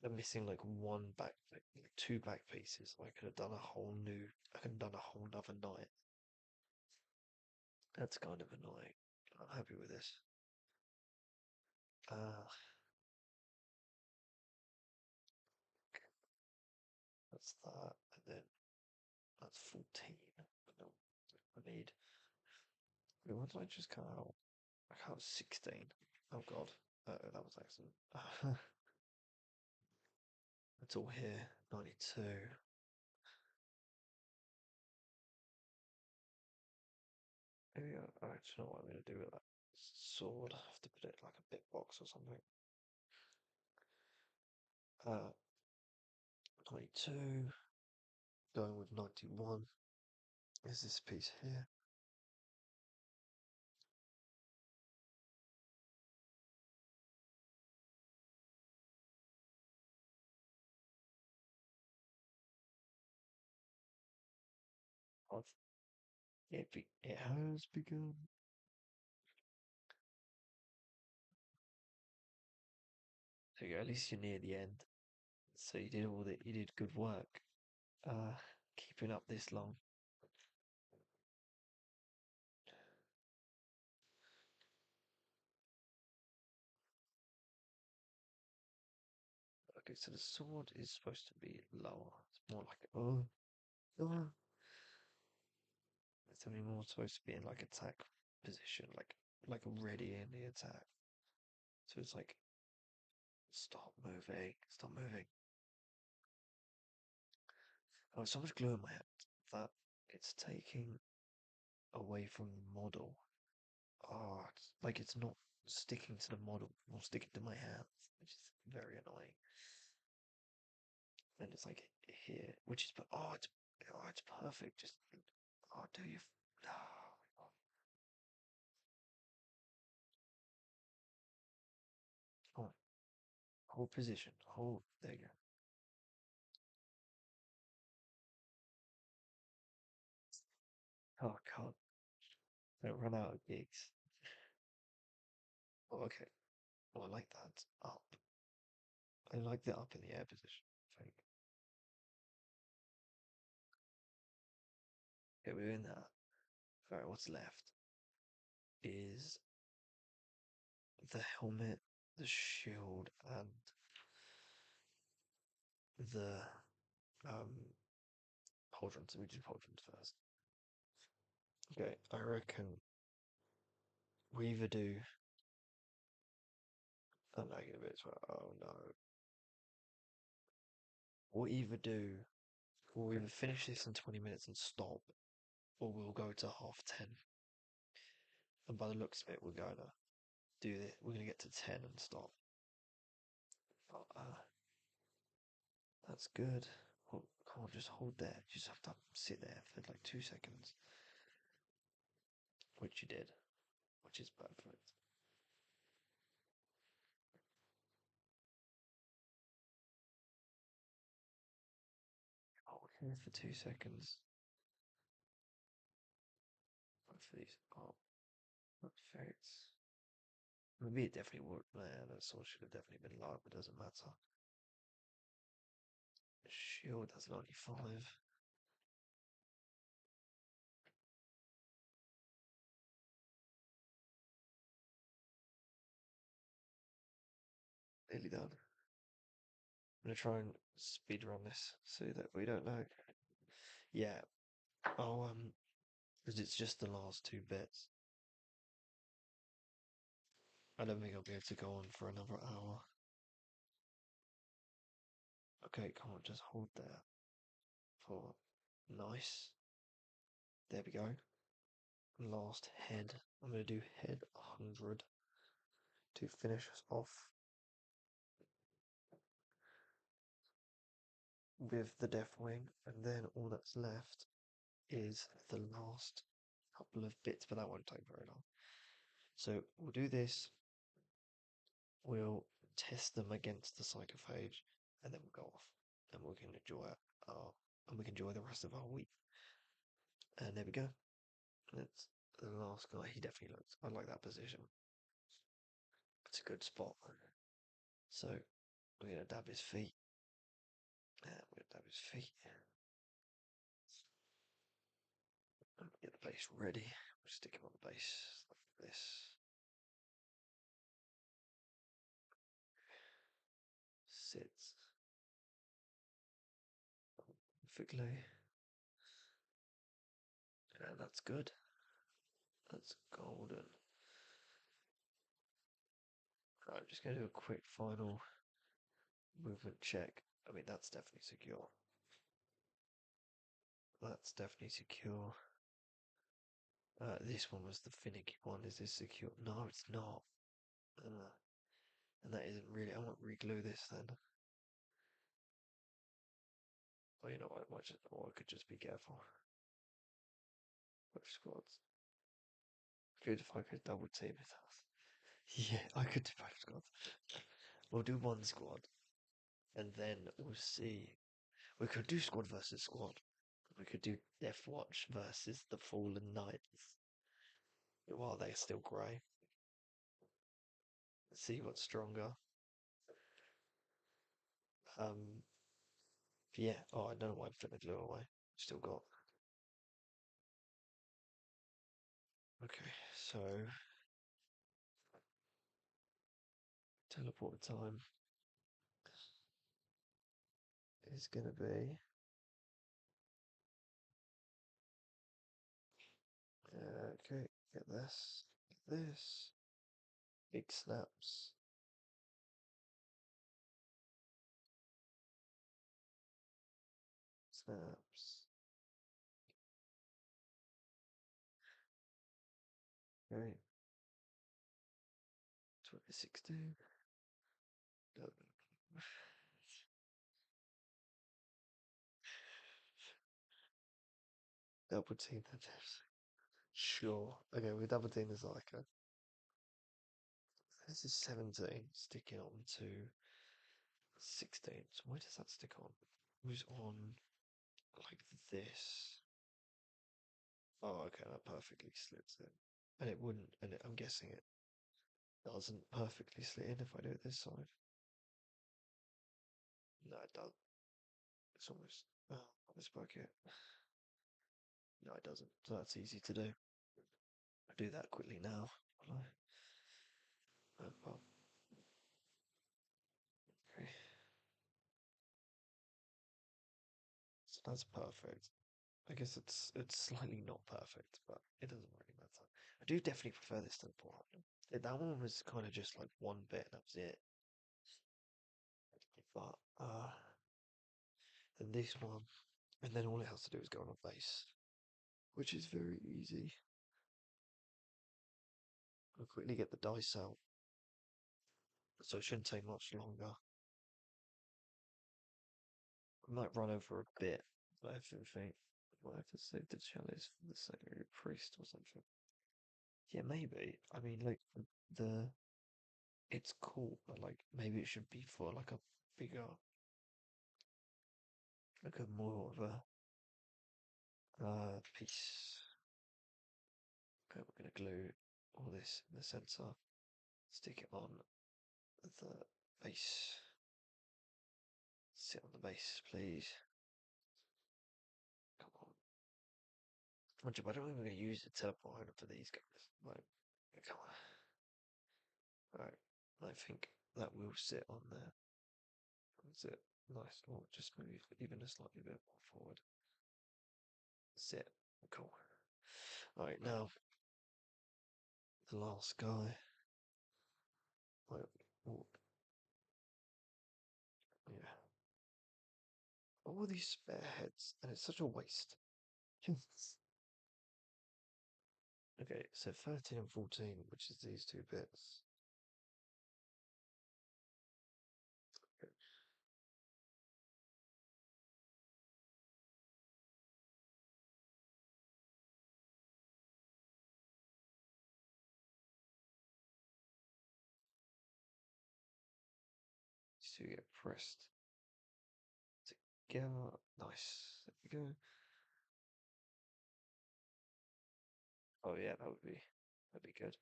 I'm missing like one back, like two back pieces. I could have done a whole new. I could have done a whole nother night. That's kind of annoying. I'm happy with this. Uh, that's that, and then that's 14. No, I need. Wait, what did I just cut out? I cut out 16. Oh god, that was accident. It's all here. 92. Maybe I actually know what I'm gonna do with that sword. I have to put it like a bit box or something. 92. Going with 91. Is this piece here? Oh, it has begun. So at least you're near the end. So you did good work. keeping up this long. Okay, so the sword is supposed to be lower. It's more like oh. It's only more supposed to be in like attack position, like ready in the attack. So it's like stop moving. Oh, so much glue in my hand that it's taking away from the model. Oh, it's not sticking to the model, or sticking to my hands, which is very annoying. And it's like here, which is it's perfect. Just do you? Oh, oh, hold position. Hold. There you go. Oh God, don't run out of gigs. Oh, okay. Oh, I like that. Up. I like the up in the air position. I think. Okay, we're in that. Alright, what's left is the helmet, the shield, and the um pauldrons. So we do pauldrons first. Okay, I reckon we either do. Oh no, get a bit as well. Oh no. We'll either do. We'll either finish this in 20 minutes and stop, or we'll go to half 10. And by the looks of it, we're going to do this. We're going to get to 10 and stop. But, that's good. Well, come on, just hold there. You just have to sit there for like 2 seconds. Which you did. Which is perfect. Hold here for 2 seconds. Wait for these. Oh, perfect. Maybe it definitely would. Man, that sword should have definitely been low, but it doesn't matter. Shield has 95. Nearly done. I'm gonna try and speed run this so that we don't know. Yeah. Oh, because it's just the last two bits. I don't think I'll be able to go on for another hour. Okay, come on, just hold there for nice. There we go. Last head. I'm gonna do head 100 to finish us off with the Death Wing, and then all that's left is the last couple of bits, but that won't take very long. So we'll do this, we'll test them against the psychophage, and then we'll go off, and we can enjoy it, and we can enjoy the rest of our week. And there we go. That's the last guy. He definitely looks. I like that position. It's a good spot. So we're gonna dab his feet. Yeah, we're gonna dab his feet. And get the base ready. We'll stick him on the base like this. Sits perfectly. And that's good. That's golden. Right, I'm just going to do a quick final movement check. I mean, that's definitely secure. That's definitely secure. This one was the finicky one. Is this secure? No, it's not. And that isn't really. I won't re-glue this then. Well, you know what? Or I could just be careful. Which squads? Good if I could double team it. Yeah, I could do both squads. We'll do one squad, and then we'll see. We could do squad versus squad. We could do Death Watch versus the Fallen Knights while they're still grey. See what's stronger. Um, Yeah. Oh, I don't know why I'm flipping the glue away. Still got. Okay, so teleport time is gonna be. Okay, get this. Get this. Big snaps. Snaps. Okay. 2016. No. Double team the devs. Sure. Okay, we double team the Zyka. This is 17, sticking on to 16. So where does that stick on? It was on like this. Oh, okay, that perfectly slits in. And it wouldn't, I'm guessing it doesn't perfectly slit in if I do it this side. No, it does. It's almost, oh, this bucket. No, it doesn't. So that's easy to do. I'll do that quickly now. Well, okay. So that's perfect. I guess it's slightly not perfect, but it doesn't really matter. I do definitely prefer this to the 400. That one was kind of just like one bit, and that was it. But then this one, and then all it has to do is go on a base, which is very easy. I'll quickly get the dice out, so it shouldn't take much longer. I might run over a bit, but I think I might have to save the chalice for the secondary priest or something. Yeah, maybe. I mean, like the it's cool, but like maybe it should be for like a bigger, like a more of a piece. Okay, we're gonna glue all this in the center. Stick it on the base. Sit on the base, please. Come on. I don't even gonna use the teleport for these guys. Like, come on. Alright, I think that will sit on there. That's it. Nice. Or just move even a slightly bit more forward. Sit. Cool. Alright, now the last guy. Like, oh, yeah. All these spare heads, and it's such a waste. Okay, so 13 and 14, which is these two bits. Okay. These two get pressed together. Nice. There we go. Oh yeah, that'd be good.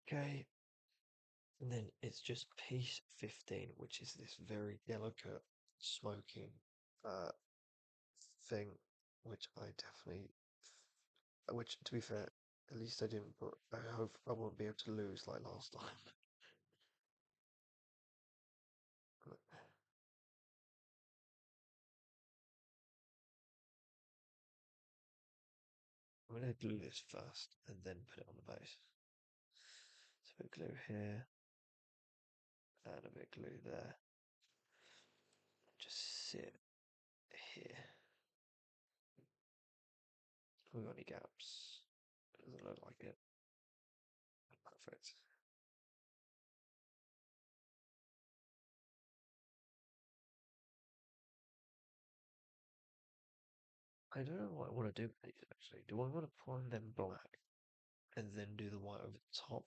Okay. And then it's just piece 15, which is this very delicate smoking uh thing, which I definitely, which to be fair, at least I didn't put, I hope I won't be able to lose like last time. I'm going to glue this first and then put it on the base. So a bit of glue here and a bit of glue there. Just sit here. Have we got any gaps? It doesn't look like it. Perfect. I don't know what I want to do with these actually. Do I want to prime them black and then do the white over the top?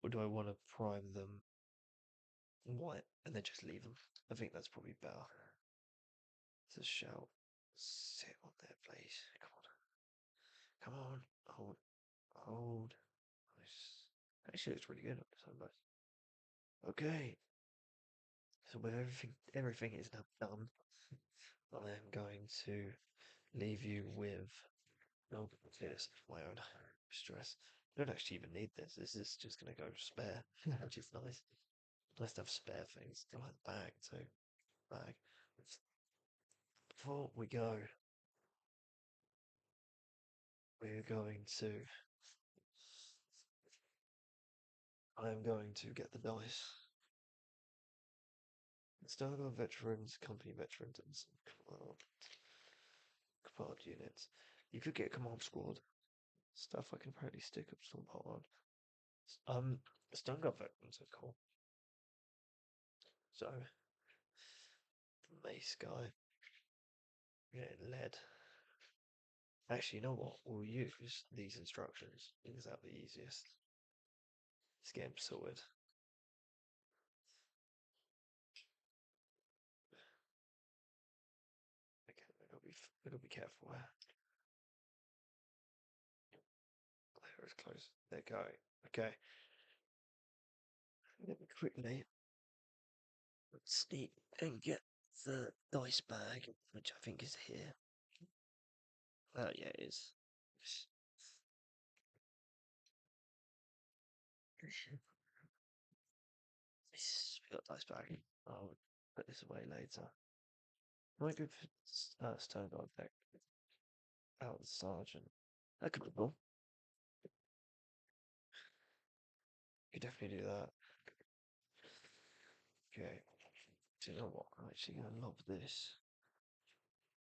Or do I want to prime them white and then just leave them? I think that's probably better. It's a shout. Sit on there, please. Come on. Come on. Hold. Hold. Nice. Actually, looks really good on this. Okay. So with everything is now done, I am going to leave you with no this my own stress. I don't actually even need this. This is just gonna go spare, which is nice. Nice to have spare things. I like the bag too. Bag. Before we go, we're going to. I am going to get the dice. Stargar veterans, company veterans, and some command units. You could get command squad stuff. I can probably stick up some part on. Stargar veterans are cool. So, the mace guy, yeah, lead. Actually, you know what? We'll use these instructions because that'll be easiest. Let's get him sorted. Okay, we gotta be careful there. Clear is close. There you go. Okay. Let me quickly sneak and get the dice bag, which I think is here. Oh yeah, it is. This we got dice bag. I'll put this away later. Might go for Stone God deck. Out the sergeant. That could be cool. Could definitely do that. Okay. Do you know what? I'm actually gonna lob this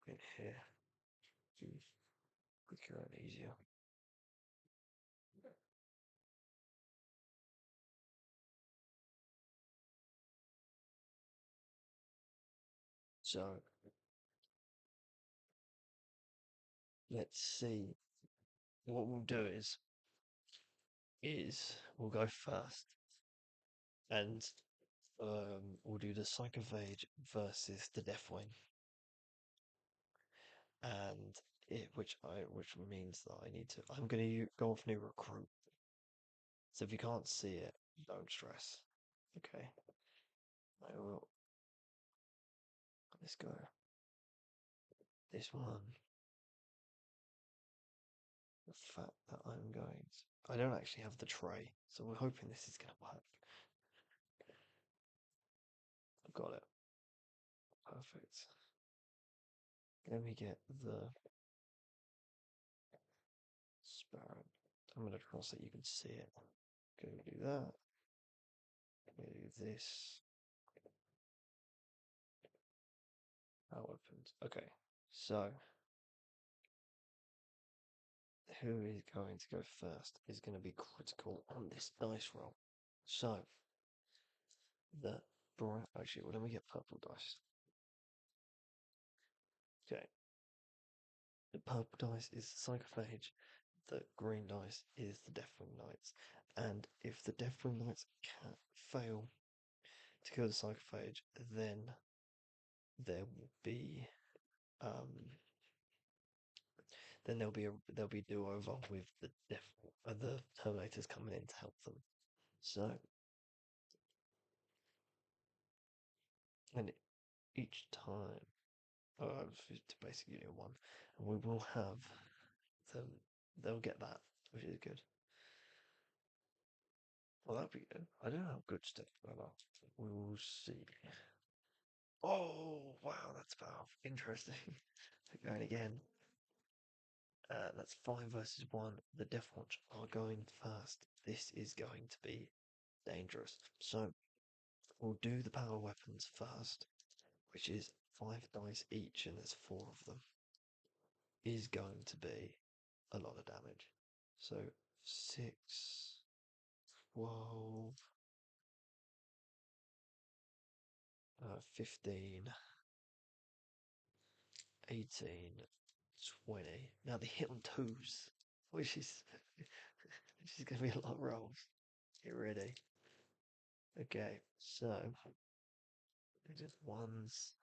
in here. Be quicker and easier. So let's see. What we'll do is we'll go first, and we'll do the Psychophage versus the Deathwing, and which means that I'm gonna go off new recruit. So if you can't see it, don't stress. Okay, I will. Let's go. This one. The fact that I don't actually have the tray, so we're hoping this is gonna work. I've got it. Perfect. Let me get the sparrow. I'm gonna cross it, you can see it. Go do that. Go do this. Power weapons. Okay, so who is going to go first is going to be critical on this dice roll. So the actually, well, let me get purple dice. Okay, the purple dice is the Psychophage. The green dice is the Deathwing Knights, and if the Deathwing Knights can fail to kill the Psychophage, then there will be there'll be do over with the Terminators coming in to help them. So, and each time, to basically do one, and we will have them. They'll get that, which is good. Well, that'd be good. I don't know how good stuff like that. We will see. Oh wow, that's powerful. Interesting. Going again. That's 5 versus 1. The Death Watch are going first. This is going to be dangerous. So we'll do the power weapons first, which is 5 dice each, and there's 4 of them. Is going to be a lot of damage. So 6, 12, 15, 18, 20. Now they hit on twos, which is which is going to be a lot of rolls. Get ready. Okay, so we did ones.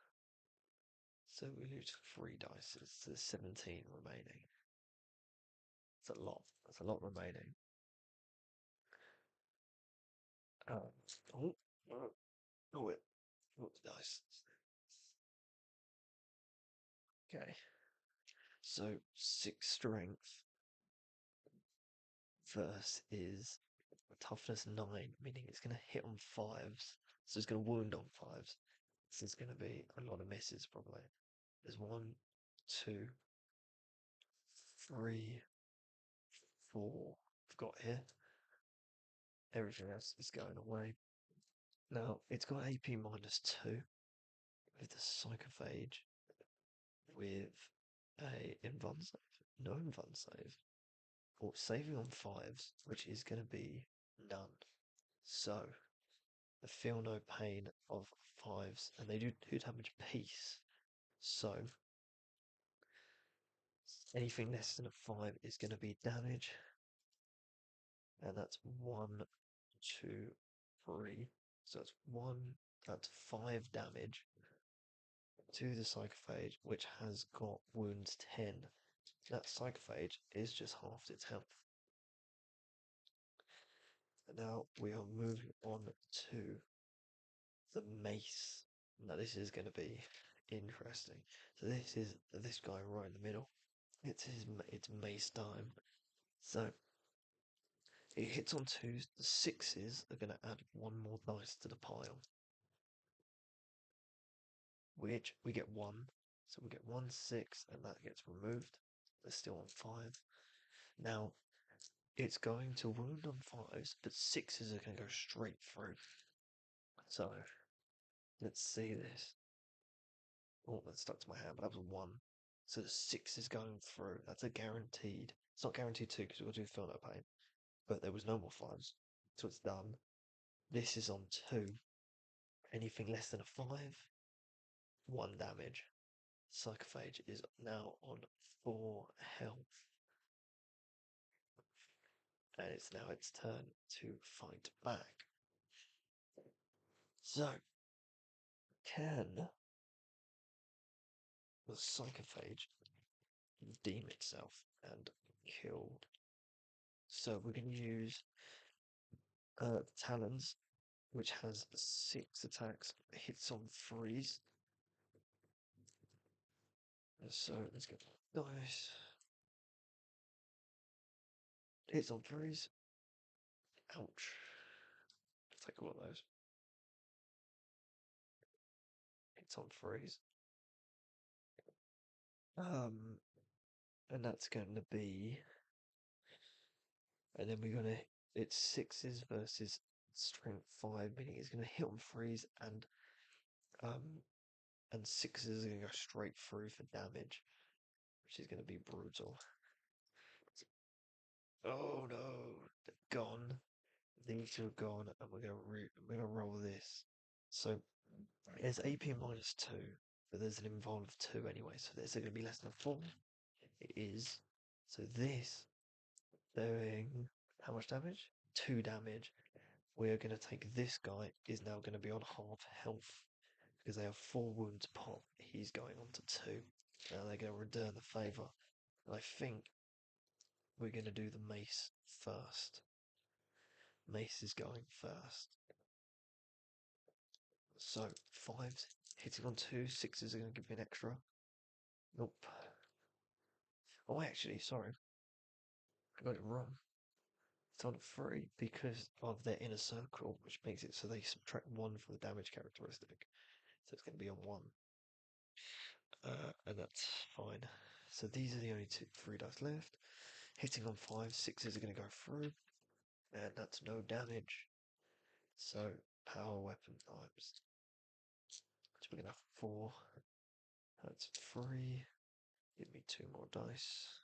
So we lose 3 dice. So there's 17 remaining. That's a lot. That's a lot remaining. Oh, oh, oh, it. Oh, nice. Okay. So 6 strength verse is toughness 9, meaning it's going to hit on fives. So it's going to wound on fives. So it's going to be a lot of misses probably. There's 1, 2, 3, 4. I've got here. Everything else is going away. Now it's got AP -2 with the Psychophage with a invuln save. No invuln save. Or saving on fives, which is going to be none. So the feel no pain of fives, and they do damage piece. So anything less than a 5 is going to be damage, and that's 1, 2, 3. So that's 5 damage to the Psychophage, which has got wounds 10. That Psychophage is just halved its health. And now we are moving on to the mace. Now this is going to be interesting. So this is this guy right in the middle. It's mace time. So it hits on 2s. The 6s are going to add 1 more dice to the pile, which we get 1. So we get 1 6, and that gets removed. They're still on 5. Now it's going to wound on 5s, but 6s are going to go straight through. So let's see this. Oh, that stuck to my hand, but that was a 1. So the 6 is going through. That's a guaranteed. It's not guaranteed 2 because we'll do feel no pain. But there was no more 5s. So it's done. This is on 2. Anything less than a 5, 1 damage. Psychophage is now on 4 health. And it's now its turn to fight back. So, can the Psychophage redeem itself and kill? So we're going to use Talons, which has 6 attacks, hits on 3s. So let's get dice. Hits on 3s. Ouch. Let's take all of those. Hits on 3s. And that's going to be, and then we're gonna, it's 6s versus strength 5, meaning it's gonna hit on 3s, and 6s are gonna go straight through for damage, which is gonna be brutal. Oh no, they're gone. These two are gone, and we're gonna roll this. So it's AP -2, but there's an involve of 2 anyway, so there's gonna be less than 4. It is. So this doing how much damage? 2 damage. We are going to take this guy, is now going to be on half health because they have 4 wounds pop. He's going on to 2. Now they're going to return the favour. And I think we're going to do the mace first. Mace is going first. So 5s hitting on 2, 6s are going to give me an extra. Nope. Oh, actually, sorry. I got it wrong. It's on 3 because of their inner circle, which makes it so they subtract 1 from the damage characteristic. So it's going to be on 1. And that's fine. So these are the only 3 dice left. Hitting on 5, 6s are going to go through, and that's no damage. So power weapon times. So we're going to have 4. That's 3. Give me 2 more dice.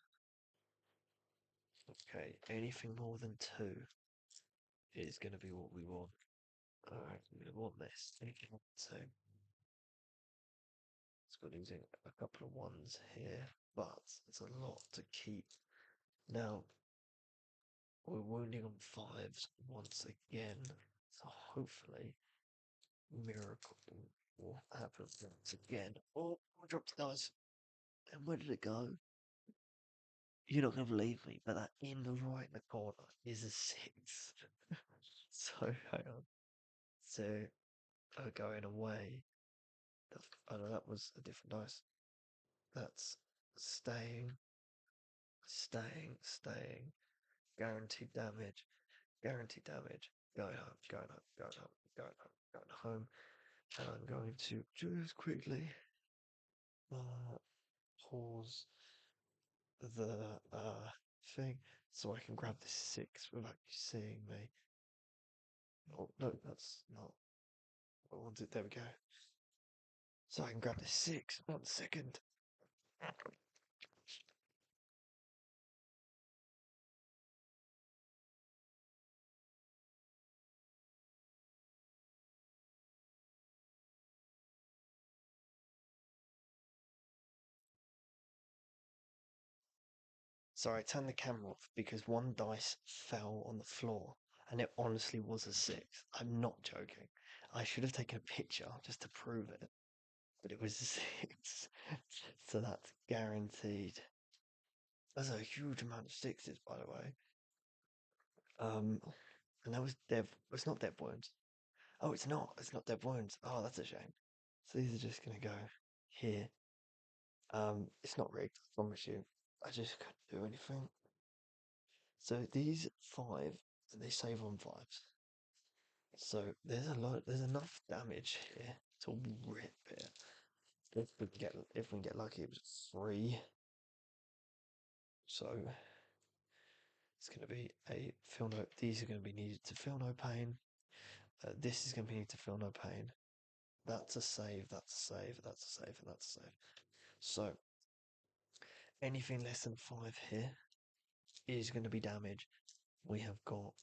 Okay, anything more than 2 is going to be what we want. Alright, I'm going to want this. So it's got using a couple of 1s here, but it's a lot to keep. Now, we're wounding on 5s once again, so hopefully miracle will happen once again. Oh, I dropped the dice. And where did it go? You're not going to believe me, but that in the right in the corner is a 6. So, hang on. So, are going away. Oh no, that was a different dice. That's staying, staying. Guaranteed damage, guaranteed damage. Going home, going home, going home, going home, going home. And I'm going to just quickly pause the thing so I can grab this 6 without you seeing me. Oh, no, that's not what I wanted. There we go. So I can grab this 6. 1 second. So I turned the camera off because one dice fell on the floor and it honestly was a 6. I'm not joking. I should have taken a picture just to prove it, but it was a 6. So that's guaranteed. That's a huge amount of 6s, by the way. And that was dev. It's not dead wounds. Oh, it's not. It's not dead wounds. Oh, that's a shame. So these are just gonna go here. It's not rigged. I promise you. I just couldn't do anything. So these 5, they save on 5s. So there's a lot. There's enough damage here to rip it. If we can get lucky, it was 3. So it's going to be a feel no. These are going to be needed to feel no pain. This is going to be needed to feel no pain. That's a save. That's a save. That's a save. And that's a save. So anything less than 5 here is going to be damage. We have got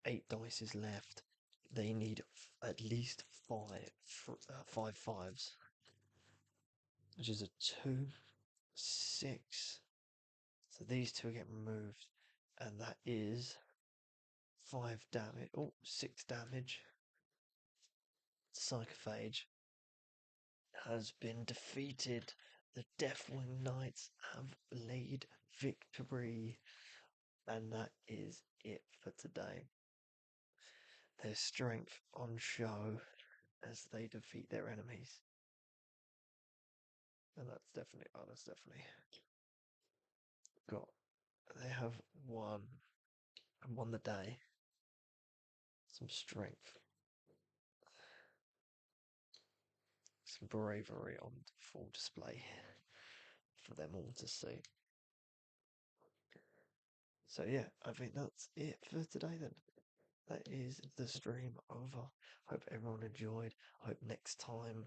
8 dices left. They need at least 5 5s, which is a 2, 6. So these 2 get removed, and that is 5 damage. Oh, 6 damage. Psychophage has been defeated. The Deathwing Knights have laid victory, and that is it for today. Their strength on show as they defeat their enemies. And that's definitely got, they have won and won the day. Some strength, some bravery on full display for them all to see. So yeah, I think that's it for today then. That is the stream over. Hope everyone enjoyed. Hope next time,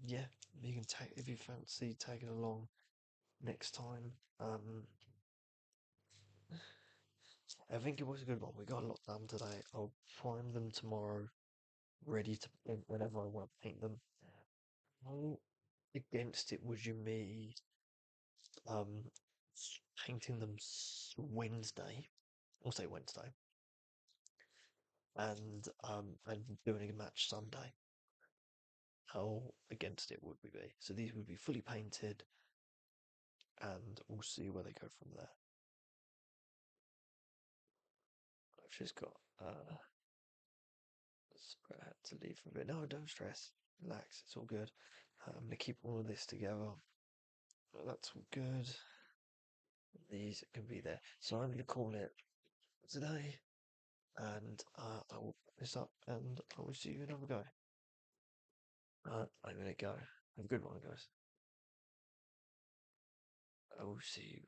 yeah, you can take, if you fancy tagging along next time. I think it was a good one. We got a lot done today. I'll prime them tomorrow, ready to paint whenever I want to paint them. How against it would you me um painting them Wednesday, I'll say Wednesday, and doing a match Sunday? How against it would we be? So these would be fully painted, and we'll see where they go from there. I've just got I had to leave for a bit. No, don't stress. Relax. It's all good. I'm gonna keep all of this together. That's all good. These can be there. So I'm gonna call it today, and I will put this up, and I will see you another go. I'm gonna go. Have a good one, guys. I will see you.